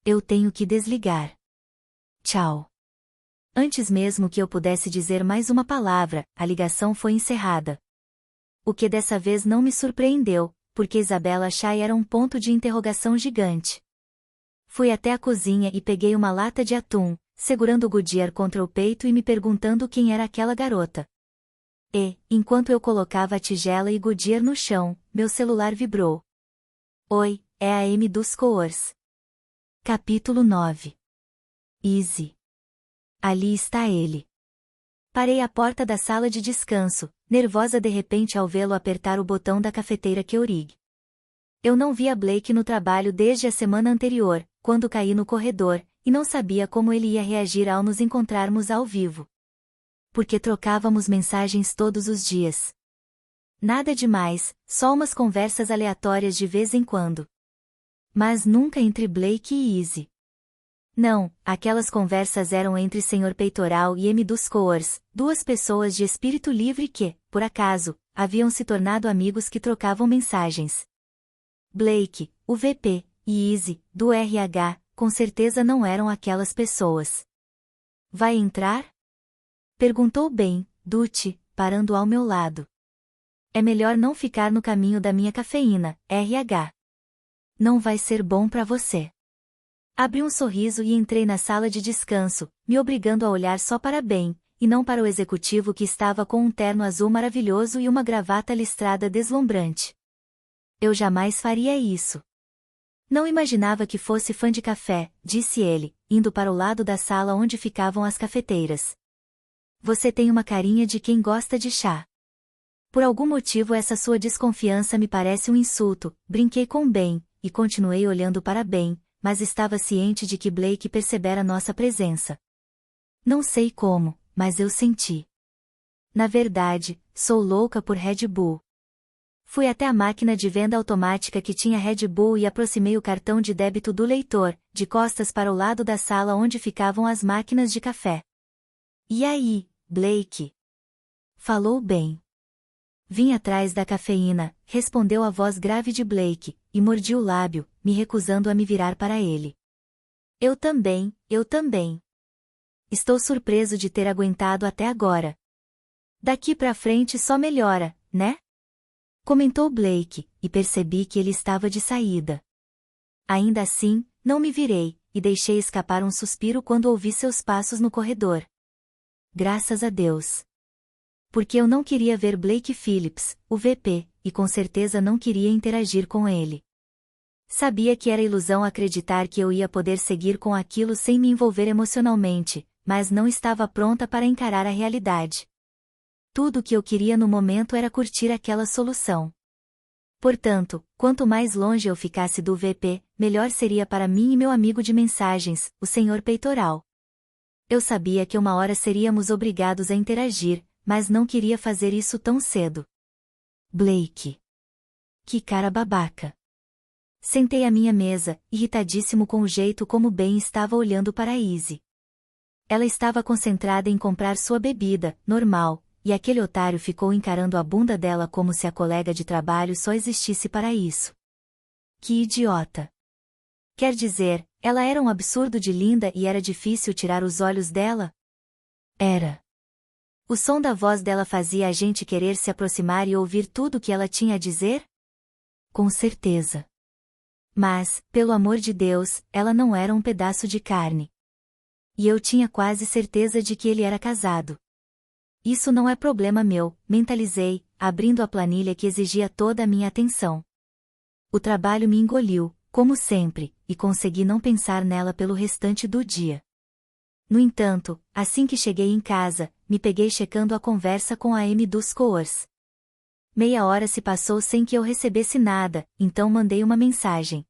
Eu tenho que desligar. Tchau. Antes mesmo que eu pudesse dizer mais uma palavra, a ligação foi encerrada. O que dessa vez não me surpreendeu, porque Isabela Chay era um ponto de interrogação gigante. Fui até a cozinha e peguei uma lata de atum, segurando o Goodyear contra o peito e me perguntando quem era aquela garota. E, enquanto eu colocava a tigela e Goodyear no chão, meu celular vibrou. Oi, é a Amy dos coors. Capítulo 9. Easy. Ali está ele. Parei à porta da sala de descanso, nervosa de repente ao vê-lo apertar o botão da cafeteira Keurig. Eu não via Blake no trabalho desde a semana anterior, quando caí no corredor, e não sabia como ele ia reagir ao nos encontrarmos ao vivo. Porque trocávamos mensagens todos os dias. Nada demais, só umas conversas aleatórias de vez em quando. Mas nunca entre Blake e Easy. Não, aquelas conversas eram entre Sr. Peitoral e Amy dos coors, duas pessoas de espírito livre que, por acaso, haviam se tornado amigos que trocavam mensagens. Blake, o VP, e Easy, do RH, com certeza não eram aquelas pessoas. Vai entrar? Perguntou bem, Dutty, parando ao meu lado. É melhor não ficar no caminho da minha cafeína, RH. Não vai ser bom para você. Abri um sorriso e entrei na sala de descanso, me obrigando a olhar só para Ben, e não para o executivo que estava com um terno azul maravilhoso e uma gravata listrada deslumbrante. Eu jamais faria isso. Não imaginava que fosse fã de café, disse ele, indo para o lado da sala onde ficavam as cafeteiras. Você tem uma carinha de quem gosta de chá. Por algum motivo essa sua desconfiança me parece um insulto, brinquei com Ben, e continuei olhando para Ben, mas estava ciente de que Blake percebera nossa presença. Não sei como, mas eu senti. Na verdade, sou louca por Red Bull. Fui até a máquina de venda automática que tinha Red Bull e aproximei o cartão de débito do leitor, de costas para o lado da sala onde ficavam as máquinas de café. E aí, Blake? Falou Ben. Vim atrás da cafeína, respondeu a voz grave de Blake, e mordi o lábio, me recusando a me virar para ele. Eu também, eu também. Estou surpreso de ter aguentado até agora. Daqui pra frente só melhora, né? Comentou Blake, e percebi que ele estava de saída. Ainda assim, não me virei, e deixei escapar um suspiro quando ouvi seus passos no corredor. Graças a Deus. Porque eu não queria ver Blake Phillips, o VP, e com certeza não queria interagir com ele. Sabia que era ilusão acreditar que eu ia poder seguir com aquilo sem me envolver emocionalmente, mas não estava pronta para encarar a realidade. Tudo o que eu queria no momento era curtir aquela solução. Portanto, quanto mais longe eu ficasse do VP, melhor seria para mim e meu amigo de mensagens, o Sr. Peitoral. Eu sabia que uma hora seríamos obrigados a interagir, mas não queria fazer isso tão cedo. Blake. Que cara babaca. Sentei à minha mesa, irritadíssimo com o jeito como Ben estava olhando para Easy. Ela estava concentrada em comprar sua bebida, normal, e aquele otário ficou encarando a bunda dela como se a colega de trabalho só existisse para isso. Que idiota. Quer dizer, ela era um absurdo de linda e era difícil tirar os olhos dela? Era. O som da voz dela fazia a gente querer se aproximar e ouvir tudo o que ela tinha a dizer? Com certeza. Mas, pelo amor de Deus, ela não era um pedaço de carne. E eu tinha quase certeza de que ele era casado. Isso não é problema meu, mentalizei, abrindo a planilha que exigia toda a minha atenção. O trabalho me engoliu, como sempre, e consegui não pensar nela pelo restante do dia. No entanto, assim que cheguei em casa, me peguei checando a conversa com a Amy dos Coors. Meia hora se passou sem que eu recebesse nada, então mandei uma mensagem.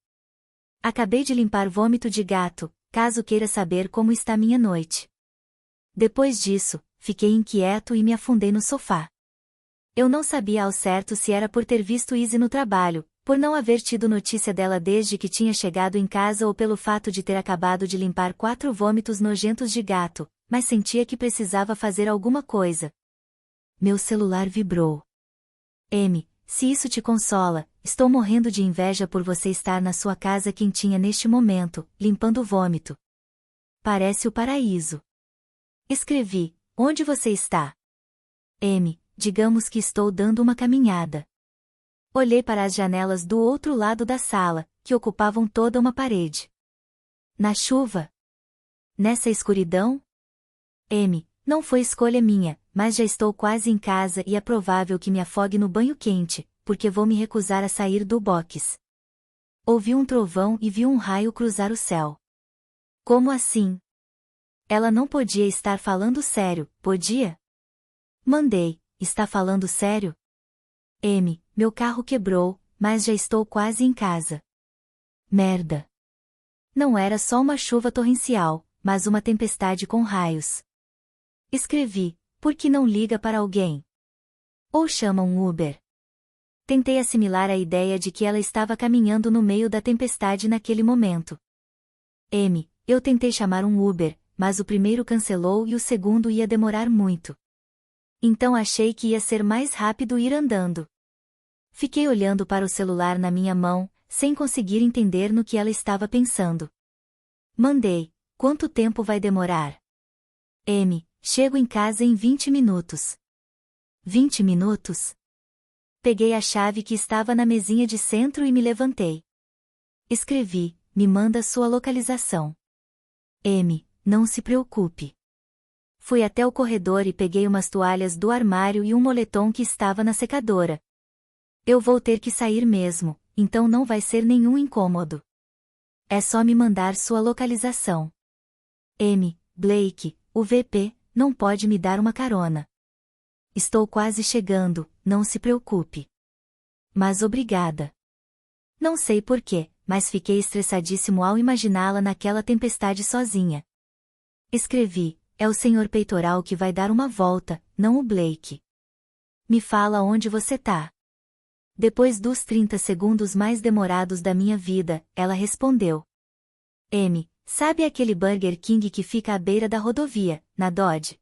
Acabei de limpar vômito de gato, caso queira saber como está minha noite. Depois disso, fiquei inquieto e me afundei no sofá. Eu não sabia ao certo se era por ter visto Izzy no trabalho, por não haver tido notícia dela desde que tinha chegado em casa ou pelo fato de ter acabado de limpar 4 vômitos nojentos de gato, mas sentia que precisava fazer alguma coisa. Meu celular vibrou. Amy, se isso te consola, estou morrendo de inveja por você estar na sua casa quentinha neste momento, limpando vômito. Parece o paraíso. Escrevi, onde você está? Amy, digamos que estou dando uma caminhada. Olhei para as janelas do outro lado da sala, que ocupavam toda uma parede. Na chuva? Nessa escuridão? Amy, não foi escolha minha, mas já estou quase em casa e é provável que me afogue no banho quente, porque vou me recusar a sair do box. Ouvi um trovão e vi um raio cruzar o céu. Como assim? Ela não podia estar falando sério, podia? Mandei, está falando sério? Amy, meu carro quebrou, mas já estou quase em casa. Merda. Não era só uma chuva torrencial, mas uma tempestade com raios. Escrevi, por que não liga para alguém? Ou chama um Uber? Tentei assimilar a ideia de que ela estava caminhando no meio da tempestade naquele momento. Amy, eu tentei chamar um Uber, mas o primeiro cancelou e o segundo ia demorar muito. Então achei que ia ser mais rápido ir andando. Fiquei olhando para o celular na minha mão, sem conseguir entender no que ela estava pensando. Mandei, quanto tempo vai demorar? Amy, chego em casa em 20 minutos. 20 minutos? Peguei a chave que estava na mesinha de centro e me levantei. Escrevi, me manda sua localização. Amy, não se preocupe. Fui até o corredor e peguei umas toalhas do armário e um moletom que estava na secadora. Eu vou ter que sair mesmo, então não vai ser nenhum incômodo. É só me mandar sua localização. Amy, Blake, o VP, não pode me dar uma carona. Estou quase chegando, não se preocupe. Mas obrigada. Não sei porquê, mas fiquei estressadíssimo ao imaginá-la naquela tempestade sozinha. Escrevi, é o Sr. Peitoral que vai dar uma volta, não o Blake. Me fala onde você tá. Depois dos 30 segundos mais demorados da minha vida, ela respondeu. Amy, sabe aquele Burger King que fica à beira da rodovia, na Dodge?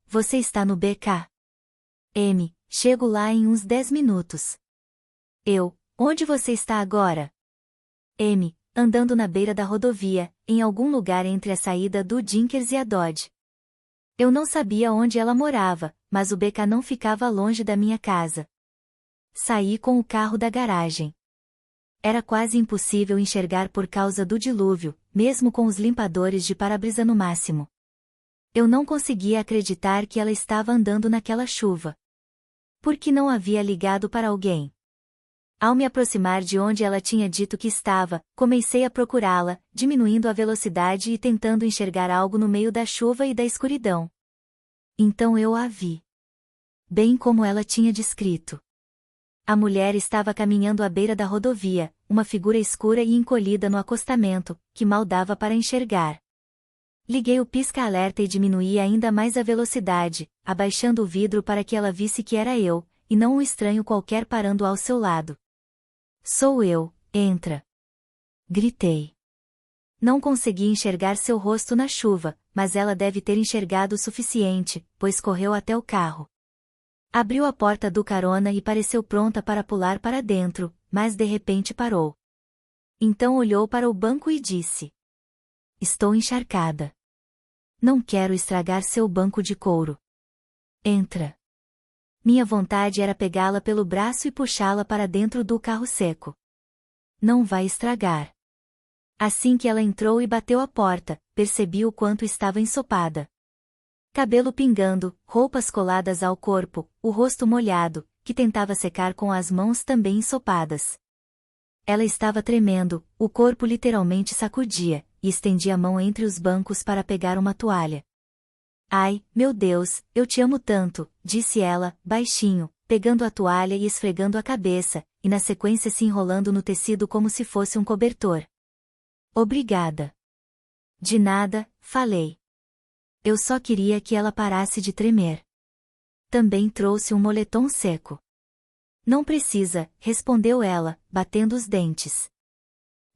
Você está no BK? Amy, chego lá em uns 10 minutos. Onde você está agora? Amy, andando na beira da rodovia, em algum lugar entre a saída do Dinkers e a Dodge. Eu não sabia onde ela morava, mas o BK não ficava longe da minha casa. Saí com o carro da garagem. Era quase impossível enxergar por causa do dilúvio, mesmo com os limpadores de para-brisa no máximo. Eu não conseguia acreditar que ela estava andando naquela chuva. Por que não havia ligado para alguém? Ao me aproximar de onde ela tinha dito que estava, comecei a procurá-la, diminuindo a velocidade e tentando enxergar algo no meio da chuva e da escuridão. Então eu a vi. Bem como ela tinha descrito. A mulher estava caminhando à beira da rodovia, uma figura escura e encolhida no acostamento, que mal dava para enxergar. Liguei o pisca-alerta e diminuí ainda mais a velocidade, abaixando o vidro para que ela visse que era eu, e não um estranho qualquer parando ao seu lado. Sou eu, entra. Gritei. Não consegui enxergar seu rosto na chuva, mas ela deve ter enxergado o suficiente, pois correu até o carro. Abriu a porta do carona e pareceu pronta para pular para dentro, mas de repente parou. Então olhou para o banco e disse: Estou encharcada. Não quero estragar seu banco de couro. Entra. Minha vontade era pegá-la pelo braço e puxá-la para dentro do carro seco. Não vai estragar. Assim que ela entrou e bateu a porta, percebi o quanto estava ensopada. Cabelo pingando, roupas coladas ao corpo, o rosto molhado, que tentava secar com as mãos também ensopadas. Ela estava tremendo, o corpo literalmente sacudia, e estendi a mão entre os bancos para pegar uma toalha. Ai, meu Deus, eu te amo tanto, disse ela, baixinho, pegando a toalha e esfregando a cabeça, e na sequência se enrolando no tecido como se fosse um cobertor. Obrigada. De nada, falei. Eu só queria que ela parasse de tremer. Também trouxe um moletom seco. Não precisa, respondeu ela, batendo os dentes.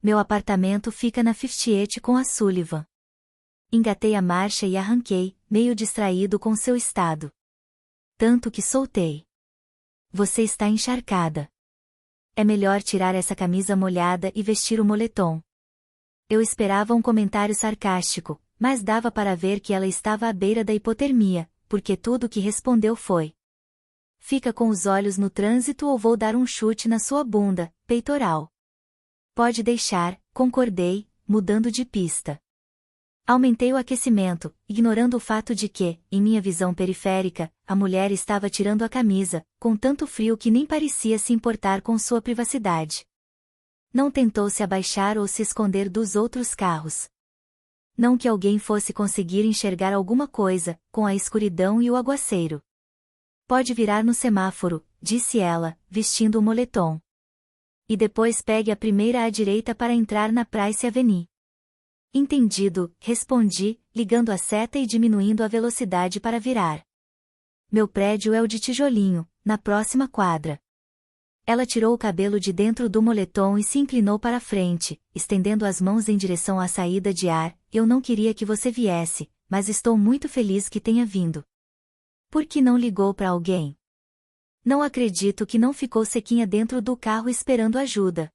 Meu apartamento fica na 58 com a Sullivan. Engatei a marcha e arranquei, meio distraído com seu estado. Tanto que soltei. Você está encharcada. É melhor tirar essa camisa molhada e vestir o moletom. Eu esperava um comentário sarcástico, mas dava para ver que ela estava à beira da hipotermia, porque tudo o que respondeu foi: fica com os olhos no trânsito ou vou dar um chute na sua bunda, peitoral. Pode deixar, concordei, mudando de pista. Aumentei o aquecimento, ignorando o fato de que, em minha visão periférica, a mulher estava tirando a camisa, com tanto frio que nem parecia se importar com sua privacidade. Não tentou se abaixar ou se esconder dos outros carros. Não que alguém fosse conseguir enxergar alguma coisa, com a escuridão e o aguaceiro. Pode virar no semáforo, disse ela, vestindo o moletom. E depois pegue a primeira à direita para entrar na Price Avenue. Entendido, respondi, ligando a seta e diminuindo a velocidade para virar. Meu prédio é o de tijolinho, na próxima quadra. Ela tirou o cabelo de dentro do moletom e se inclinou para a frente, estendendo as mãos em direção à saída de ar. Eu não queria que você viesse, mas estou muito feliz que tenha vindo. Por que não ligou para alguém? Não acredito que não ficou sequinha dentro do carro esperando ajuda.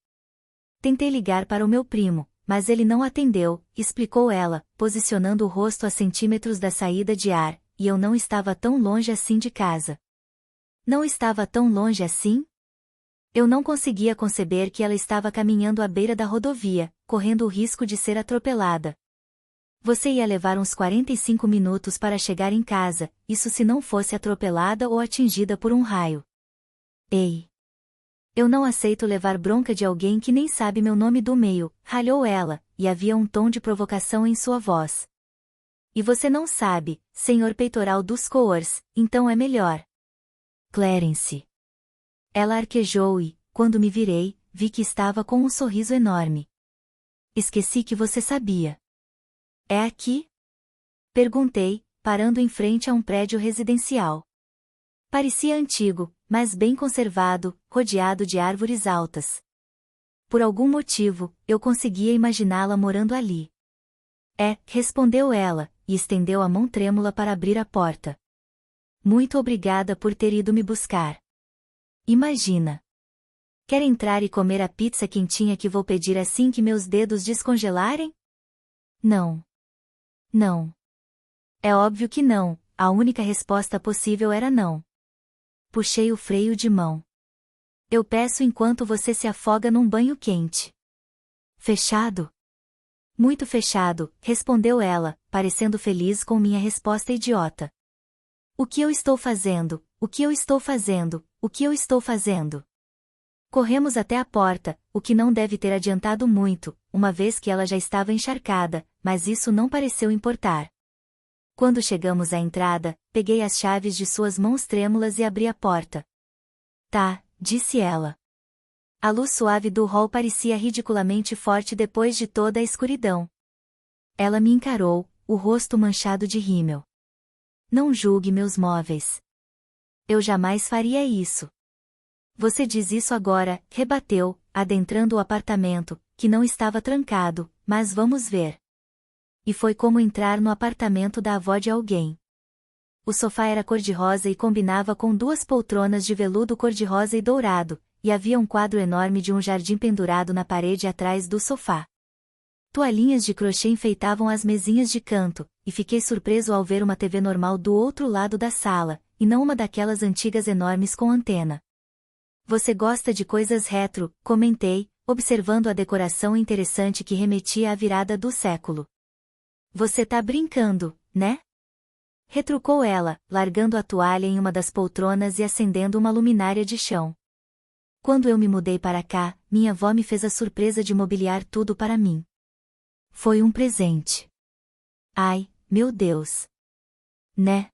Tentei ligar para o meu primo, mas ele não atendeu, explicou ela, posicionando o rosto a centímetros da saída de ar, e eu não estava tão longe assim de casa. Não estava tão longe assim? Eu não conseguia conceber que ela estava caminhando à beira da rodovia, correndo o risco de ser atropelada. Você ia levar uns 45 minutos para chegar em casa, isso se não fosse atropelada ou atingida por um raio. Ei! Eu não aceito levar bronca de alguém que nem sabe meu nome do meio, ralhou ela, e havia um tom de provocação em sua voz. E você não sabe, senhor peitoral dos Coors, então é melhor. Clarence. Ela arquejou e, quando me virei, vi que estava com um sorriso enorme. Esqueci que você sabia. É aqui? Perguntei, parando em frente a um prédio residencial. Parecia antigo, mas bem conservado, rodeado de árvores altas. Por algum motivo, eu conseguia imaginá-la morando ali. É, respondeu ela, e estendeu a mão trêmula para abrir a porta. Muito obrigada por ter ido me buscar. Imagina. Quer entrar e comer a pizza quentinha que vou pedir assim que meus dedos descongelarem? Não. Não. É óbvio que não, a única resposta possível era não. Puxei o freio de mão. Eu peço enquanto você se afoga num banho quente. Fechado? Muito fechado, respondeu ela, parecendo feliz com minha resposta idiota. O que eu estou fazendo? O que eu estou fazendo? O que eu estou fazendo? Corremos até a porta, o que não deve ter adiantado muito, uma vez que ela já estava encharcada, mas isso não pareceu importar. Quando chegamos à entrada, peguei as chaves de suas mãos trêmulas e abri a porta. Tá, disse ela. A luz suave do hall parecia ridiculamente forte depois de toda a escuridão. Ela me encarou, o rosto manchado de rímel. Não julgue meus móveis. Eu jamais faria isso. Você diz isso agora, rebateu, adentrando o apartamento, que não estava trancado, mas vamos ver. E foi como entrar no apartamento da avó de alguém. O sofá era cor-de-rosa e combinava com duas poltronas de veludo cor-de-rosa e dourado, e havia um quadro enorme de um jardim pendurado na parede atrás do sofá. Toalhinhas de crochê enfeitavam as mesinhas de canto, e fiquei surpreso ao ver uma TV normal do outro lado da sala, e não uma daquelas antigas enormes com antena. Você gosta de coisas retro, comentei, observando a decoração interessante que remetia à virada do século. Você tá brincando, né? Retrucou ela, largando a toalha em uma das poltronas e acendendo uma luminária de chão. Quando eu me mudei para cá, minha avó me fez a surpresa de mobiliar tudo para mim. Foi um presente. Ai, meu Deus! Né?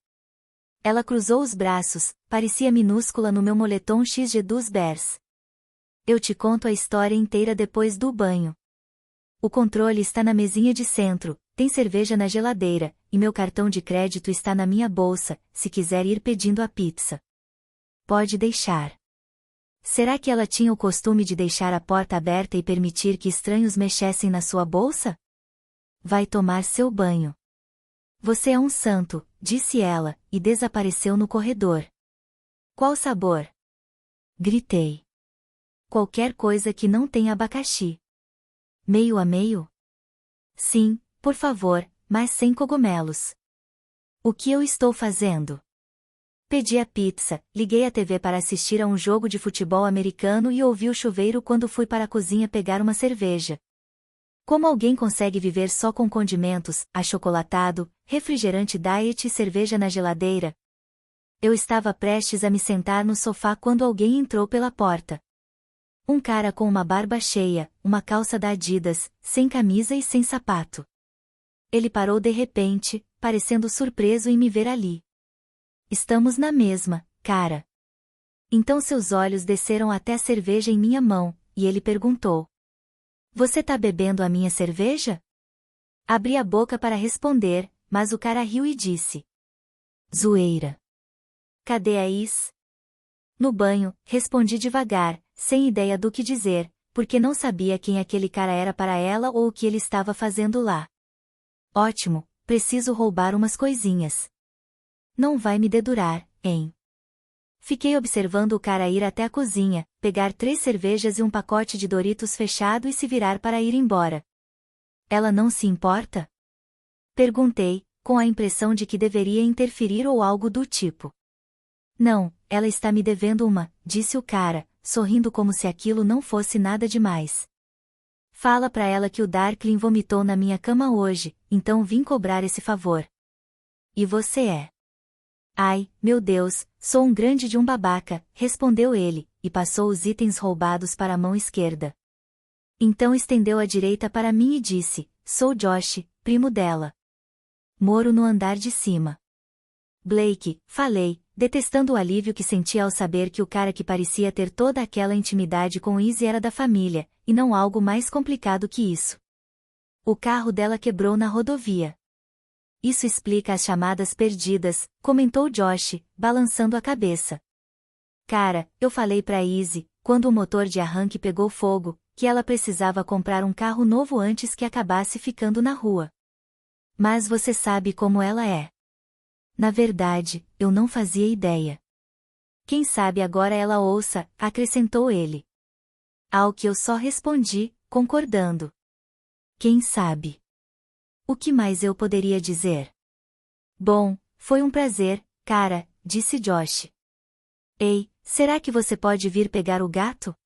Ela cruzou os braços, parecia minúscula no meu moletom XG dos Bears. Eu te conto a história inteira depois do banho. O controle está na mesinha de centro, tem cerveja na geladeira, e meu cartão de crédito está na minha bolsa, se quiser ir pedindo a pizza. Pode deixar. Será que ela tinha o costume de deixar a porta aberta e permitir que estranhos mexessem na sua bolsa? Vai tomar seu banho. Você é um santo, disse ela, e desapareceu no corredor. Qual sabor? Gritei. Qualquer coisa que não tenha abacaxi. Meio a meio? Sim, por favor, mas sem cogumelos. O que eu estou fazendo? Pedi a pizza, liguei a TV para assistir a um jogo de futebol americano e ouvi o chuveiro quando fui para a cozinha pegar uma cerveja. Como alguém consegue viver só com condimentos, achocolatado, refrigerante diet e cerveja na geladeira? Eu estava prestes a me sentar no sofá quando alguém entrou pela porta. Um cara com uma barba cheia, uma calça da Adidas, sem camisa e sem sapato. Ele parou de repente, parecendo surpreso em me ver ali. Estamos na mesma, cara. Então seus olhos desceram até a cerveja em minha mão, e ele perguntou. Você tá bebendo a minha cerveja? Abri a boca para responder, mas o cara riu e disse. Zoeira. Cadê a Is? No banho, respondi devagar, sem ideia do que dizer, porque não sabia quem aquele cara era para ela ou o que ele estava fazendo lá. Ótimo, preciso roubar umas coisinhas. Não vai me dedurar, hein? Fiquei observando o cara ir até a cozinha, pegar 3 cervejas e um pacote de Doritos fechado e se virar para ir embora. Ela não se importa? Perguntei, com a impressão de que deveria interferir ou algo do tipo. Não, ela está me devendo uma, disse o cara, sorrindo como se aquilo não fosse nada demais. Fala pra ela que o Darklin vomitou na minha cama hoje, então vim cobrar esse favor. E você é? Ai, meu Deus, sou um grande de um babaca, respondeu ele, e passou os itens roubados para a mão esquerda. Então estendeu a direita para mim e disse, sou Josh, primo dela. Moro no andar de cima. Blake, falei, detestando o alívio que senti ao saber que o cara que parecia ter toda aquela intimidade com Izzy era da família, e não algo mais complicado que isso. O carro dela quebrou na rodovia. Isso explica as chamadas perdidas, comentou Josh, balançando a cabeça. Cara, eu falei pra Izzy, quando o motor de arranque pegou fogo, que ela precisava comprar um carro novo antes que acabasse ficando na rua. Mas você sabe como ela é. Na verdade, eu não fazia ideia. Quem sabe agora ela ouça, acrescentou ele. Ao que eu só respondi, concordando. Quem sabe? O que mais eu poderia dizer? Bom, foi um prazer, cara, disse Josh. Ei, será que você pode vir pegar o gato?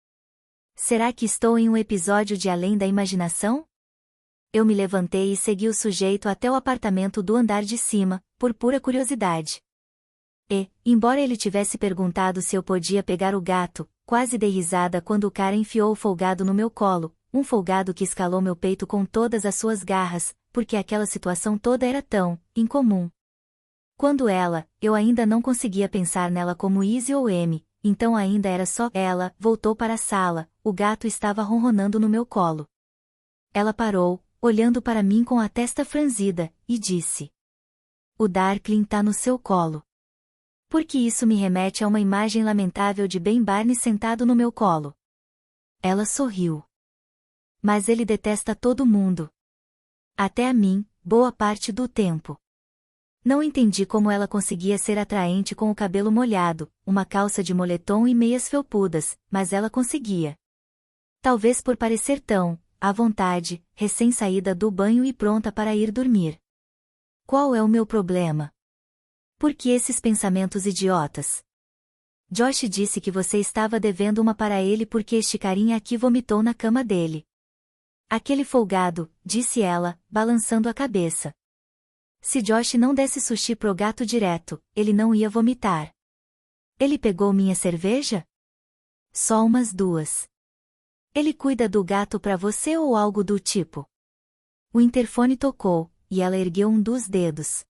Será que estou em um episódio de Além da Imaginação? Eu me levantei e segui o sujeito até o apartamento do andar de cima, por pura curiosidade. E, embora ele tivesse perguntado se eu podia pegar o gato, quase dei risada quando o cara enfiou o folgado no meu colo, um folgado que escalou meu peito com todas as suas garras, porque aquela situação toda era tão incomum. Quando eu ainda não conseguia pensar nela como Izzy ou M, então ainda era só ela, voltou para a sala, o gato estava ronronando no meu colo. Ela parou, olhando para mim com a testa franzida, e disse. O Darklin tá no seu colo. Porque isso me remete a uma imagem lamentável de Ben Barnes sentado no meu colo. Ela sorriu. Mas ele detesta todo mundo. Até a mim, boa parte do tempo. Não entendi como ela conseguia ser atraente com o cabelo molhado, uma calça de moletom e meias felpudas, mas ela conseguia. Talvez por parecer tão, à vontade, recém-saída do banho e pronta para ir dormir. Qual é o meu problema? Por que esses pensamentos idiotas? Josh disse que você estava devendo uma para ele porque este carinha aqui vomitou na cama dele. Aquele folgado, disse ela, balançando a cabeça. Se Josh não desse sushi pro gato direto, ele não ia vomitar. Ele pegou minha cerveja? só umas 2. Ele cuida do gato pra você ou algo do tipo? O interfone tocou, e ela ergueu um dos dedos.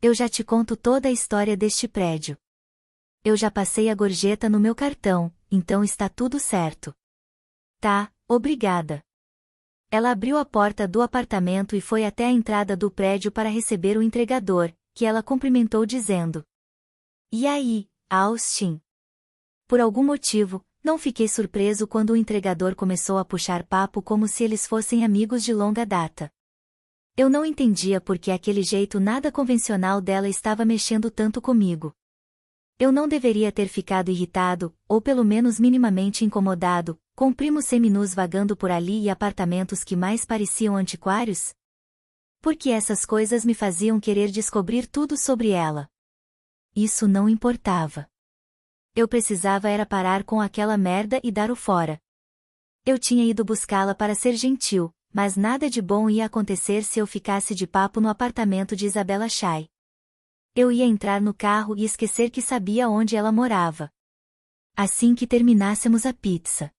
Eu já te conto toda a história deste prédio. Eu já passei a gorjeta no meu cartão, então está tudo certo. Tá, obrigada. Ela abriu a porta do apartamento e foi até a entrada do prédio para receber o entregador, que ela cumprimentou dizendo: "E aí, Austin?" Por algum motivo, não fiquei surpreso quando o entregador começou a puxar papo como se eles fossem amigos de longa data. Eu não entendia por que aquele jeito nada convencional dela estava mexendo tanto comigo. Eu não deveria ter ficado irritado, ou pelo menos minimamente incomodado, com primos seminus vagando por ali e apartamentos que mais pareciam antiquários? Porque essas coisas me faziam querer descobrir tudo sobre ela. Isso não importava. Eu precisava era parar com aquela merda e dar o fora. Eu tinha ido buscá-la para ser gentil, mas nada de bom ia acontecer se eu ficasse de papo no apartamento de Isabella Shai. Eu ia entrar no carro e esquecer que sabia onde ela morava. Assim que terminássemos a pizza.